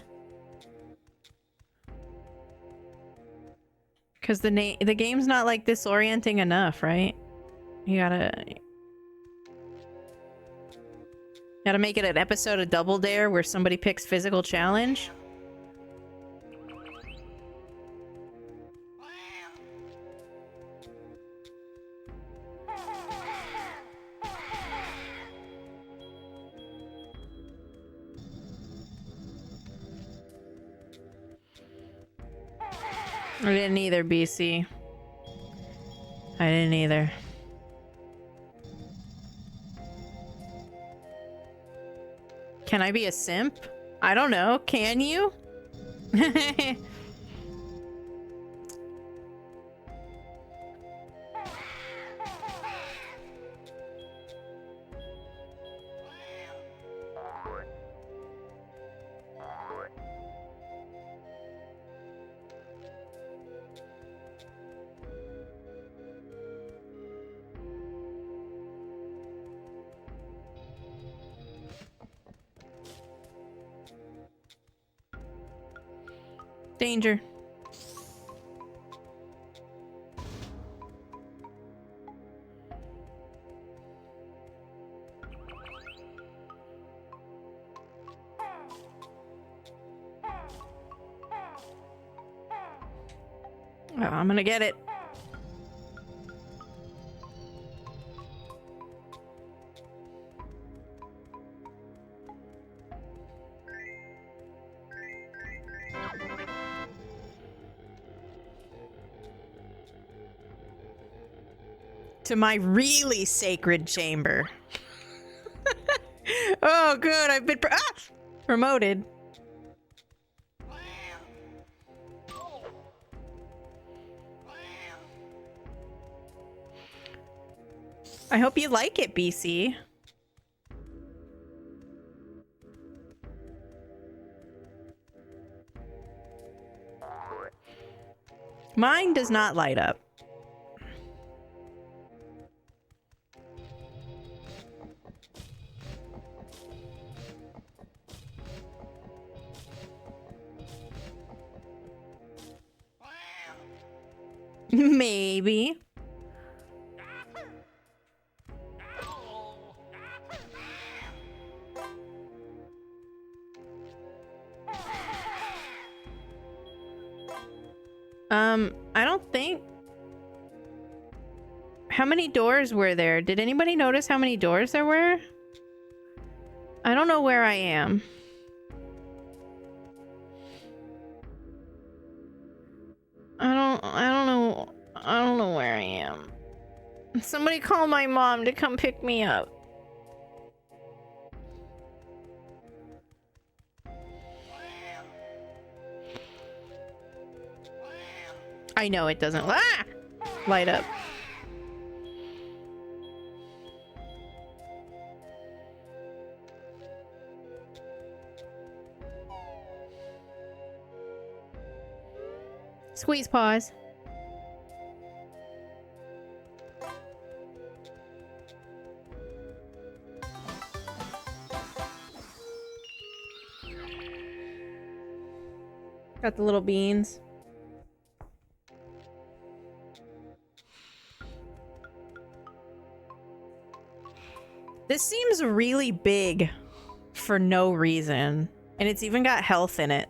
Because the game's not, like, disorienting enough, right? You gotta make it an episode of Double Dare where somebody picks physical challenge. I didn't either, BC. I didn't either. Can I be a simp? I don't know. Can you? Danger. Oh, I'm gonna get it. To my really sacred chamber. Oh, good. I've been promoted. I hope you like it, BC. Mine does not light up. Maybe. I don't think... How many doors were there? Did anybody notice how many doors there were? I don't know where I am. I don't know where I am. Somebody call my mom to come pick me up. I know it doesn't light up. Squeeze paws. Got the little beans. This seems really big for no reason. And it's even got health in it.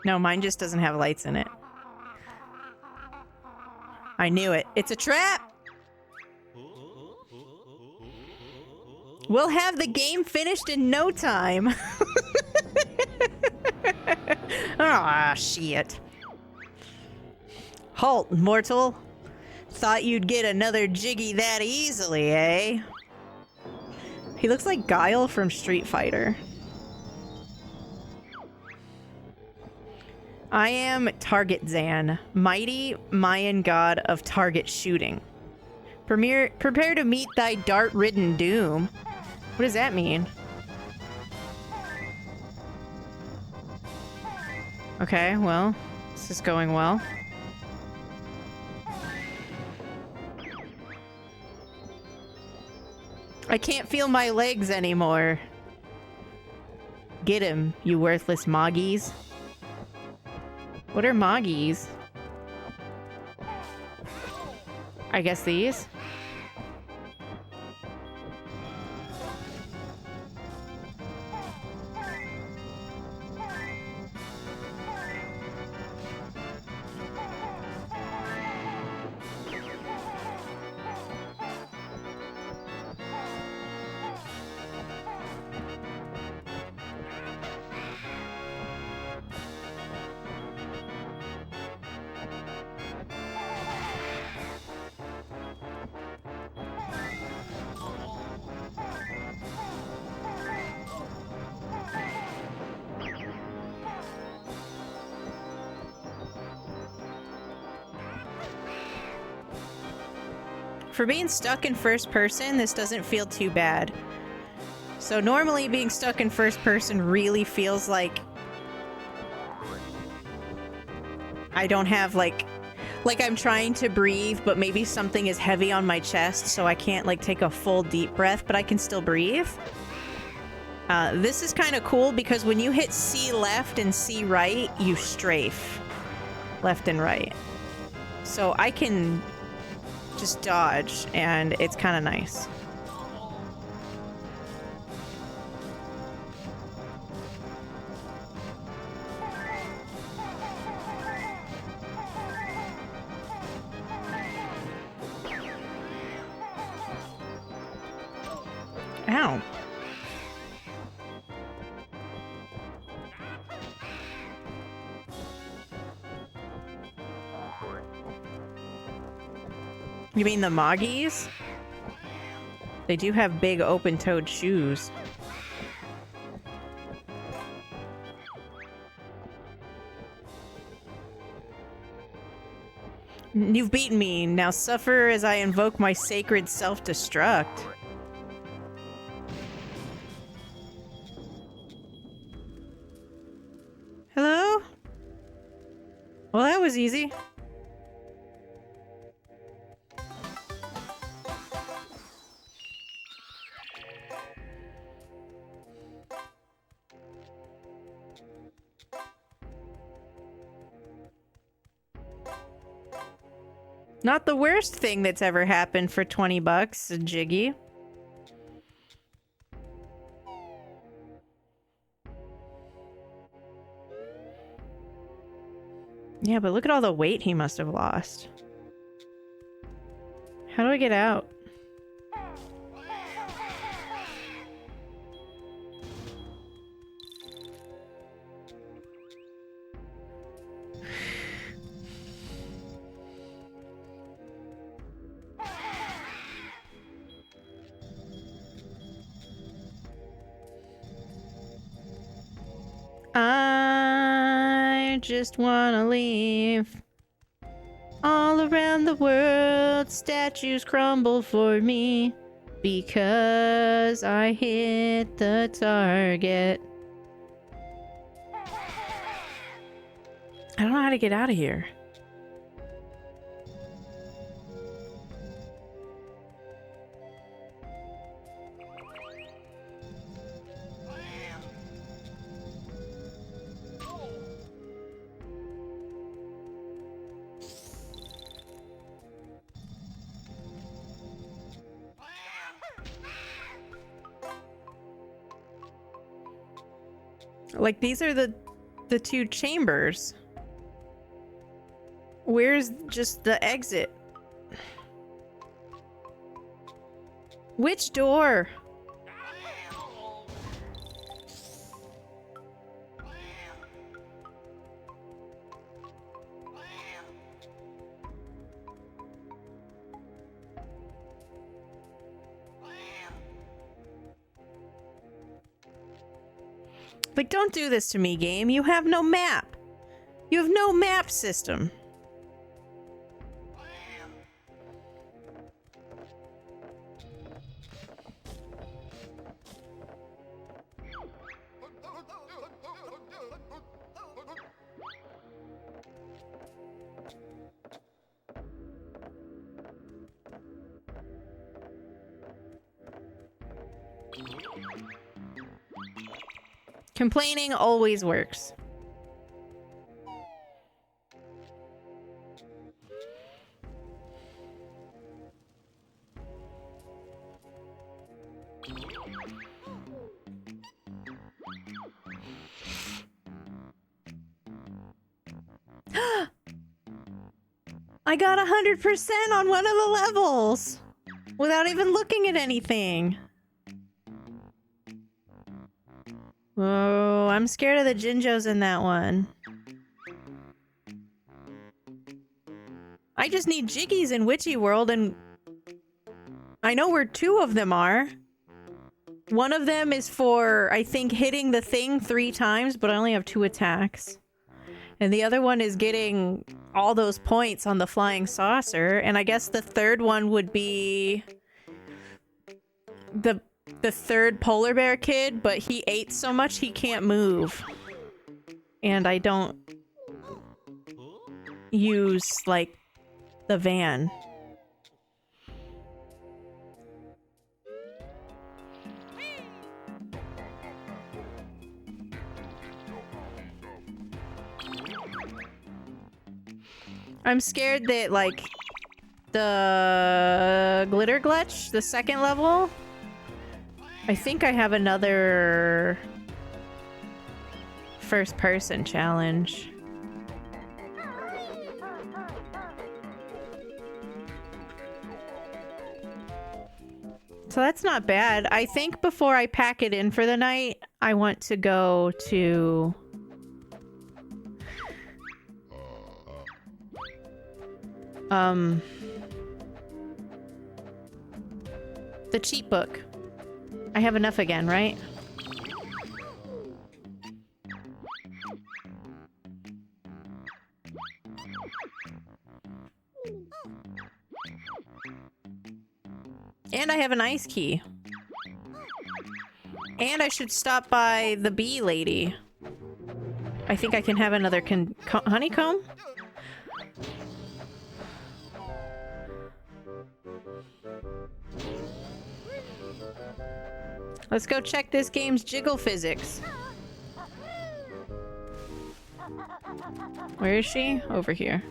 No, mine just doesn't have lights in it. I knew it. It's a trap! We'll have the game finished in no time. Ah, shit. Halt, mortal. Thought you'd get another jiggy that easily, eh? He looks like Guile from Street Fighter. I am Target Zan, mighty Mayan god of target shooting. Prepare to meet thy dart-ridden doom. What does that mean? Okay, well, this is going well. I can't feel my legs anymore. Get him, you worthless moggies. What are moggies? I guess these? For being stuck in first person, this doesn't feel too bad. So normally being stuck in first person really feels like I don't have like I'm trying to breathe, but maybe something is heavy on my chest, so I can't like take a full deep breath, but I can still breathe. This is kind of cool because when you hit C left and C right, you strafe left and right. So I can just dodge, and it's kind of nice. Ow. You mean the moggies? They do have big open-toed shoes. You've beaten me. Now suffer as I invoke my sacred self-destruct. Hello? Well, that was easy. Not the worst thing that's ever happened for 20 bucks, Jiggy. Yeah, but look at all the weight he must have lost. How do I get out? I just wanna leave. All around the world, statues crumble for me because I hit the target. I don't know how to get out of here. Like, these are the two chambers. Where's just the exit? Which door? Like, don't do this to me, game. You have no map. You have no map system. Complaining always works. I got 100% on one of the levels without even looking at anything. Oh, I'm scared of the Jinjos in that one. I just need Jiggies in Witchy World, and I know where two of them are. One of them is for, I think, hitting the thing 3 times, but I only have 2 attacks. And the other one is getting all those points on the flying saucer. And I guess the third one would be the third polar bear kid, but he ate so much he can't move. And I don't use, like, the van. I'm scared that, like, the glitter glitch, the second level, I think I have another first-person challenge. So that's not bad. I think before I pack it in for the night, I want to go to... the cheat book. I have enough again, right? And I have an ice key. And I should stop by the bee lady. I think I can have another honeycomb? Let's go check this game's jiggle physics. Where is she? Over here.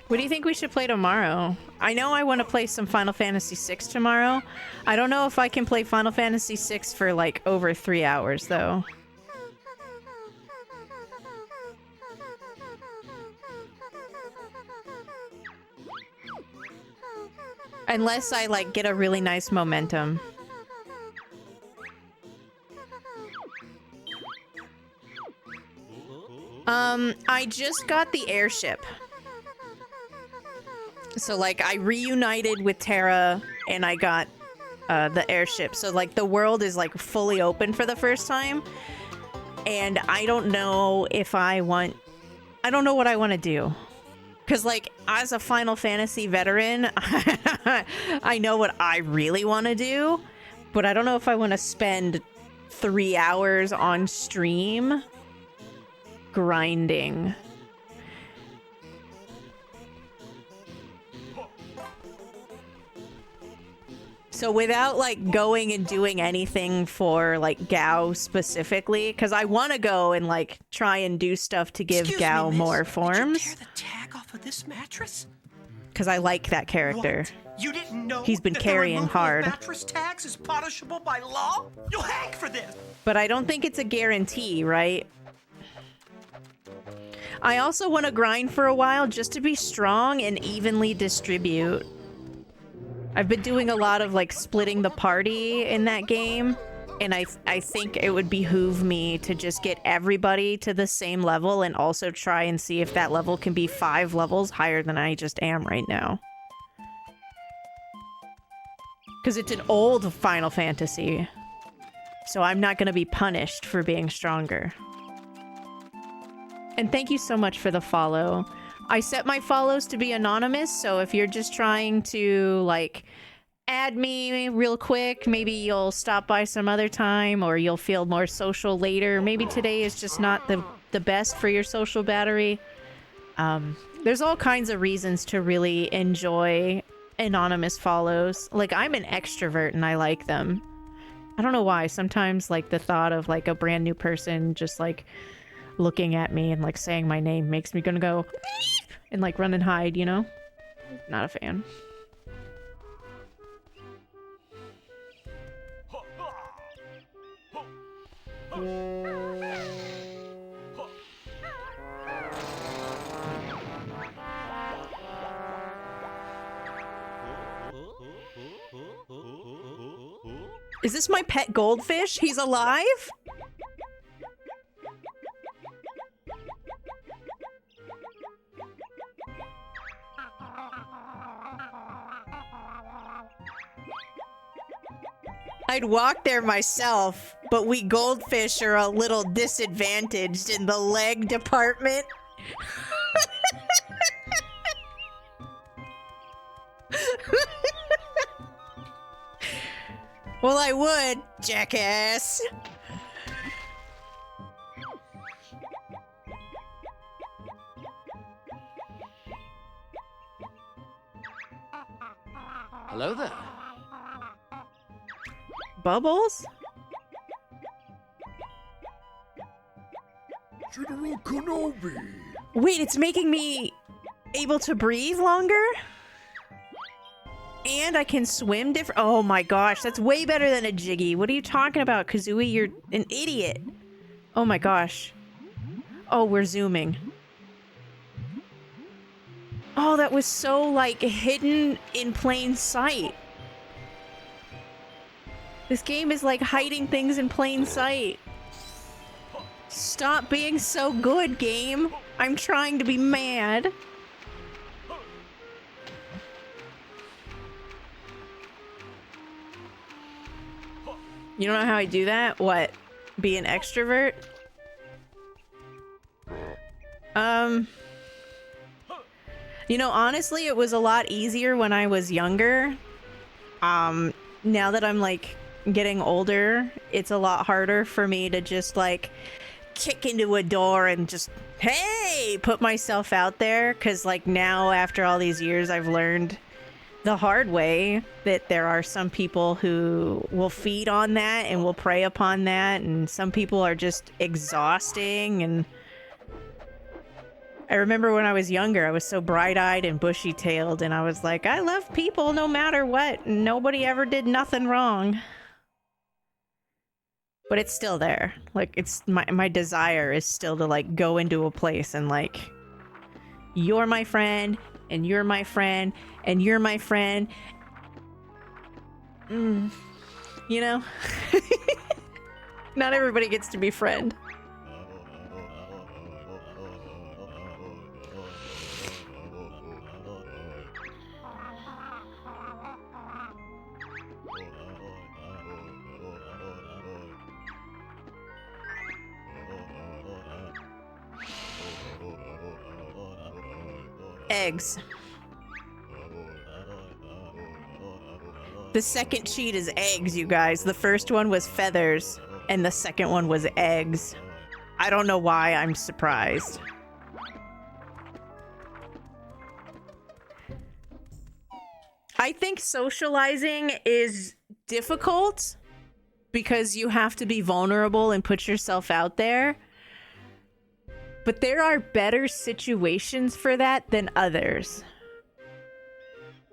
What do you think we should play tomorrow? I know I want to play some Final Fantasy VI tomorrow. I don't know if I can play Final Fantasy VI for like over 3 hours though. Unless I like get a really nice momentum. I just got the airship. So, like, I reunited with Terra, and I got the airship. So, like, the world is, like, fully open for the first time. And I don't know if I want... I don't know what I want to do. Because, like, as a Final Fantasy veteran, I know what I really want to do. But I don't know if I want to spend 3 hours on stream grinding. So without, like, going and doing anything for, like, Gao specifically, because I want to go and, like, try and do stuff to give Excuse Gao me, miss. more Did you forms. tear the tag off of this mattress? Because I like that character. What? You didn't know He's been that carrying the removal hard. of mattress tags is punishable by law? You'll hang for this. But I don't think it's a guarantee, right? I also want to grind for a while just to be strong and evenly distribute. I've been doing a lot of, like, splitting the party in that game, and I think it would behoove me to just get everybody to the same level and also try and see if that level can be 5 levels higher than I just am right now. Because it's an old Final Fantasy, so I'm not going to be punished for being stronger. And thank you so much for the follow. I set my follows to be anonymous, so if you're just trying to, like, add me real quick, maybe you'll stop by some other time, or you'll feel more social later. Maybe today is just not the best for your social battery. There's all kinds of reasons to really enjoy anonymous follows. Like, I'm an extrovert and I like them. I don't know why. Sometimes, like, the thought of, like, a brand new person just, like, looking at me and, like, saying my name makes me gonna go and, like, run and hide, you know? Not a fan. Is this my pet goldfish? He's alive? I'd walk there myself, but we goldfish are a little disadvantaged in the leg department. Well, I would, jackass. Hello there. Bubbles? General Kenobi. Wait, it's making me able to breathe longer? And I can swim different. Oh my gosh, that's way better than a Jiggy. What are you talking about, Kazooie? You're an idiot. Oh my gosh. Oh, we're zooming. Oh, that was so, like, hidden in plain sight. This game is like hiding things in plain sight. Stop being so good, game. I'm trying to be mad. You don't know how I do that? What? Be an extrovert? You know, honestly, it was a lot easier when I was younger. Now that I'm, like, getting older, it's a lot harder for me to just, like, kick into a door and just, hey, put myself out there. Because, like, now, after all these years, I've learned the hard way that there are some people who will feed on that and will prey upon that, and some people are just exhausting. And I remember when I was younger, I was so bright-eyed and bushy-tailed, and I was like, I love people no matter what, and nobody ever did nothing wrong. But it's still there. Like, it's my desire is still to, like, go into a place and, like, you're my friend, and you're my friend, and you're my friend. You know? Not everybody gets to be friend. eggs. The second cheat is eggs, you guys. The first one was feathers, and the second one was eggs. I don't know why I'm surprised. I think socializing is difficult because you have to be vulnerable and put yourself out there. But there are better situations for that than others.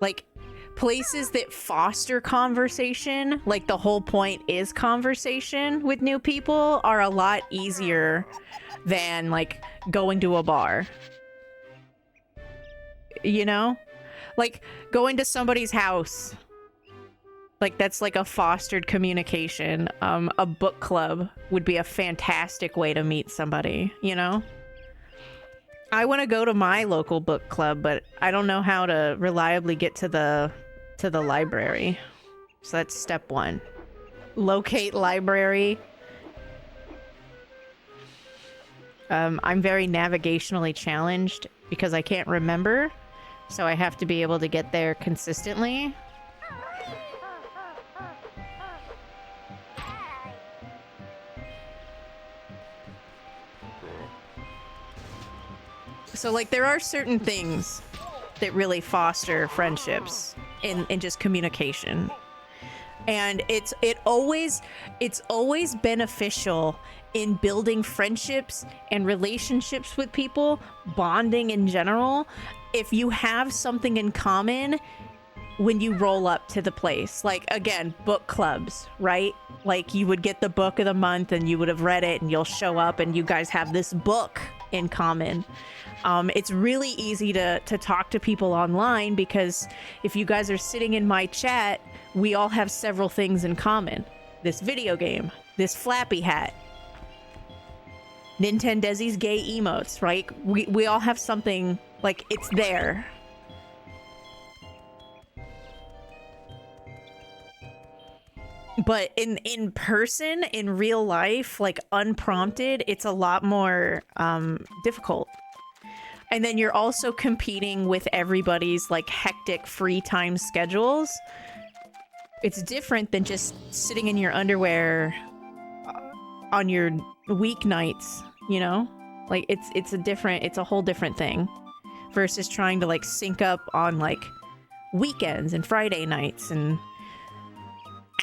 Like, places that foster conversation, like the whole point is conversation with new people, are a lot easier than, like, going to a bar. You know? Like, going to somebody's house. Like, that's like a fostered communication. A book club would be a fantastic way to meet somebody, you know? I want to go to my local book club, but I don't know how to reliably get to the library. So that's step one. Locate library. I'm very navigationally challenged because I can't remember. So I have to be able to get there consistently. So, like, there are certain things that really foster friendships in just communication. And it's always beneficial in building friendships and relationships with people, bonding in general, if you have something in common when you roll up to the place. Like, again, book clubs, right? Like, you would get the book of the month and you would have read it and you'll show up and you guys have this book in common. It's really easy to talk to people online because if you guys are sitting in my chat, we all have several things in common. This video game, this Flappy hat, Nintendezi's gay emotes, right? We all have something, like, it's there. But in person, in real life, like, unprompted, it's a lot more difficult. And then you're also competing with everybody's, like, hectic free time schedules. It's different than just sitting in your underwear on your weeknights, you know? Like, it's a whole different thing versus trying to, like, sync up on, like, weekends and Friday nights. And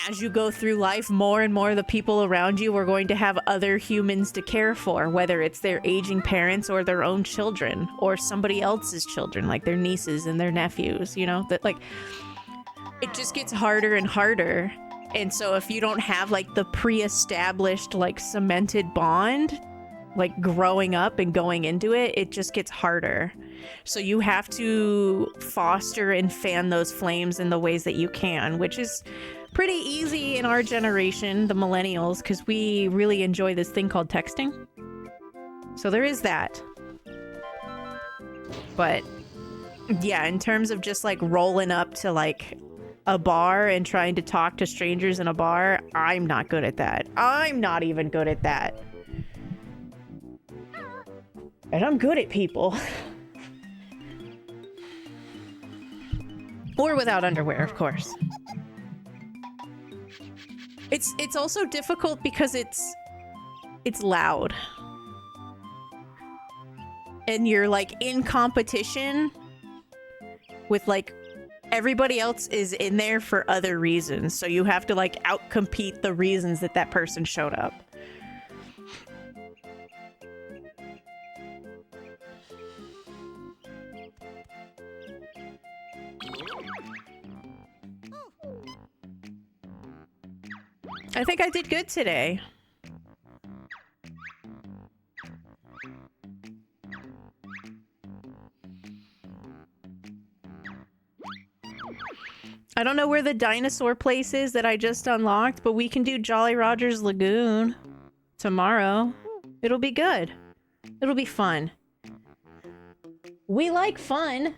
as you go through life, more and more of the people around you are going to have other humans to care for, whether it's their aging parents or their own children or somebody else's children, like their nieces and their nephews, you know? That, like, it just gets harder and harder. And so if you don't have, like, the pre-established, like, cemented bond, like, growing up and going into it, it just gets harder. So you have to foster and fan those flames in the ways that you can, which is pretty easy in our generation, the millennials, because we really enjoy this thing called texting. So there is that. But yeah, in terms of just, like, rolling up to, like, a bar and trying to talk to strangers in a bar, I'm not good at that. I'm not even good at that. And I'm good at people. Or without underwear, of course. It's also difficult because it's loud. And you're, like, in competition with, like, everybody else is in there for other reasons. So you have to, like, outcompete the reasons that person showed up. I think I did good today. I don't know where the dinosaur place is that I just unlocked, but we can do Jolly Roger's Lagoon tomorrow. It'll be good. It'll be fun. We like fun.